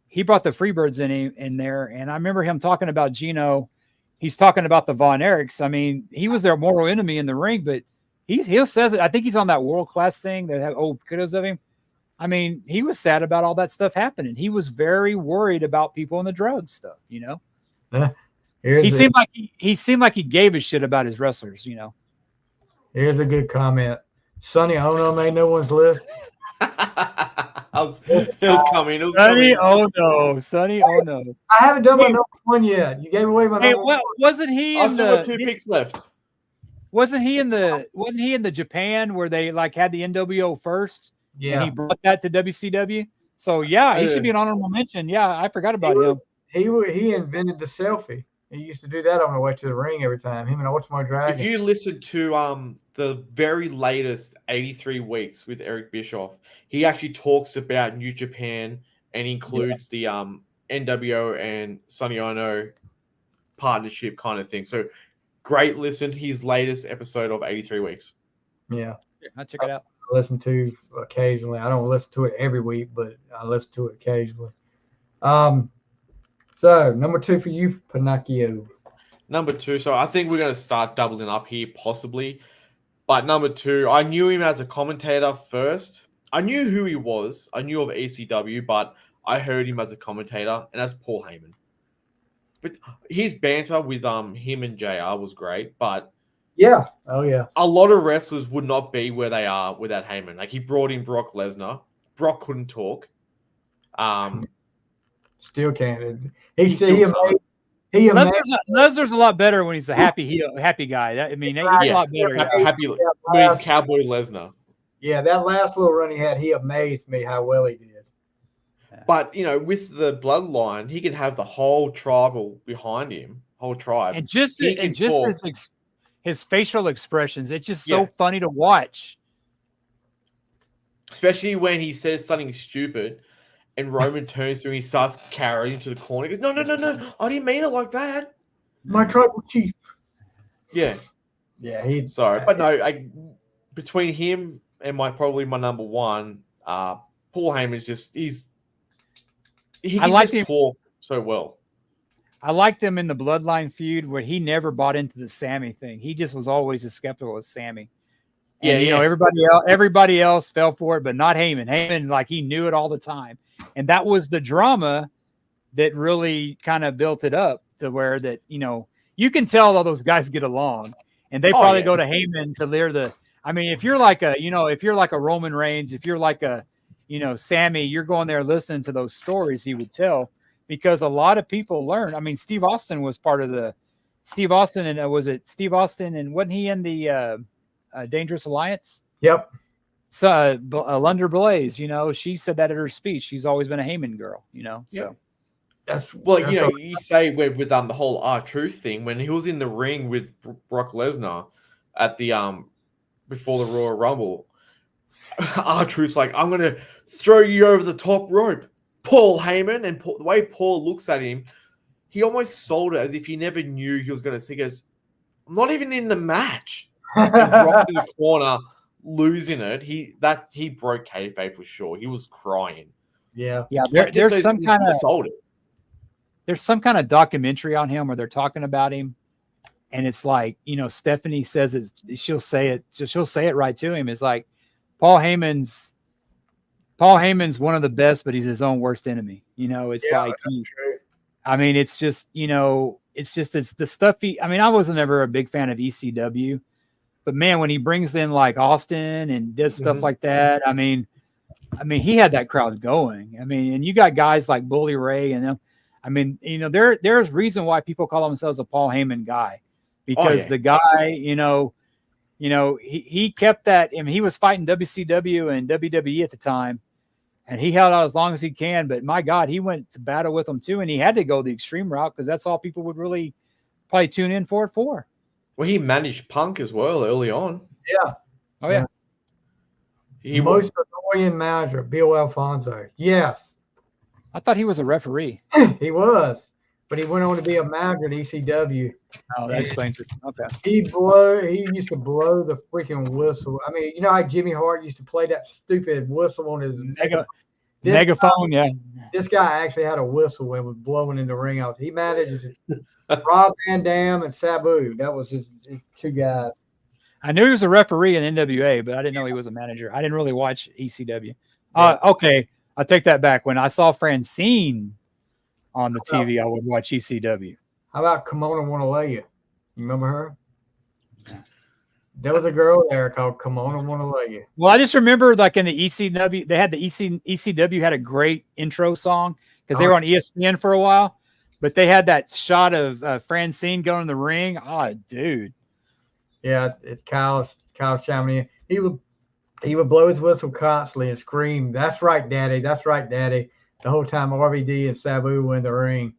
He brought the Freebirds in there, and I remember him talking about Gino. He's talking about the Von Erichs. I mean, he was their mortal enemy in the ring, but he says it. I think he's on that world class thing. They have old photos of him. I mean, he was sad about all that stuff happening. He was very worried about people in the drug stuff. He seemed like he gave a shit about his wrestlers. Here's a good comment. Sonny Ono made no one's list. It was coming. Sonny Ono. I haven't done my number one yet. You gave away my number one. Wasn't he in the 2 picks left? Wasn't he in the Japan where they had the NWO first? Yeah. And he brought that to WCW. So yeah, he should be an honorable mention. Yeah, I forgot about him. He invented the selfie. He used to do that on the way to the ring every time. Him and Ultimo Dragon. If you listen to the very latest 83 weeks with Eric Bischoff, he actually talks about New Japan and includes the NWO and Sonny Ono partnership kind of thing. So great listen. His latest episode of 83 weeks. Yeah. I'll check it out. I listen to occasionally. I don't listen to it every week, but I listen to it occasionally. So number 2 for you, Pinocchio. Number 2. So I think we're going to start doubling up here, possibly. But number 2, I knew him as a commentator first. I knew who he was. I knew of ECW, but I heard him as a commentator, and that's Paul Heyman. But his banter with him and JR was great, but yeah, oh yeah, a lot of wrestlers would not be where they are without Heyman. Like, he brought in Brock Lesnar. Brock couldn't talk. Still can't. Lesnar's a lot better when he's a happy guy. He's a lot better. Happy when he's Cowboy Lesnar. Yeah, that last little run he had, he amazed me how well he did. But with the bloodline, he could have the whole tribal behind him, whole tribe, and just his facial expressions. It's just so funny to watch, especially when he says something stupid. And Roman turns to him, he starts carrying to the corner. He goes, no, I didn't mean it like that. My tribal chief. Yeah. Yeah, sorry. But no, between him and probably my number 1, Paul Heyman is he can talk so well. I liked him in the Bloodline feud where he never bought into the Sammy thing. He just was always as skeptical as Sammy. And, everybody else fell for it, but not Heyman. Heyman, he knew it all the time. And that was the drama that really kind of built it up to where that, you can tell all those guys get along, and they probably go to Heyman to lear if you're like a Roman Reigns, if you're like a, Sammy, you're going there listening to those stories he would tell, because a lot of people learn. Steve Austin was part of and wasn't he in the Dangerous Alliance? Yep. So Lunder Blaze, she said that at her speech. She's always been a Heyman girl, so. You say with the whole R-Truth thing, when he was in the ring with Brock Lesnar at the before the Royal Rumble, R-Truth's like, I'm gonna throw you over the top rope, Paul Heyman. And the way Paul looks at him, he almost sold it as if he never knew he was gonna see. He goes, I'm not even in the match. And Brock's in the corner losing it. He broke kayfabe for sure. He was crying. Yeah. There's some kind of sold it. There's some kind of documentary on him where they're talking about him, and it's like, Stephanie says it. She'll say it right to him. It's like Paul Heyman's one of the best, but he's his own worst enemy. It's it's just it's the stuff I wasn't ever a big fan of ECW, But man, when he brings in like Austin and does stuff like that, I mean, he had that crowd going. I mean, and you got guys like Bully Ray and them. I mean, you know, there's reason why people call themselves a Paul Heyman guy, because the guy, you know, he kept that. I mean, he was fighting WCW and WWE at the time, and he held out as long as he can. But my God, he went to battle with them too, and he had to go the extreme route because that's all people would really probably tune in for it for. Well, he managed Punk as well early on. Yeah. Oh yeah. He most annoying manager, Bill Alfonso. Yes. I thought he was a referee. He was, but he went on to be a manager at ECW. Oh, that explains it. Okay. He used to blow the freaking whistle. I mean, you know how Jimmy Hart used to play that stupid whistle on his megaphone? Yeah. This guy actually had a whistle and was blowing in the ring out. He managed Rob Van Dam and Sabu. That was his two guys. I knew he was a referee in NWA, but I didn't know he was a manager. I didn't really watch ECW. Okay, I take that back. When I saw Francine on the TV, I would watch ECW. How about Kimona Wanalaya? You remember her? There was a girl there called Kimona Wanalaya. Well, I just remember like in the ECW, they had the ECW had a great intro song because they were on ESPN for a while, but they had that shot of Francine going in the ring. Oh, dude. Yeah, it's Kyle Chamonix. He would blow his whistle constantly and scream, "That's right, Daddy. That's right, Daddy." The whole time RVD and Sabu were in the ring.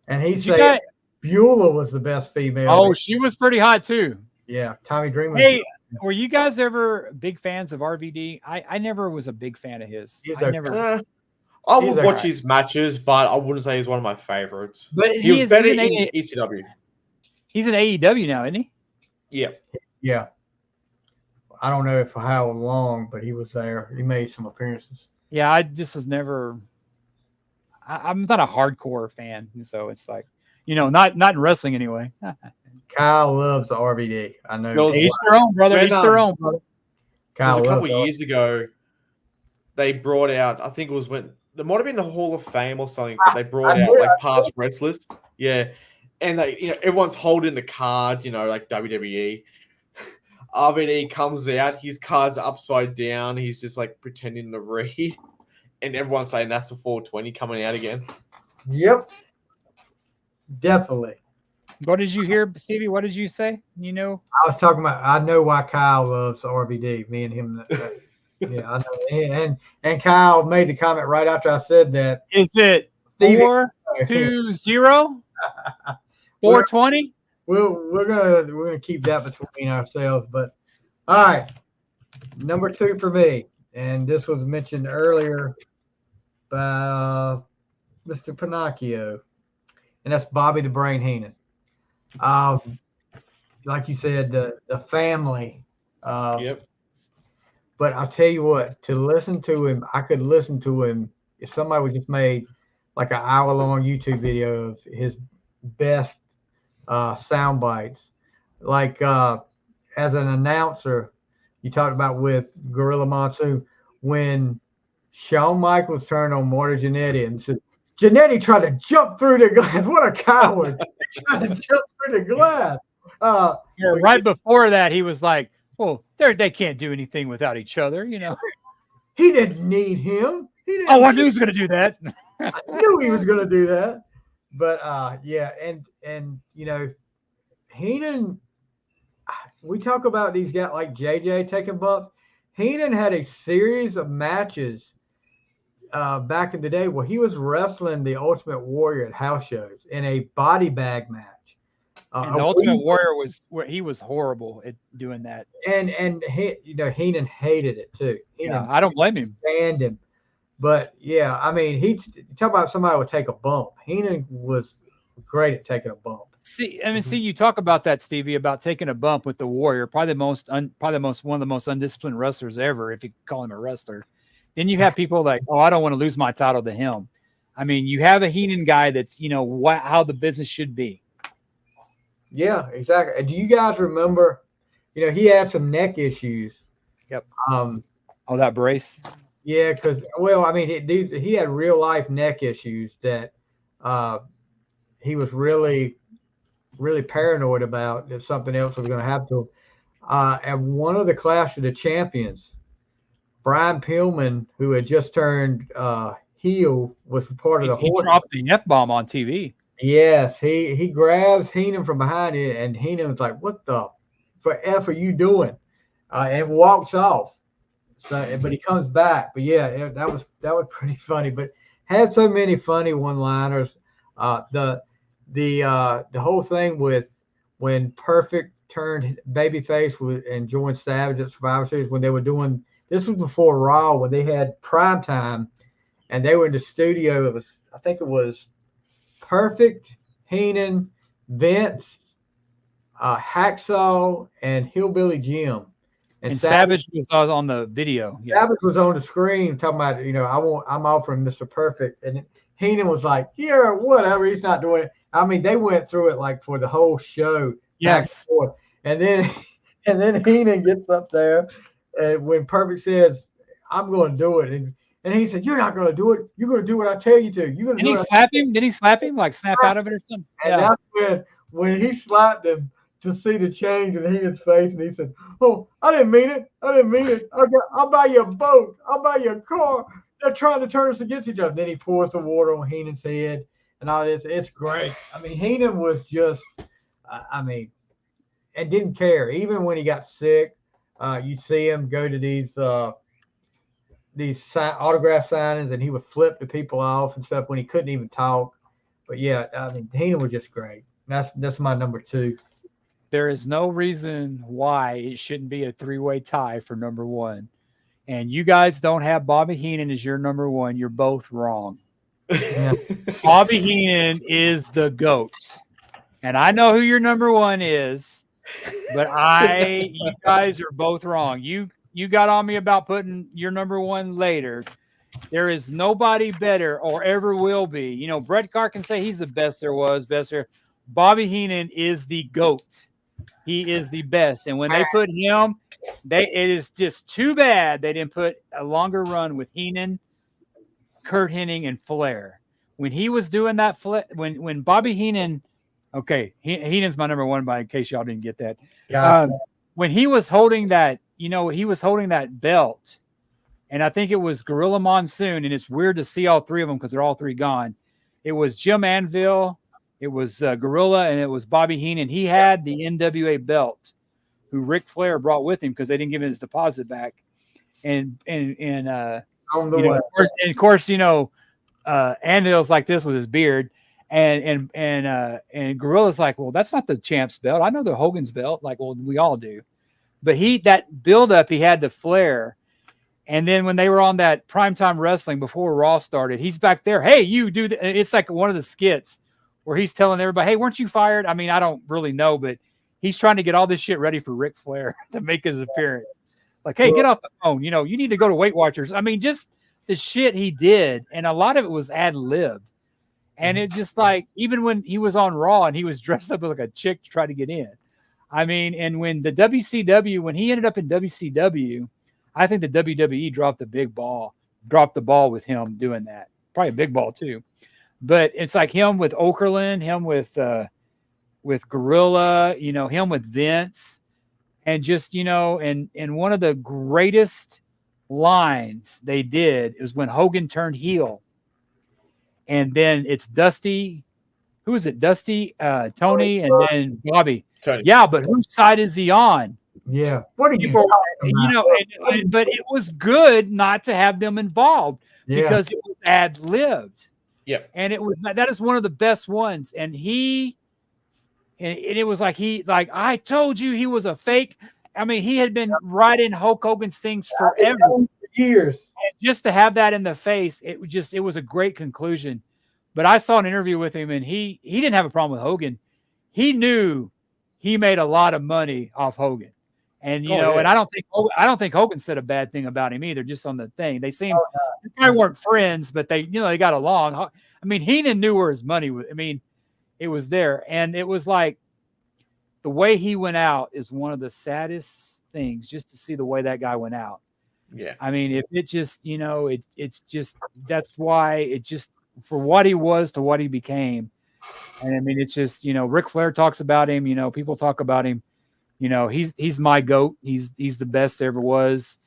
And he said Beulah was the best female. Oh, she was pretty hot too. Yeah, Tommy Dreamer. Hey, were you guys ever big fans of RVD? I never was a big fan of his. I would watch his matches, but I wouldn't say he's one of my favorites. But he was better in ECW. He's in AEW now, isn't he? Yeah. Yeah. I don't know for how long, but he was there. He made some appearances. Yeah, I just was never. I'm not a hardcore fan, so it's like, not in wrestling anyway. Kyle loves the RVD. I know. Each their own, brother. Each their own, brother. Kyle, a couple of years ago, they brought out. I think it was when there might have been the Hall of Fame or something, but they brought out like past wrestlers. Yeah, and everyone's holding the card. Like WWE. RVD comes out, his card's upside down. He's just like pretending to read, and everyone's saying that's the 420 coming out again. Yep, definitely. What did you hear, Stevie? What did you say? I was talking about. I know why Kyle loves RVD. Me and him. Yeah, I know. And Kyle made the comment right after I said that. Is it 420? 420? We're gonna keep that between ourselves, but all right. Number 2 for me, and this was mentioned earlier by Mr. Pinocchio, and that's Bobby the Brain Heenan. Like you said, the family. Yep. But I'll tell you what, to listen to him, I could listen to him if somebody would just made like an hour-long YouTube video of his best sound bites. Like as an announcer, you talked about with Gorilla Monsoon, when Shawn Michaels turned on Marty Jannetty and said, Jannetty tried to jump through the glass. What a coward. He tried to jump through the glass. Right before that, he was like, well, they can't do anything without each other, He didn't need him. I knew he was going to do that. I knew he was going to do that. But yeah, and Heenan, we talk about these guys like JJ taking bumps. Heenan had a series of matches back in the day where he was wrestling the Ultimate Warrior at house shows in a body bag match. And the Ultimate Warrior he was horrible at doing that. And Heenan hated it too. I don't blame him. Banned him. But yeah, I mean, talk about somebody who would take a bump. Heenan was great at taking a bump. See, you talk about that, Stevie, about taking a bump with the Warrior, probably one of the most undisciplined wrestlers ever, if you call him a wrestler. Then you have people like, oh, I don't want to lose my title to him. I mean, you have a Heenan guy that's how the business should be. Yeah, exactly. Do you guys remember? He had some neck issues. Yep. That brace. Yeah, because he had real life neck issues that he was really, really paranoid about if something else was going to happen to him. at one of the Clash of the Champions, Brian Pillman, who had just turned heel, was part of the He dropped the F-bomb on TV. Yes, he grabs Heenan from behind it, and Heenan was like, "What the F are you doing?" And walks off. So, but he comes back. But yeah, that was pretty funny. But had so many funny one-liners. The whole thing with when Perfect turned babyface and joined Savage at Survivor Series, when they were doing this was before Raw, when they had prime time, and they were in the studio. I think it was Perfect, Heenan, Vince, Hacksaw, and Hillbilly Jim. And Savage was on the video. Yeah. Savage was on the screen talking about, I'm offering Mr. Perfect. And Heenan was like, yeah, whatever. He's not doing it. I mean, they went through it like for the whole show. Yes. And then Heenan gets up there, and when Perfect says, I'm going to do it. And he said, "You're not going to do it. You're going to do what I tell you to. You're going to." Did he slap him? Did he slap him? Like snap out of it or something? And that's when he slapped him to see the change in Heenan's face, and he said, "Oh, I didn't mean it. I didn't mean it. I'll buy you a boat. I'll buy you a car. They're trying to turn us against each other." Then he pours the water on Heenan's head, and all this. It's great. I mean, Heenan was just, and didn't care. Even when he got sick, you see him go to these autograph signings, and he would flip the people off and stuff when he couldn't even talk. But yeah, I mean, Heenan was just great. That's my number 2. There is no reason why it shouldn't be a 3-way tie for number 1. And you guys don't have Bobby Heenan as your number 1. You're both wrong. Yeah. Bobby Heenan is the GOAT. And I know who your number 1 is, but you guys are both wrong. You got on me about putting your number 1 later. There is nobody better or ever will be. Bret Hart can say he's the best there was, best there. Bobby Heenan is the GOAT. He is the best. And when they put him, it is just too bad they didn't put a longer run with Heenan, Kurt Hennig, and Flair. When he was doing that, when Bobby Heenan, okay, Heenan's my number 1, in case y'all didn't get that. When he was holding that, he was holding that belt, and I think it was Gorilla Monsoon, and it's weird to see all 3 of them because they're all 3 gone. It was Jim Anvil, it was Gorilla, and it was Bobby Heenan. He had the NWA belt, who Ric Flair brought with him because they didn't give him his deposit back. And of course, Anvil's like this with his beard, and Gorilla's like, well, that's not the champ's belt. I know the Hogan's belt. Like, well, we all do. But that build-up he had to Flair. And then when they were on that Primetime Wrestling before Raw started, he's back there. Hey, you do it's like one of the skits where he's telling everybody, hey, weren't you fired? I mean, I don't really know, but he's trying to get all this shit ready for Ric Flair to make his appearance. Like, hey, get off the phone. You need to go to Weight Watchers. I mean, just the shit he did. And a lot of it was ad-libbed. And it just like, even when he was on Raw and he was dressed up like a chick to try to get in. I mean, and when the WCW, when he ended up in WCW, I think the WWE dropped the ball with him doing that. Probably a big ball too. But it's like him with Okerlund, him with Gorilla, him with Vince, and just, and one of the greatest lines they did is when Hogan turned heel. And then it's Dusty. Who is it? Dusty, Tony, and then Bobby. Tony. Yeah, but whose side is he on? Yeah. What are you? But it was good not to have them involved because it was ad-libbed. Yeah. And that is one of the best ones. And it was like I told you he was a fake. I mean, he had been writing Hulk Hogan's things forever. Years. And just to have that in the face, it was a great conclusion. But I saw an interview with him, and he didn't have a problem with Hogan. He knew he made a lot of money off Hogan. And and I don't think Hogan said a bad thing about him either, just on the thing. They they probably weren't friends, but they got along. I mean, Heenan knew where his money was. I mean, it was there. And it was like the way he went out is one of the saddest things, just to see the way that guy went out. Yeah. I mean, if it just, it's just, that's why it just, for what he was to what he became. And I mean, it's just, Ric Flair talks about him, people talk about him, he's my GOAT. He's the best there ever was.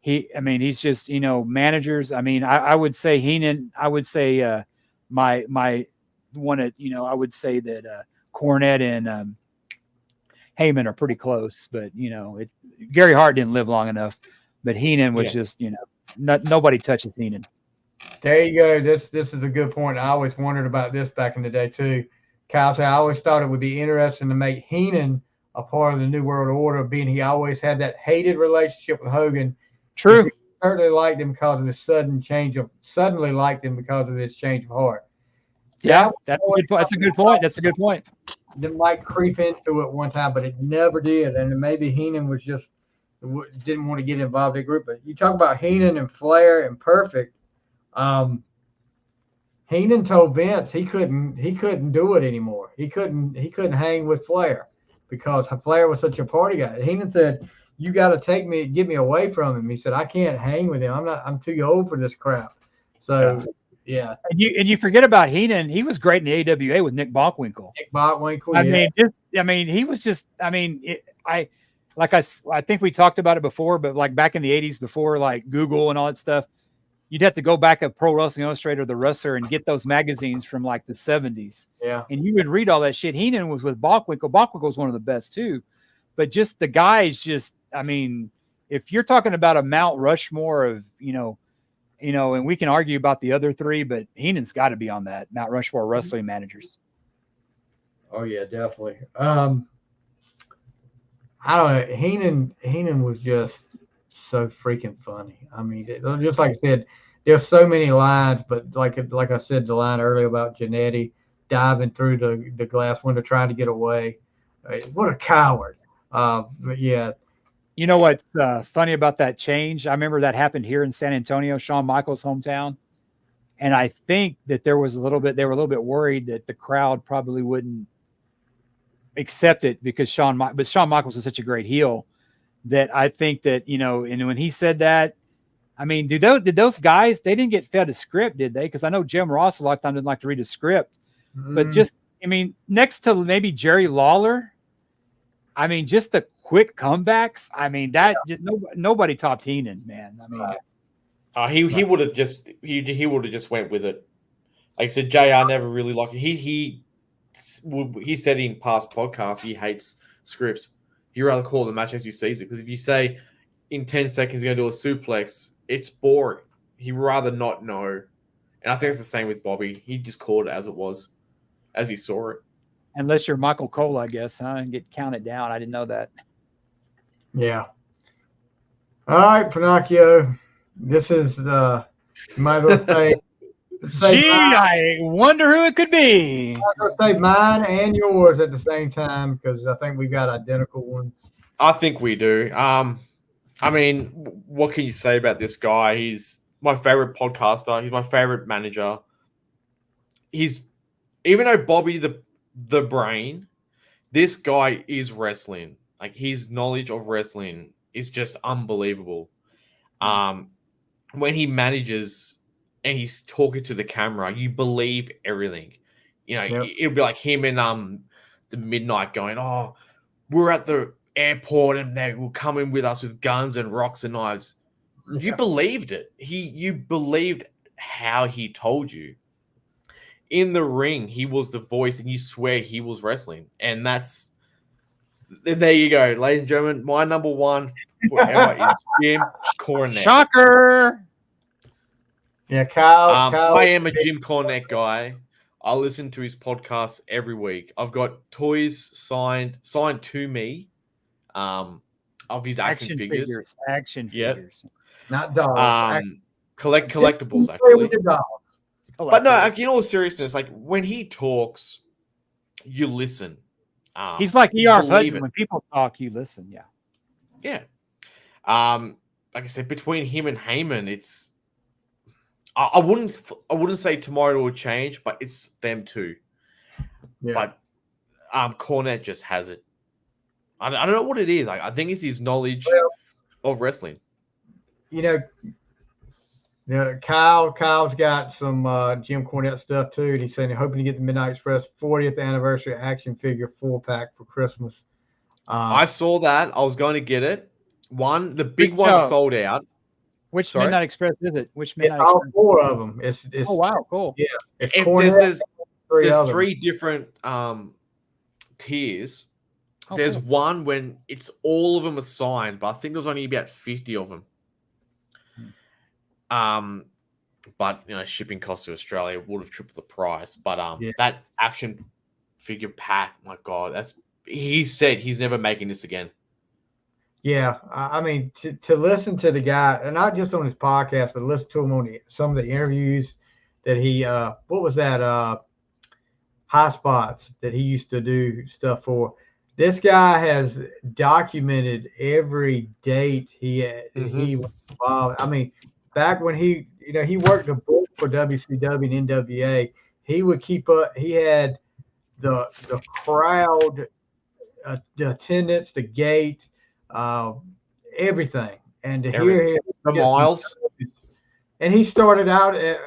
He's just, managers. I would say Heenan. I would say my one at, I would say that Cornette and Heyman are pretty close, but Gary Hart didn't live long enough, but Heenan was just, nobody touches Heenan. There you go. This is a good point. I always wondered about this back in the day too. Kyle said, I always thought it would be interesting to make Heenan a part of the New World Order, being he always had that hated relationship with Hogan. True. Certainly liked him because of this suddenly liked him because of this change of heart. Yeah, that's a good point. That's a good point. Then might creep into it one time, but it never did. And maybe Heenan was just didn't want to get involved in the group. But you talk about Heenan and Flair and Perfect. Heenan told Vince he couldn't do it anymore. He couldn't hang with Flair because Flair was such a party guy. Heenan said, "You got to get me away from him." He said, "I can't hang with him. I'm too old for this crap." So yeah. And you forget about Heenan. He was great in the AWA with Nick Bockwinkel. He was just. I think we talked about it before, but like back in the 80s, before like Google and all that stuff, you'd have to go back at Pro Wrestling Illustrated or The Wrestler and get those magazines from like the 70s. Yeah. And you would read all that shit. Heenan was with Bockwinkel. Bockwinkel was one of the best too. But just the guys if you're talking about a Mount Rushmore of, and we can argue about the other three, but Heenan's got to be on that Mount Rushmore wrestling managers. Oh yeah, definitely. I don't know. Heenan was just so freaking funny. Just like I said, there's so many lines, but like I said, the line earlier about Jannetty diving through the glass window trying to get away. What a coward. But yeah. You know what's funny about that change? I remember that happened here in San Antonio, Shawn Michaels' hometown. And I think that they were a little bit worried that the crowd probably wouldn't accept it because Shawn Michaels was such a great heel that I think that, and when he said that, did those guys, they didn't get fed a script, did they? Because I know Jim Ross a lot of times didn't like to read a script, but just, next to maybe Jerry Lawler, just the quick comebacks. Nobody topped Heenan, man. He would have just went with it. Like I said, JR never really liked it. He said in past podcasts he hates scripts. He'd rather call the match as he sees it, because if you say in 10 seconds you're going to do a suplex, it's boring. He'd rather not know. And I think it's the same with Bobby. He just called it as it was, as he saw it. Unless you're Michael Cole, I guess, huh? And get counted down. I didn't know that. Yeah. All right, Pinocchio. This is you might as well say. Gee, I wonder who it could be. I'll say mine and yours at the same time because I think we've got identical ones. I think we do. What can you say about this guy? He's my favorite podcaster. He's my favorite manager. Even though Bobby the Brain, this guy is wrestling. Like, his knowledge of wrestling is just unbelievable. When he manages and he's talking to the camera, you believe everything. It'll be like him and the Midnight going, "Oh, we're at the airport and they will come in with us with guns and rocks and knives." Yeah. You believed it. You believed how he told you. In the ring, he was the voice, and you swear he was wrestling. And there you go, ladies and gentlemen. My number one forever is Jim Cornette. Shocker. Yeah, Kyle. I am a Jim Cornette guy. I listen to his podcasts every week. I've got toys signed to me of his action figures. Action figures. Not dogs. Collectibles, actually. But no, in all seriousness, like, when he talks, you listen. He's like E.R. Hutton. When people talk, you listen. Yeah. Yeah. Like I said, between him and Heyman, it's I wouldn't say tomorrow will change, but it's them two. Yeah. But Cornette just has it. I don't know what it is. I think it's his knowledge of wrestling. Kyle's got some Jim Cornette stuff too. And he's saying he's hoping to get the Midnight Express 40th anniversary action figure 4-pack for Christmas. I saw that. I was going to get it. The big one sold out. Which Midnight Express is it? Which Midnight Express? All 4 of them. It's oh wow, cool. Yeah, there's 3 different tiers. There's one when it's all of them are signed, but I think there's only about 50 of them. But shipping costs to Australia would have tripled the price. But that action figure pack, my God, he said he's never making this again. Yeah, I mean, to listen to the guy, and not just on his podcast, but listen to him on some of the interviews that he, what was that, High Spots that he used to do stuff for. This guy has documented every date he was involved. I mean, back when he worked the book for WCW and NWA, he would keep up. He had the crowd, the attendance, the gate, everything, and to hear him the miles. And he started out, a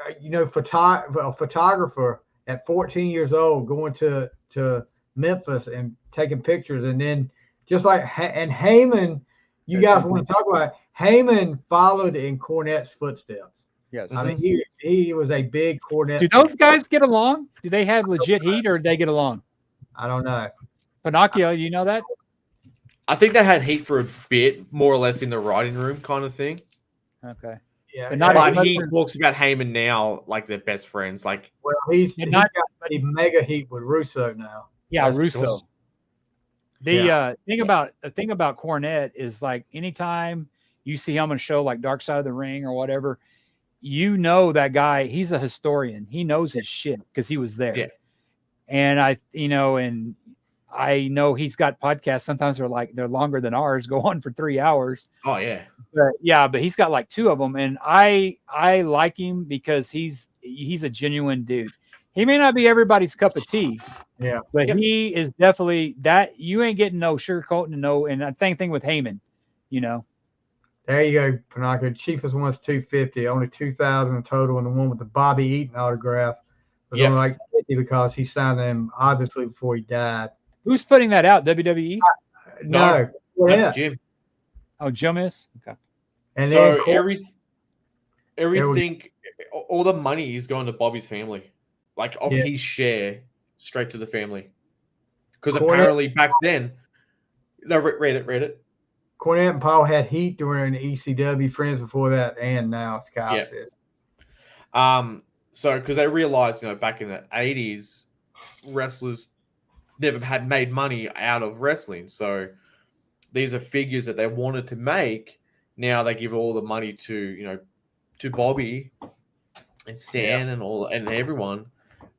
photographer at 14 years old, going to Memphis and taking pictures, and then just like and Heyman, you guys want to talk about it, Heyman followed in Cornette's footsteps. Yes, I mean he was a big Cornette. Do those guys get along? Do they have legit heat, or do they get along? I don't know. Pinocchio, you know that? I think they had heat for a bit, more or less in the writing room kind of thing. Okay. Yeah, but he talks about Heyman now like they're best friends. Like, well, he's got a mega heat with Russo now. Yeah, Russo. Cool. The thing about Cornette is, like, anytime you see him on a show like Dark Side of the Ring or whatever, that guy, he's a historian. He knows his shit because he was there. Yeah. And I know he's got podcasts. Sometimes they're longer than ours, go on for 3 hours. Oh yeah. But he's got like 2 of them. And I like him because he's a genuine dude. He may not be everybody's cup of tea. Yeah. But he is definitely that. You ain't getting no sugarcoating and the same thing with Heyman, There you go, Pinocchio. Cheapest one's $250, only $2,000 total, and the one with the Bobby Eaton autograph was only like $50 because he signed them obviously before he died. Who's putting that out? WWE? No, that's Jim. Oh, Jim is? Okay. And so everything, all the money is going to Bobby's family, like of his share, straight to the family. Because apparently back then, read it. Cornette and Paul had heat during the ECW, friends before that, and now it's Kyle said. So because they realized, back in the 80s, wrestlers never had made money out of wrestling. So these are figures that they wanted to make. Now they give all the money to Bobby and Stan and everyone.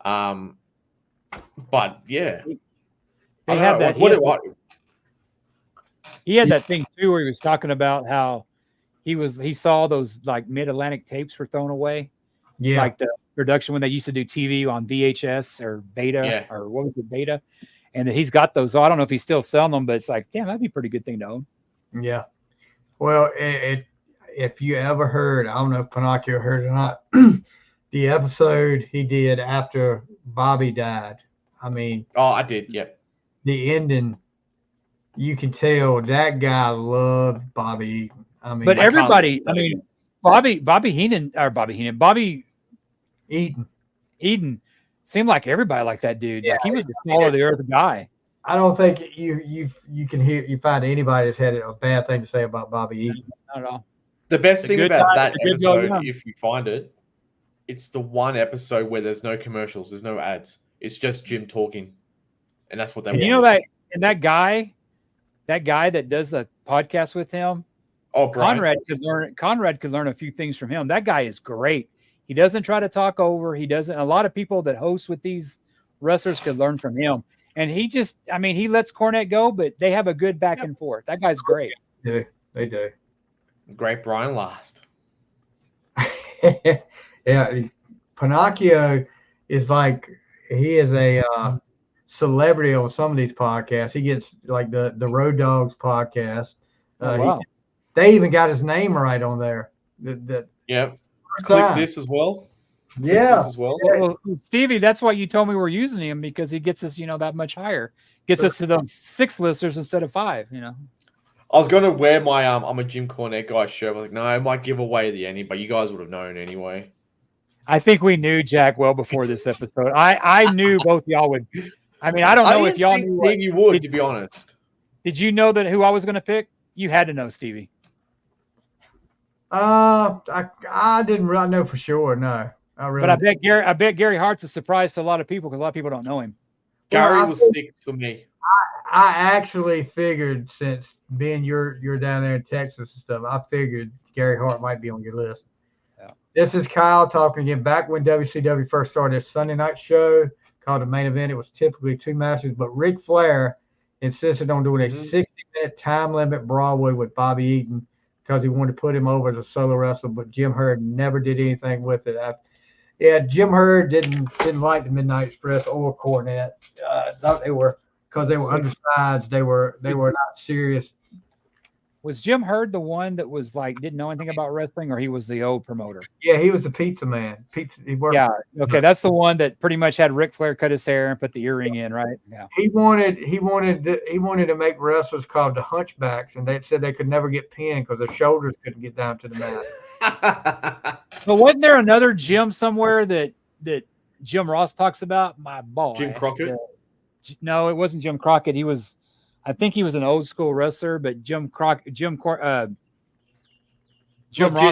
But yeah, they have that. He had that thing too where he was talking about how he saw those like Mid-Atlantic tapes were thrown away. Yeah. Like the production when they used to do TV on VHS or Beta or what was it, Beta? And that he's got those. So I don't know if he's still selling them, but it's like, damn, that'd be a pretty good thing to own. Yeah. Well, if you ever heard, I don't know if Pinocchio heard it or not, the episode he did after Bobby died. I mean. Oh, I did. Yep. The ending, you can tell that guy loved Bobby Eaton. I mean, but everybody, Bobby Eaton seemed like everybody liked that dude. Yeah, like he was the small of the earth guy. I don't think you find anybody that's had a bad thing to say about Bobby Eaton. Not at all. The best thing about that episode, if you find it, it's the one episode where there's no commercials, there's no ads. It's just Jim talking, and that's what they want. You know that, and that guy that does the podcast with him. Oh, Brian. Conrad could learn a few things from him. That guy is great. He doesn't try to talk over. He doesn't. A lot of people that host with these wrestlers could learn from him. And he just, he lets Cornette go, but they have a good back and forth. That guy's great. Yeah, they do. Great Brian Last. Yeah, Pinocchio is like, he is a celebrity on some of these podcasts. He gets like the Road Dogs podcast. Wow. They even got his name right on there. Yep. Click this as well. Yeah. This as well. Well, Stevie, that's why you told me we're using him, because he gets us, that much higher. Gets us to those 6 listeners instead of 5, you know. I was going to wear my I'm a Jim Cornette guy shirt. I was like, no, I might give away the ending, but you guys would have known anyway. I think we knew Jack well before this episode. I knew both y'all would. I mean, I don't know if y'all knew. Steve, you would, to be honest. Did you know that who I was going to pick? You had to know, Stevie. I didn't really know for sure. No, But I bet Gary Hart's a surprise to a lot of people because a lot of people don't know him. Gary was 6 for me. I actually figured, since being you're down there in Texas and stuff, I figured Gary Hart might be on your list. Yeah. This is Kyle talking again. Back when WCW first started a Sunday night show called the Main Event, it was typically 2 matches, but Ric Flair insisted on doing a 60-minute time limit Broadway with Bobby Eaton because he wanted to put him over as a solo wrestler, but Jim Herd never did anything with it. Jim Herd didn't like the Midnight Express or Cornette. Thought they were, because they were undersized. They were not serious. Was Jim Herd the one that was like didn't know anything about wrestling, or he was the old promoter? Yeah, he was the pizza man. Yeah, okay, that's the one that pretty much had Ric Flair cut his hair and put the earring in, right? Yeah. He wanted to make wrestlers called the Hunchbacks, and they said they could never get pinned because their shoulders couldn't get down to the mat. But wasn't there another Jim somewhere that Jim Ross talks about? My boy, Jim Crockett. No, it wasn't Jim Crockett. I think he was an old school wrestler, but Jim Ross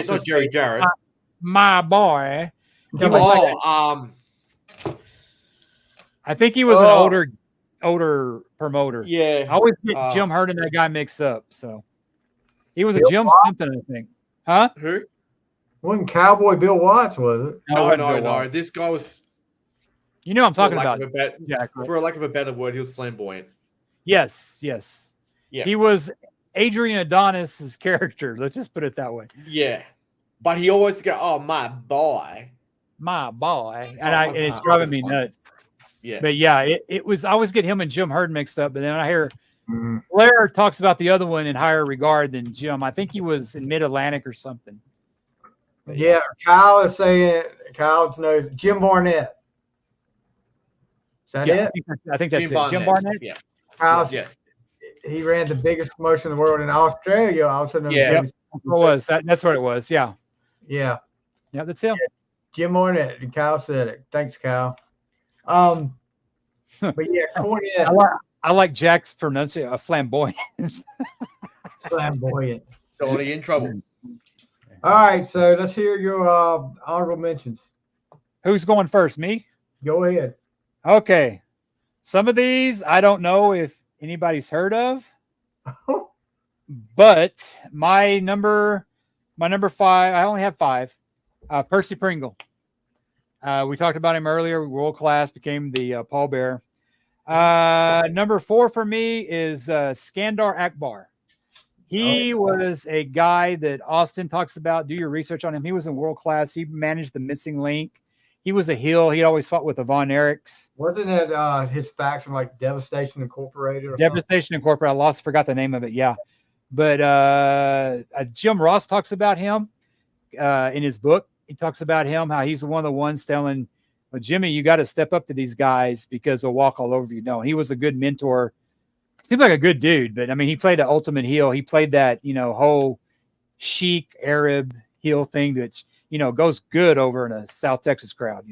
was Jerry Jarrett. My boy. I think he was an older promoter. Yeah. I always get Jim Herd and that guy mixed up. So he was a Jim something, I think. Huh? Who? Wasn't Cowboy Bill Watts, was it? No. This guy was. You know what I'm talking about. For lack of a better word, he was flamboyant. Yes. Yeah. He was Adrian Adonis's character. Let's just put it that way. Yeah. But he always go, "Oh, my boy." And it's driving me nuts. Yeah. But yeah, it was, I always get him and Jim Herd mixed up. But then I hear Flair talks about the other one in higher regard than Jim. I think he was in Mid-Atlantic or something. But yeah, Kyle is saying, Kyle's knows Jim Barnett. Is that it? I think that's it. Jim Barnett? Yeah. Yes. He ran the biggest promotion in the world in Australia. Also known as that's what it was. Yeah. Yeah. Yeah, that's him. Jim Barnett, and Kyle said it. Thanks, Kyle. But yeah, Cornette. I like Jack's pronunciation, flamboyant. Flamboyant. Totally in trouble. All right, so let's hear your honorable mentions. Who's going first? Me? Go ahead. Okay. Some of these I don't know if anybody's heard of, but my number 5, I only have 5. Percy Pringle. We talked about him earlier. World class, became the pallbearer. Number 4 for me is Skandar Akbar. He was a guy that Austin talks about. Do your research on him. He was in world class. He managed the Missing Link. He was a heel. He always fought with the Von Erichs. Wasn't it his faction like Devastation Incorporated? Devastation Incorporated. I forgot the name of it. Yeah. But Jim Ross talks about him in his book. He talks about him, how he's one of the ones telling, well, Jimmy, you got to step up to these guys because they'll walk all over you. No, he was a good mentor. Seemed like a good dude, but I mean, he played the ultimate heel. He played that, whole chic Arab heel thing that, goes good over in a South Texas crowd,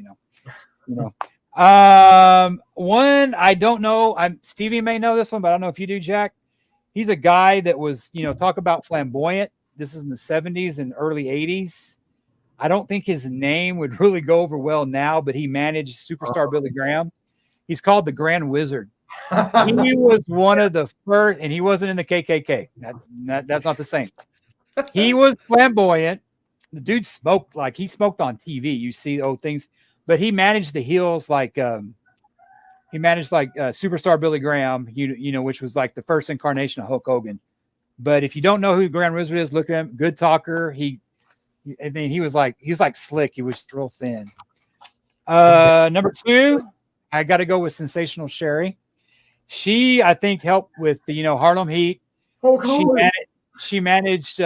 One, I don't know. Stevie may know this one, but I don't know if you do, Jack. He's a guy that was, talk about flamboyant. This is in the 70s and early 80s. I don't think his name would really go over well now, but he managed Superstar Billy Graham. He's called the Grand Wizard. He was one of the first, and he wasn't in the KKK. That's not the same. He was flamboyant. The dude smoked he smoked on TV. You see old things, but he managed the heels like Superstar Billy Graham, which was like the first incarnation of Hulk Hogan. But if you don't know who the Grand Wizard is, look at him. Good talker. He was like slick. He was real thin. Number 2, I got to go with Sensational Sherry. She, I think, helped with the Harlem Heat. She managed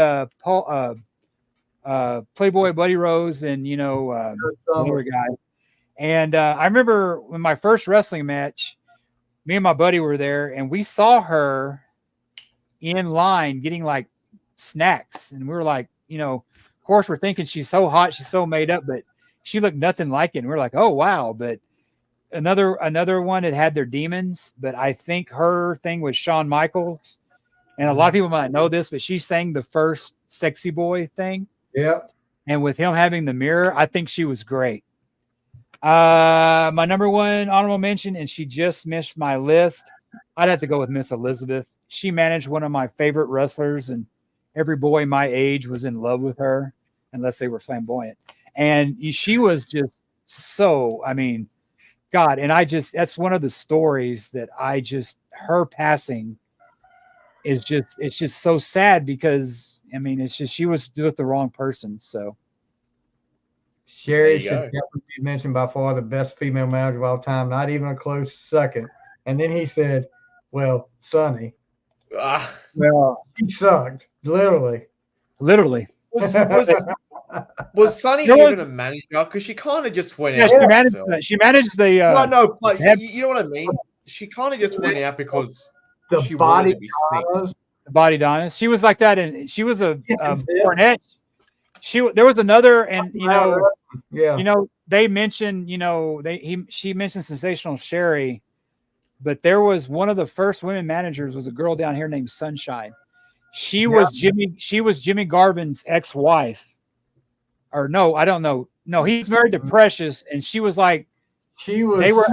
Playboy Buddy Rose and another guy. And I remember when my first wrestling match, me and my buddy were there, and we saw her in line getting like snacks, and we were like, of course we're thinking she's so hot, she's so made up, but she looked nothing like it. And we're like, oh wow. But another one that had their demons, but I think her thing was Shawn Michaels, and a lot of people might know this, but she sang the first Sexy Boy thing. Yep. And with him having the mirror, I think she was great. My number one honorable mention, and she just missed my list, I'd have to go with Miss Elizabeth. She managed one of my favorite wrestlers, and every boy my age was in love with her, unless they were flamboyant. And she was just so, God. And that's one of the stories that her passing is it's just so sad, because it's just, she was with the wrong person. So Sherry should definitely be mentioned, by far the best female manager of all time, not even a close second. And then he said, well, Sunny. Well, he sucked, literally. Was Sunny even a manager? Because she kind of just went out. She managed the. No, like, you know what I mean? She kind of just went out because she wanted to be seen. The Body Donnas. She was like that, and she was a Cornette. There was another, and they mentioned, she mentioned Sensational Sherry, but there was one of the first women managers was a girl down here named Sunshine. She was Jimmy Garvin's ex-wife. Or no, I don't know. No, he's married to Precious, and she was like, they were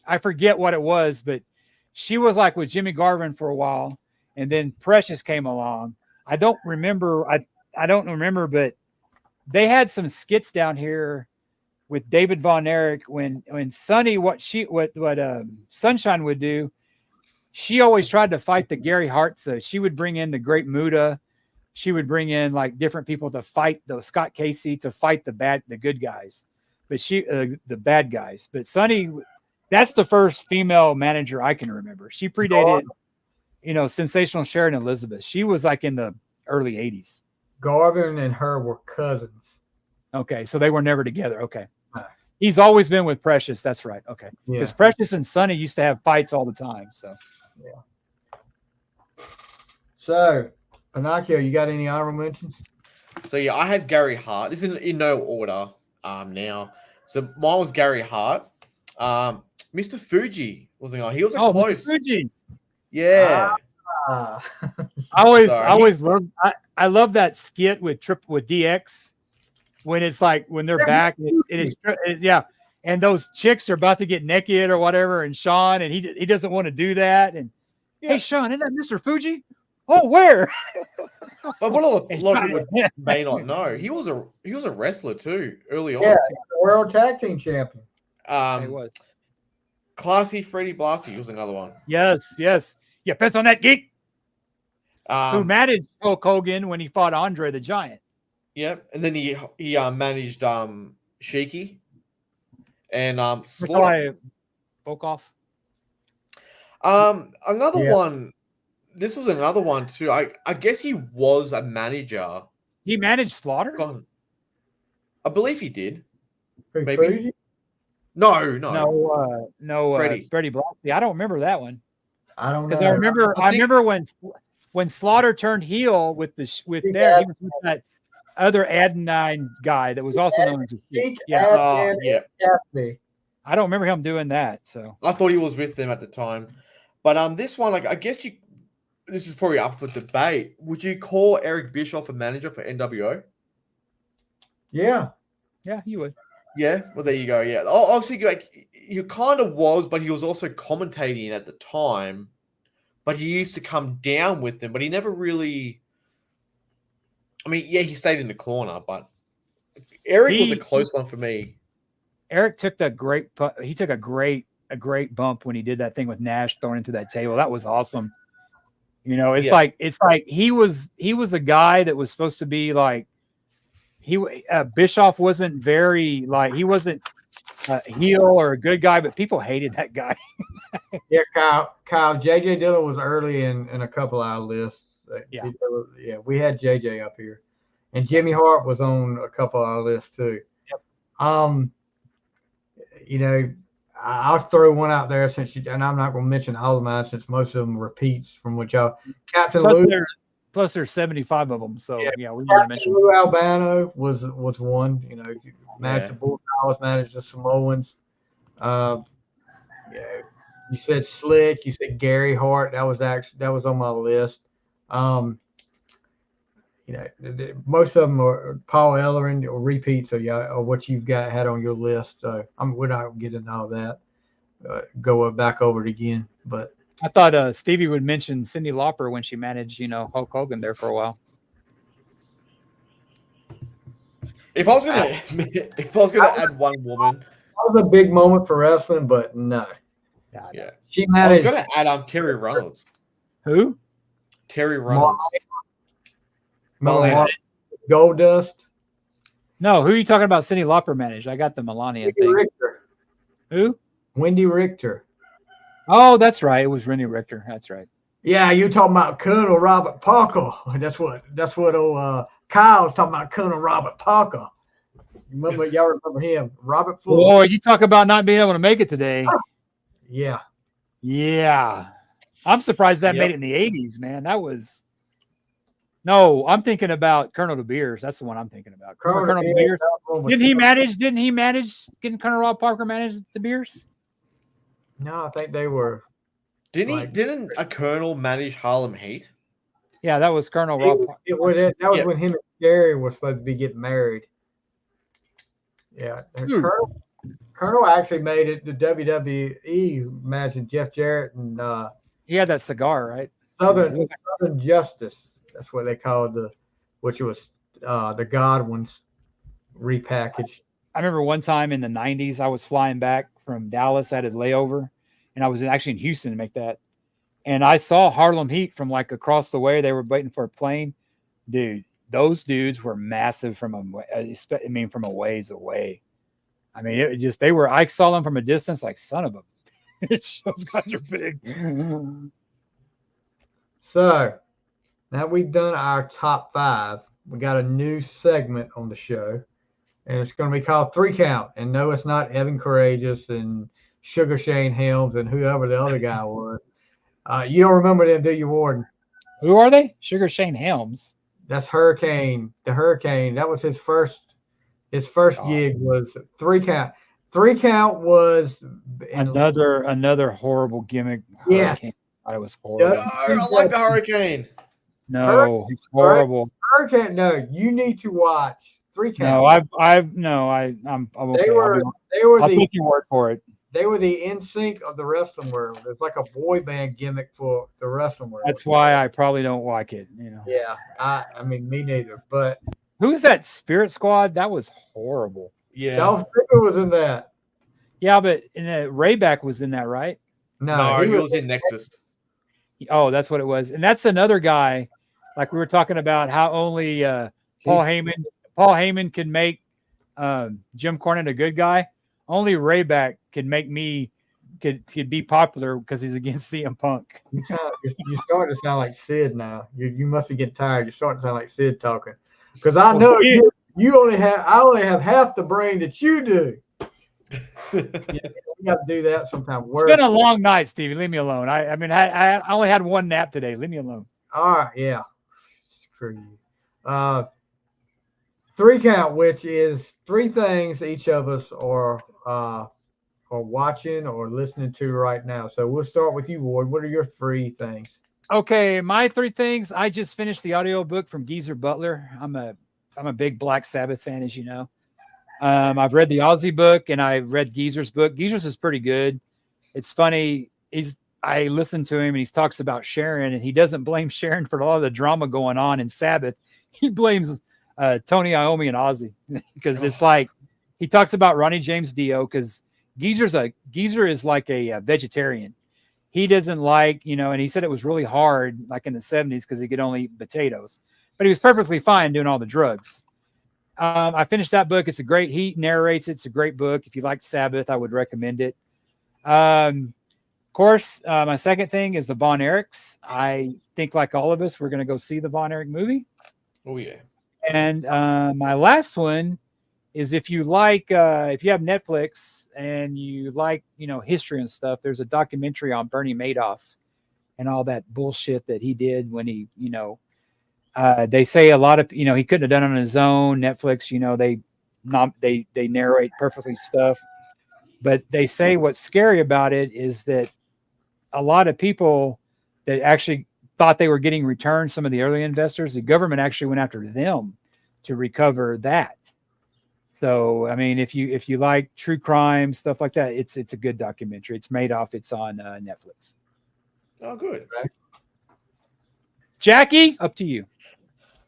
I forget what it was, but she was like with Jimmy Garvin for a while, and then Precious came along. I don't remember, but they had some skits down here with David Von Erich when Sunny, what Sunshine would do, she always tried to fight the Gary Hart. So she would bring in the Great Muta. She would bring in like different people to fight Scott Casey, to fight the good guys, but the bad guys. But Sunny, that's the first female manager I can remember. She predated, Sensational Sharon Elizabeth. She was like in the early 80s. Garvin and her were cousins. Okay, so they were never together. Okay. He's always been with Precious. That's right. Okay. Because Precious and Sunny used to have fights all the time. So, So, Pinocchio, you got any honorable mentions? So, I had Gary Hart. This is in no order now. So, mine was Gary Hart. Mr. Fuji wasn't on. He was close. Mr. Fuji. Yeah. I always love. I love that skit with DX when it's like when they're back. And those chicks are about to get naked or whatever, and Sean, and he doesn't want to do that. And hey, Sean, isn't that Mr. Fuji? Oh, where? But what a lot of people may not know, he was a wrestler too early on. Yeah, world tag team champion. He was. Classy Freddie Blassie was another one. Yes. Yeah, pets on that geek. Who managed Hulk Hogan when he fought Andre the Giant. Yep, and then he managed Sheiky and Slaughter. Volkov. Another one. This was another one too. I guess he was a manager. He managed Slaughter? I believe he did. Maybe. Freddie? No. Freddie Blassie. I don't remember that one. I don't know. Because I remember when Slaughter turned heel he was with that other Adenine guy that was also known as I don't remember him doing that. So I thought he was with them at the time. But this one, I guess this is probably up for debate. Would you call Eric Bischoff a manager for NWO? Yeah. Yeah, you would. Yeah, well, there you go. Yeah, obviously, he kind of was, but he was also commentating at the time. But he used to come down with them, but he never really. He stayed in the corner, but Eric was a close one for me. Eric took a great bump when he did that thing with Nash thrown into that table. That was awesome. It's like he was a guy that was supposed to be like Bischoff wasn't very he wasn't a heel or a good guy, but people hated that guy. Yeah, Kyle, JJ Dillon was early in a couple of our lists. We had JJ up here, and Jimmy Hart was on a couple of our lists too. Yep. I'll throw one out there and I'm not going to mention all of mine since most of them repeats from what y'all. Captain Lou. Plus, there's 75 of them. So yeah, we need to mention Lou Albano was one. You know, managed the Bull Collins, managed the Samoans. Yeah, you said Slick. You said Gary Hart. That was on my list. You know, most of them are Paul Ellering or repeats of what you've had on your list. So we're not getting all that. Go back over it again, but I thought Stevie would mention Cyndi Lauper when she managed, Hulk Hogan there for a while. If I was gonna add one woman, that was a big moment for wrestling, but no. Yeah, she managed. I was gonna add Terry Reynolds. Who? Terry Reynolds. Goldust. No, who are you talking about? Cyndi Lauper managed. I got the Melania thing. Richter. Who? Wendy Richter. Oh, that's right. It was Wendy Richter. That's right. Yeah, you talking about Colonel Robert Parker? That's what Kyle's talking about. Colonel Robert Parker. Y'all remember him? Robert Fuller. Boy, you talk about not being able to make it today. Yeah. Yeah. I'm surprised that made it in the 80s, man. That was. No, I'm thinking about Colonel De Beers. That's the one I'm thinking about. Colonel De Beers. Didn't he manage getting Colonel Rob Parker manage De Beers? No, I think they were. Didn't a colonel manage Harlem Heat? Yeah, that was Colonel Rob Parker. That was when him and Gary were supposed to be getting married. Yeah. Colonel actually made it to WWE matching Jeff Jarrett and he had that cigar, right? Southern Justice. That's what they called which was the Godwins repackaged. I remember one time in the 90s, I was flying back from Dallas at a layover, and I was actually in Houston to make that. And I saw Harlem Heat from like across the way. They were waiting for a plane. Dude, those dudes were massive from a ways away. I mean, I saw them from a distance like son of a bitch. Those guys are big. So now we've done our top 5. We got a new segment on the show, and it's going to be called 3 Count. And no, it's not Evan Courageous and Sugar Shane Helms and whoever the other guy was. You don't remember them, do you, Warden? Who are they? Sugar Shane Helms. That's Hurricane. The Hurricane. That was his first gig was 3 Count. 3 Count was another horrible gimmick. Yeah. It was horrible. No, I like the Hurricane. No, it's horrible. Hurricane. No, you need to watch 3 Count. No, I'm okay. I'll take your word for it. They were the NSYNC of the wrestling world. It's like a boy band gimmick for the wrestling world. That's why I probably don't like it. Yeah, I mean, me neither. But who's that Spirit Squad? That was horrible. Yeah, Dolph Ziggler was in that. Yeah, but Rayback was in that, right? No, he was in Nexus. Oh, that's what it was. And that's another guy, like we were talking about, how only Paul Heyman can make Jim Cornette a good guy. Only Rayback could be popular because he's against CM Punk. You're starting to sound like Sid now. You must be getting tired. You're starting to sound like Sid talking. Because I know I only have half the brain that you do. We got to do that sometime. It's been a long night, Stevie. Leave me alone. I only had one nap today. Leave me alone. All right, yeah. Screw you. 3 Count, which is 3 things each of us are watching or listening to right now. So we'll start with you, Ward. What are your 3 things? Okay, my 3 things. I just finished the audiobook from Geezer Butler. I'm a big Black Sabbath fan, as you know. I've read the Ozzy book and I've read Geezer's book. Geezer's is pretty good. It's funny. I listened to him and he talks about Sharon, and he doesn't blame Sharon for a lot of the drama going on in Sabbath. He blames Tony Iommi and Ozzy because it's like he talks about Ronnie James Dio because Geezer is like a vegetarian. He doesn't like, and he said it was really hard like in the 70s because he could only eat potatoes, but he was perfectly fine doing all the drugs. I finished that book. It's he narrates it. It's a great book. If you like Sabbath, I would recommend it. Of course, my second thing is the Von Erichs. I think like all of us, we're going to go see the Von Erich movie. Oh, yeah. And my last one is if you like, if you have Netflix and you like, history and stuff, there's a documentary on Bernie Madoff and all that bullshit that he did when he, they say a lot of, he couldn't have done it on his own. Netflix, they narrate perfectly stuff, but they say what's scary about it is that a lot of people that actually thought they were getting returns, some of the early investors, the government actually went after them to recover that. So, I mean, if you like true crime, stuff like that, it's a good documentary. It's Madoff. It's on Netflix. Oh, good. Right. Jackie, up to you.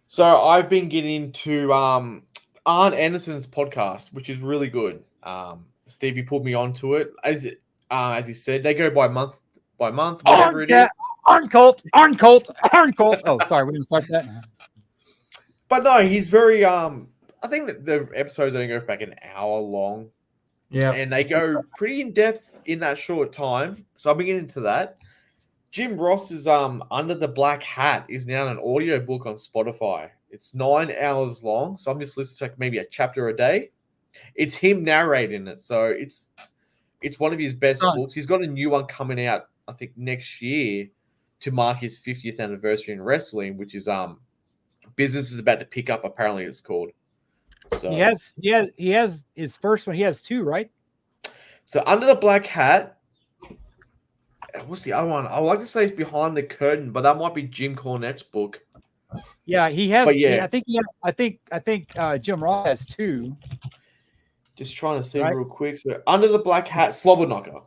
So I've been getting into Arn Anderson's podcast, which is really good. Stevie put me onto it. As he said, they go by month, whatever it is. Arn Colt. Oh, sorry, we didn't start that. But no, he's very I think that the episodes only go for like an hour long. Yeah. And they go pretty in depth in that short time. So I'll be getting into that. Jim Ross's Under the Black Hat is now an audio book on Spotify. It's 9 hours long. So I'm just listening to like maybe a chapter a day. It's him narrating it. So it's one of his best books. He's got a new one coming out, I think, next year to mark his 50th anniversary in wrestling, which is Business is About to Pick Up, apparently it's called. So he has his first one. He has two, right? So Under the Black Hat. What's the other one? I would like to say it's Behind the Curtain, but that might be Jim Cornette's book. Yeah, he has. But yeah. I think Jim Ross has two. Just trying to see real quick. So Under the Black Hat, Slobber Knocker.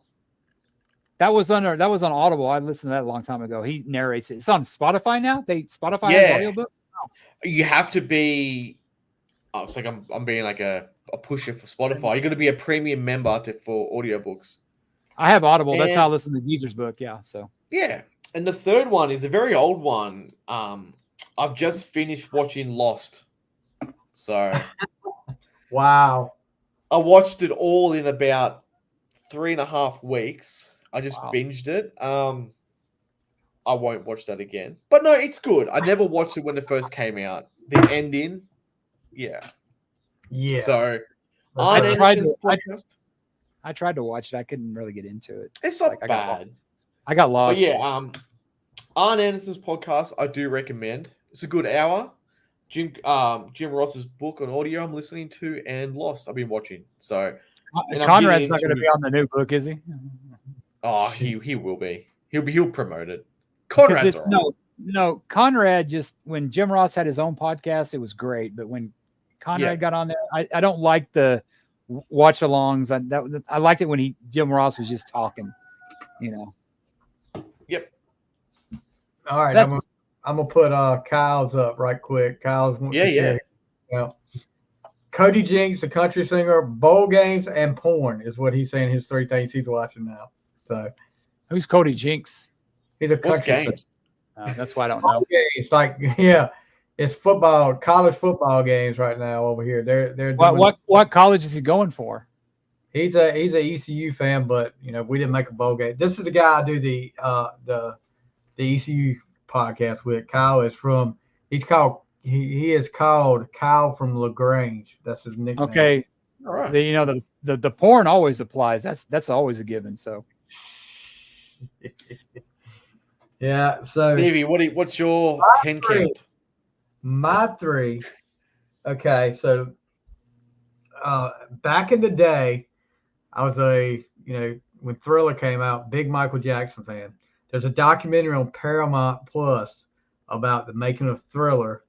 That was on Audible. I listened to that a long time ago. He narrates it. It's on Spotify now. Spotify has audiobook. Oh. You have to be. Oh, it's like I'm being like a pusher for Spotify. You're going to be a premium member for audiobooks. I have Audible. That's how I listen to Geezer's book. Yeah. So. Yeah, and the third one is a very old one. I've just finished watching Lost. So. Wow. I watched it all in about 3.5 weeks. I just binged it. I won't watch that again. But no, it's good. I never watched it when it first came out. The ending, yeah. So I tried to watch it. I couldn't really get into it. It's not bad. I got lost. But yeah, Arn Anderson's podcast, I do recommend. It's a good hour. Jim Ross's book on audio I'm listening to, and Lost I've been watching. So Conrad's not going to be on the new book, is he? Oh, he will be. He'll promote it. Conrad's no. Conrad just when Jim Ross had his own podcast, it was great. But when Conrad got on there, I don't like the watch-alongs. I liked it when Jim Ross was just talking. Yep. All right, I'm gonna put Kyle's up right quick. Kyle's yeah. Cody Jinks, the country singer, bowl games, and porn is what he's saying. His 3 things he's watching now. So, who's Cody Jinks? He's a country singer. That's why I don't know. It's like it's football, college football games right now over here. They're what college is he going for? He's a ECU fan, but we didn't make a bowl game. This is the guy I do the ECU podcast with. Kyle is from. He is called Kyle from LaGrange. That's his nickname. Okay, all right. The porn always applies. That's always a given. So. Yeah. So, Davey, what's your 10 count? My 3. Okay, so back in the day, I was when Thriller came out, big Michael Jackson fan. There's a documentary on Paramount Plus about the making of Thriller,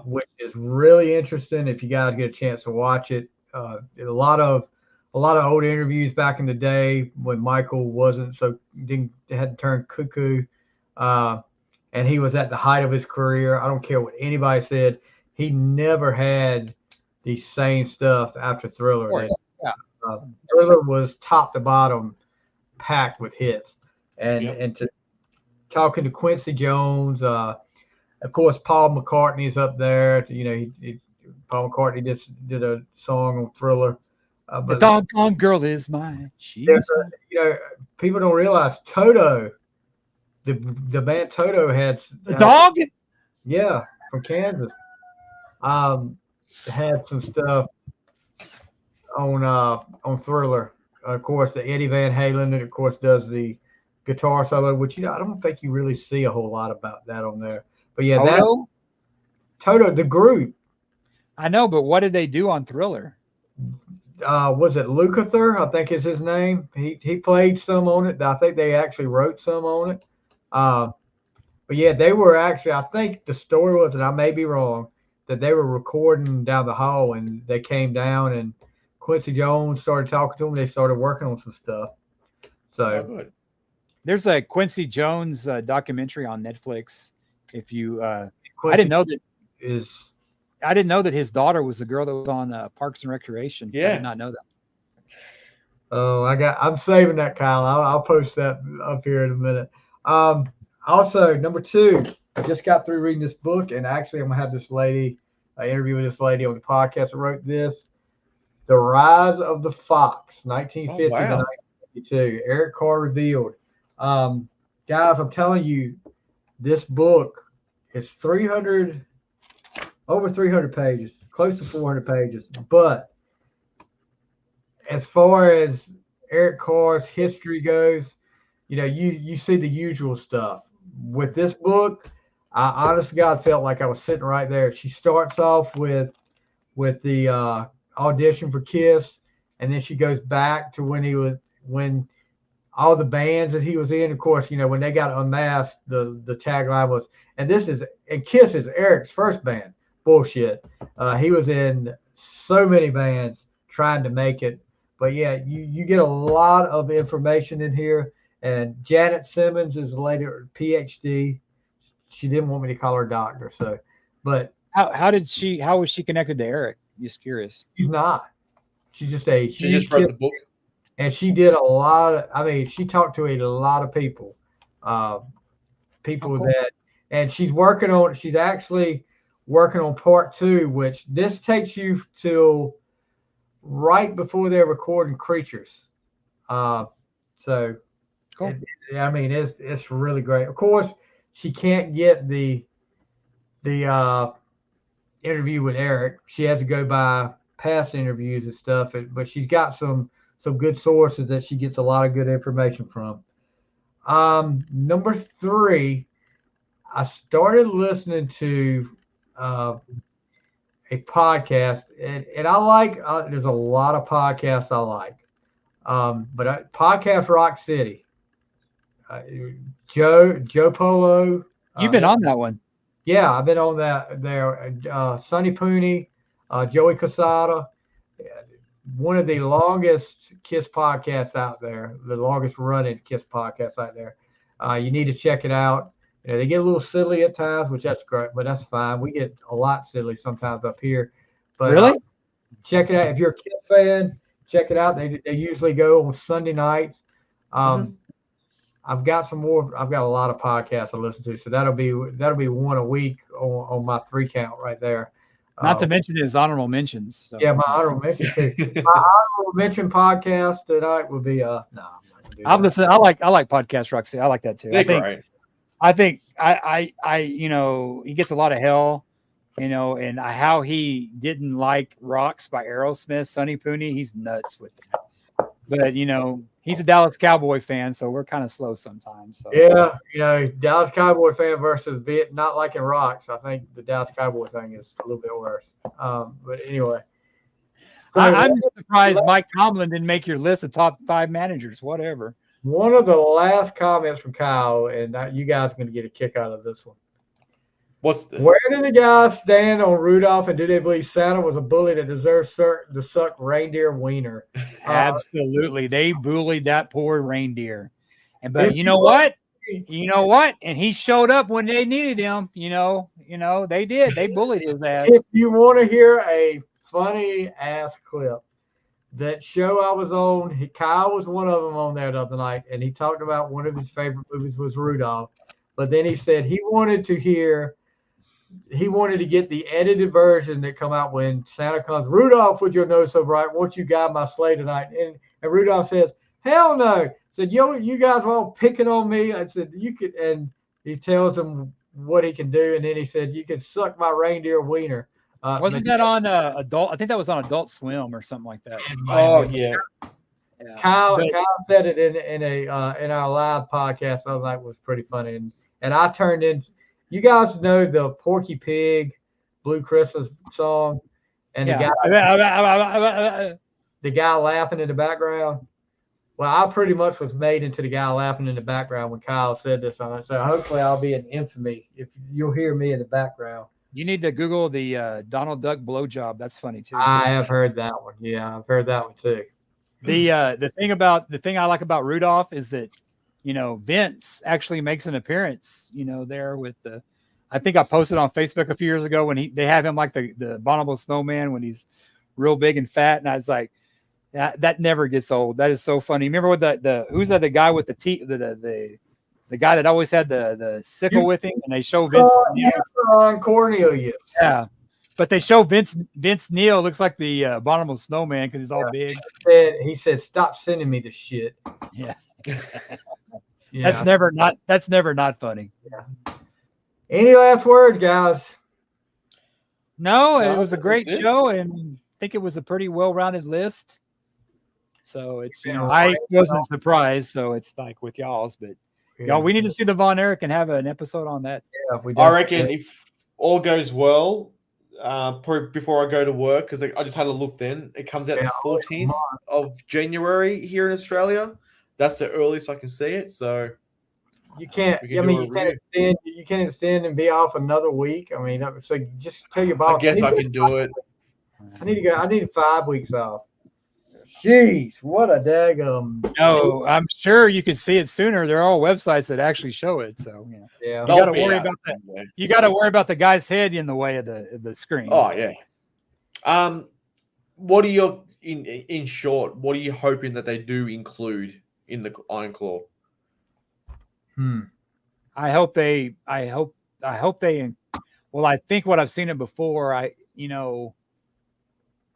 which is really interesting. If you guys get a chance to watch it, a lot of old interviews back in the day when Michael had turned cuckoo, and he was at the height of his career. I don't care what anybody said. He never had the same stuff after Thriller. Thriller was top to bottom packed with hits. And to talking to Quincy Jones, of course, Paul McCartney's up there. Paul McCartney did a song on Thriller. But the doggone girl is mine. People don't realize Toto, the band Toto had the dog. Yeah, from Kansas. Had some stuff on Thriller. Of course, Eddie Van Halen, and of course does the guitar solo, which I don't think you really see a whole lot about that on there. But yeah, Toto, the group. I know, but what did they do on Thriller? Was it Lukather? I think is his name. He played some on it. I think they actually wrote some on it. But yeah, they were actually. I think the story was, and I may be wrong, that they were recording down the hall, and they came down, and Quincy Jones started talking to them. They started working on some stuff. So there's a Quincy Jones documentary on Netflix. If you, I didn't know that his daughter was the girl that was on Parks and Recreation. Yeah, I did not know that. Oh, I'm saving that, Kyle. I'll post that up here in a minute. Also, number 2, I just got through reading this book, and actually I'm gonna have this lady, interview with this lady on the podcast that wrote this, The Rise of the Fox, 1950 to 1952. Eric Carr Revealed. Guys, I'm telling you, this book is over 300 pages, close to 400 pages. But as far as Eric Carr's history goes, you see the usual stuff. With this book, I honest to God felt like I was sitting right there. She starts off with the audition for Kiss, and then she goes back to when all the bands that he was in. Of course, when they got unmasked, the tagline was, and Kiss is Eric's first band. Bullshit. He was in so many bands trying to make it. But yeah, you get a lot of information in here. And Janet Simmons is later PhD. She didn't want me to call her doctor. So, but how was she connected to Eric? Just curious. She's not. She's just she just wrote the book. And she did a lot of, she talked to a lot of people, and she's actually working on part 2, which this takes you till right before they're recording Creatures. So cool. It's really great. Of course, she can't get the interview with Eric. She has to go by past interviews and stuff, but she's got some good sources that she gets a lot of good information from. Number 3, I started listening to a podcast, and I like, there's a lot of podcasts I like, but Podcast Rock City, Joe Polo. You've been on that one. Yeah, I've been on that there. Sonny Pooney, Joey Casada, one of the longest Kiss podcasts out there, the longest running Kiss podcast out there. You need to check it out. They get a little silly at times, which that's great, but that's fine. We get a lot silly sometimes up here. But really, check it out. If you're a Kiss fan, check it out. They usually go on Sunday nights. I've got some more. I've got a lot of podcasts I listen to, so that'll be one a week on my 3 count right there. Not to mention his honorable mentions. So. Yeah, my honorable mention too. My honorable mention podcast tonight would be no. I've listened. I like Podcast Roxy. I like that too. I think he gets a lot of hell, and how he didn't like Rocks by Aerosmith, Sonny Pooney, he's nuts with that. But he's a Dallas Cowboy fan, so we're kind of slow sometimes. So. Yeah, Dallas Cowboy fan versus not liking Rocks. I think the Dallas Cowboy thing is a little bit worse. But anyway. So I'm surprised Mike Tomlin didn't make your list of top 5 managers, whatever. One of the last comments from Kyle, and you guys are going to get a kick out of this one. Where did the guys stand on Rudolph, and do they believe Santa was a bully that deserves to suck reindeer wiener? Absolutely. They bullied that poor reindeer. But you know what? And he showed up when they needed him. They did. They bullied his ass. If you want to hear a funny ass clip, that show I was on, Kyle was one of them on there the other night, and he talked about one of his favorite movies was Rudolph. But then he said he wanted to get the edited version that come out when Santa comes, Rudolph, with your nose so bright, won't you guide my sleigh tonight? And Rudolph says, hell no. Said, you guys were all picking on me. I said, you could, and he tells him what he can do. And then he said, you can suck my reindeer wiener. Wasn't that on Adult? I think that was on Adult Swim or something like that. Oh yeah. Kyle said it in our live podcast. I was like, was pretty funny, and I turned in. You guys know the Porky Pig Blue Christmas song, and the guy laughing in the background. Well, I pretty much was made into the guy laughing in the background when Kyle said this on it. So hopefully I'll be in infamy if you'll hear me in the background. You need to Google the Donald Duck blowjob. That's funny too. I have heard that one. Yeah, I've heard that one too. The thing I like about Rudolph is that, Vince actually makes an appearance, there with the. I think I posted on Facebook a few years ago when they have him like the abominable snowman when he's real big and fat, and I was like, that never gets old. That is so funny. Remember what who's that? The guy with the teeth, the guy that always had the sickle with him, and they show Vince on Cornelius. Yeah, but they show Vince Neil looks like the abominable snowman because he's all big. He said, "Stop sending me the shit." Yeah. That's never not funny. Yeah. Any last words, guys? No, it was a great show, and I think it was a pretty well-rounded list. So it's I wasn't surprised. So it's like with y'all's, but y'all, we need to see the Von Erich and have an episode on that. Yeah, I reckon if all goes well, before I go to work, because I just had a look. Then it comes out the 14th of January here in Australia. That's the earliest I can see it. So you can't. You can't extend and be off another week. I mean, so just tell your boss. I guess I can do it. I need to go. I need 5 weeks off. Jeez, what a daggum. No, I'm sure you could see it sooner. There are all websites that actually show it. So yeah, you got to worry about that. You got to worry about the guy's head in the way of the screen. Oh yeah. What are your in short? What are you hoping that they do include in the Iron Claw? I hope they. Well, I think what I've seen it before.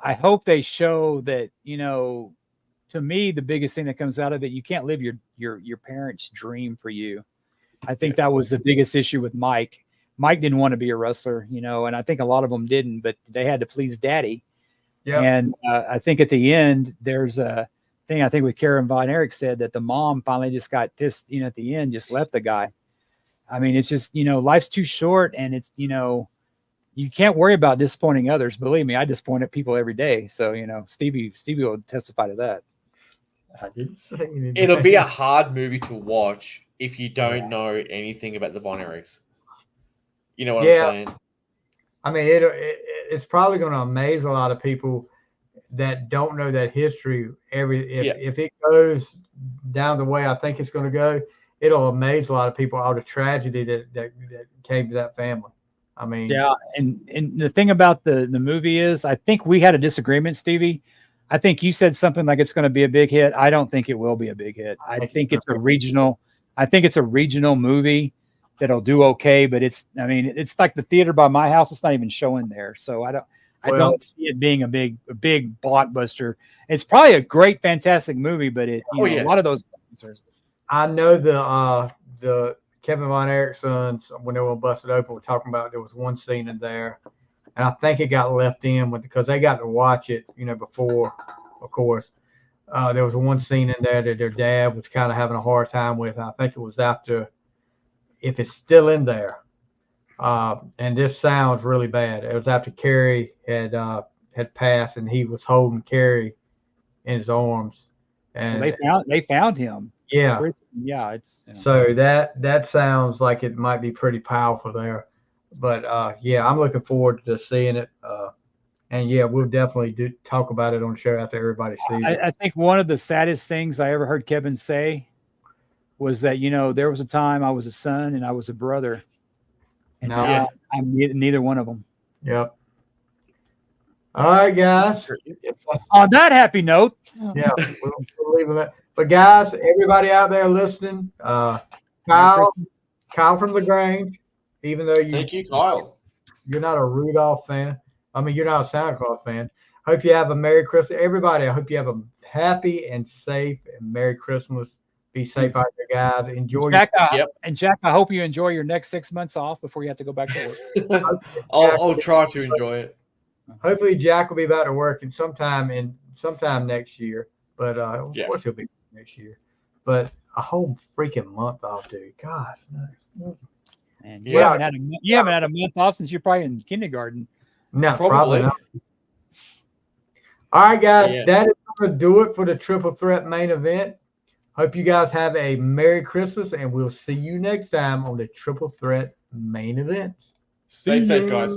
I hope they show that, to me, the biggest thing that comes out of it, you can't live your parents' dream for you. I think that was the biggest issue with Mike. Mike didn't want to be a wrestler, and I think a lot of them didn't, but they had to please daddy. Yeah. And I think at the end, there's a thing I think with Karen Von Erich said that the mom finally just got pissed, at the end, just left the guy. I mean, it's just, life's too short, and it's, you can't worry about disappointing others. Believe me, I disappoint people every day. So, Stevie will testify to that. I didn't say anything. It'll be a hard movie to watch if you don't know anything about the Von Erichs. You know what I'm saying? I mean, it's probably going to amaze a lot of people that don't know that history. If it goes down the way I think it's going to go, it'll amaze a lot of people, all the tragedy that came to that family. I mean, yeah, and the thing about the movie is, I think we had a disagreement, Stevie. I think you said something like it's going to be a big hit. I don't think it will be a big hit. I think it's a regional. I think it's a regional movie that'll do okay, but it's like the theater by my house. It's not even showing there, so I don't see it being a big blockbuster. It's probably a great, fantastic movie, but a lot of those. I know the Kevin Von Erich sons, when they were busted open, were talking about there was one scene in there, and I think it got left in because they got to watch it, before, of course. There was one scene in there that their dad was kind of having a hard time with. I think it was after, if it's still in there, and this sounds really bad. It was after Kerry had passed, and he was holding Kerry in his arms, and they found him. Yeah. It's so that sounds like it might be pretty powerful there. But I'm looking forward to seeing it. And we'll definitely talk about it on the show after everybody sees it. I think one of the saddest things I ever heard Kevin say was that, there was a time I was a son and I was a brother. And now I'm neither one of them. Yep. All right, guys. On that happy note. Yeah, we'll leave it. But guys, everybody out there listening, Kyle from the Grange, even though thank you, Kyle. You're not a Rudolph fan. I mean, you're not a Santa Claus fan. Hope you have a Merry Christmas. Everybody, I hope you have a happy and safe and Merry Christmas. Be safe out there, guys. Enjoy. Jack, and Jack, I hope you enjoy your next 6 months off before you have to go back to work. I'll try to enjoy it. hopefully Jack will be back to work and sometime next year. But of course he'll be next year. But a whole freaking month off, dude. God, no. And you haven't had a month off since you're probably in kindergarten. No, probably not. All right, guys, that is going to do it for the Triple Threat main event. Hope you guys have a Merry Christmas, and we'll see you next time on the Triple Threat main event. Stay safe, guys.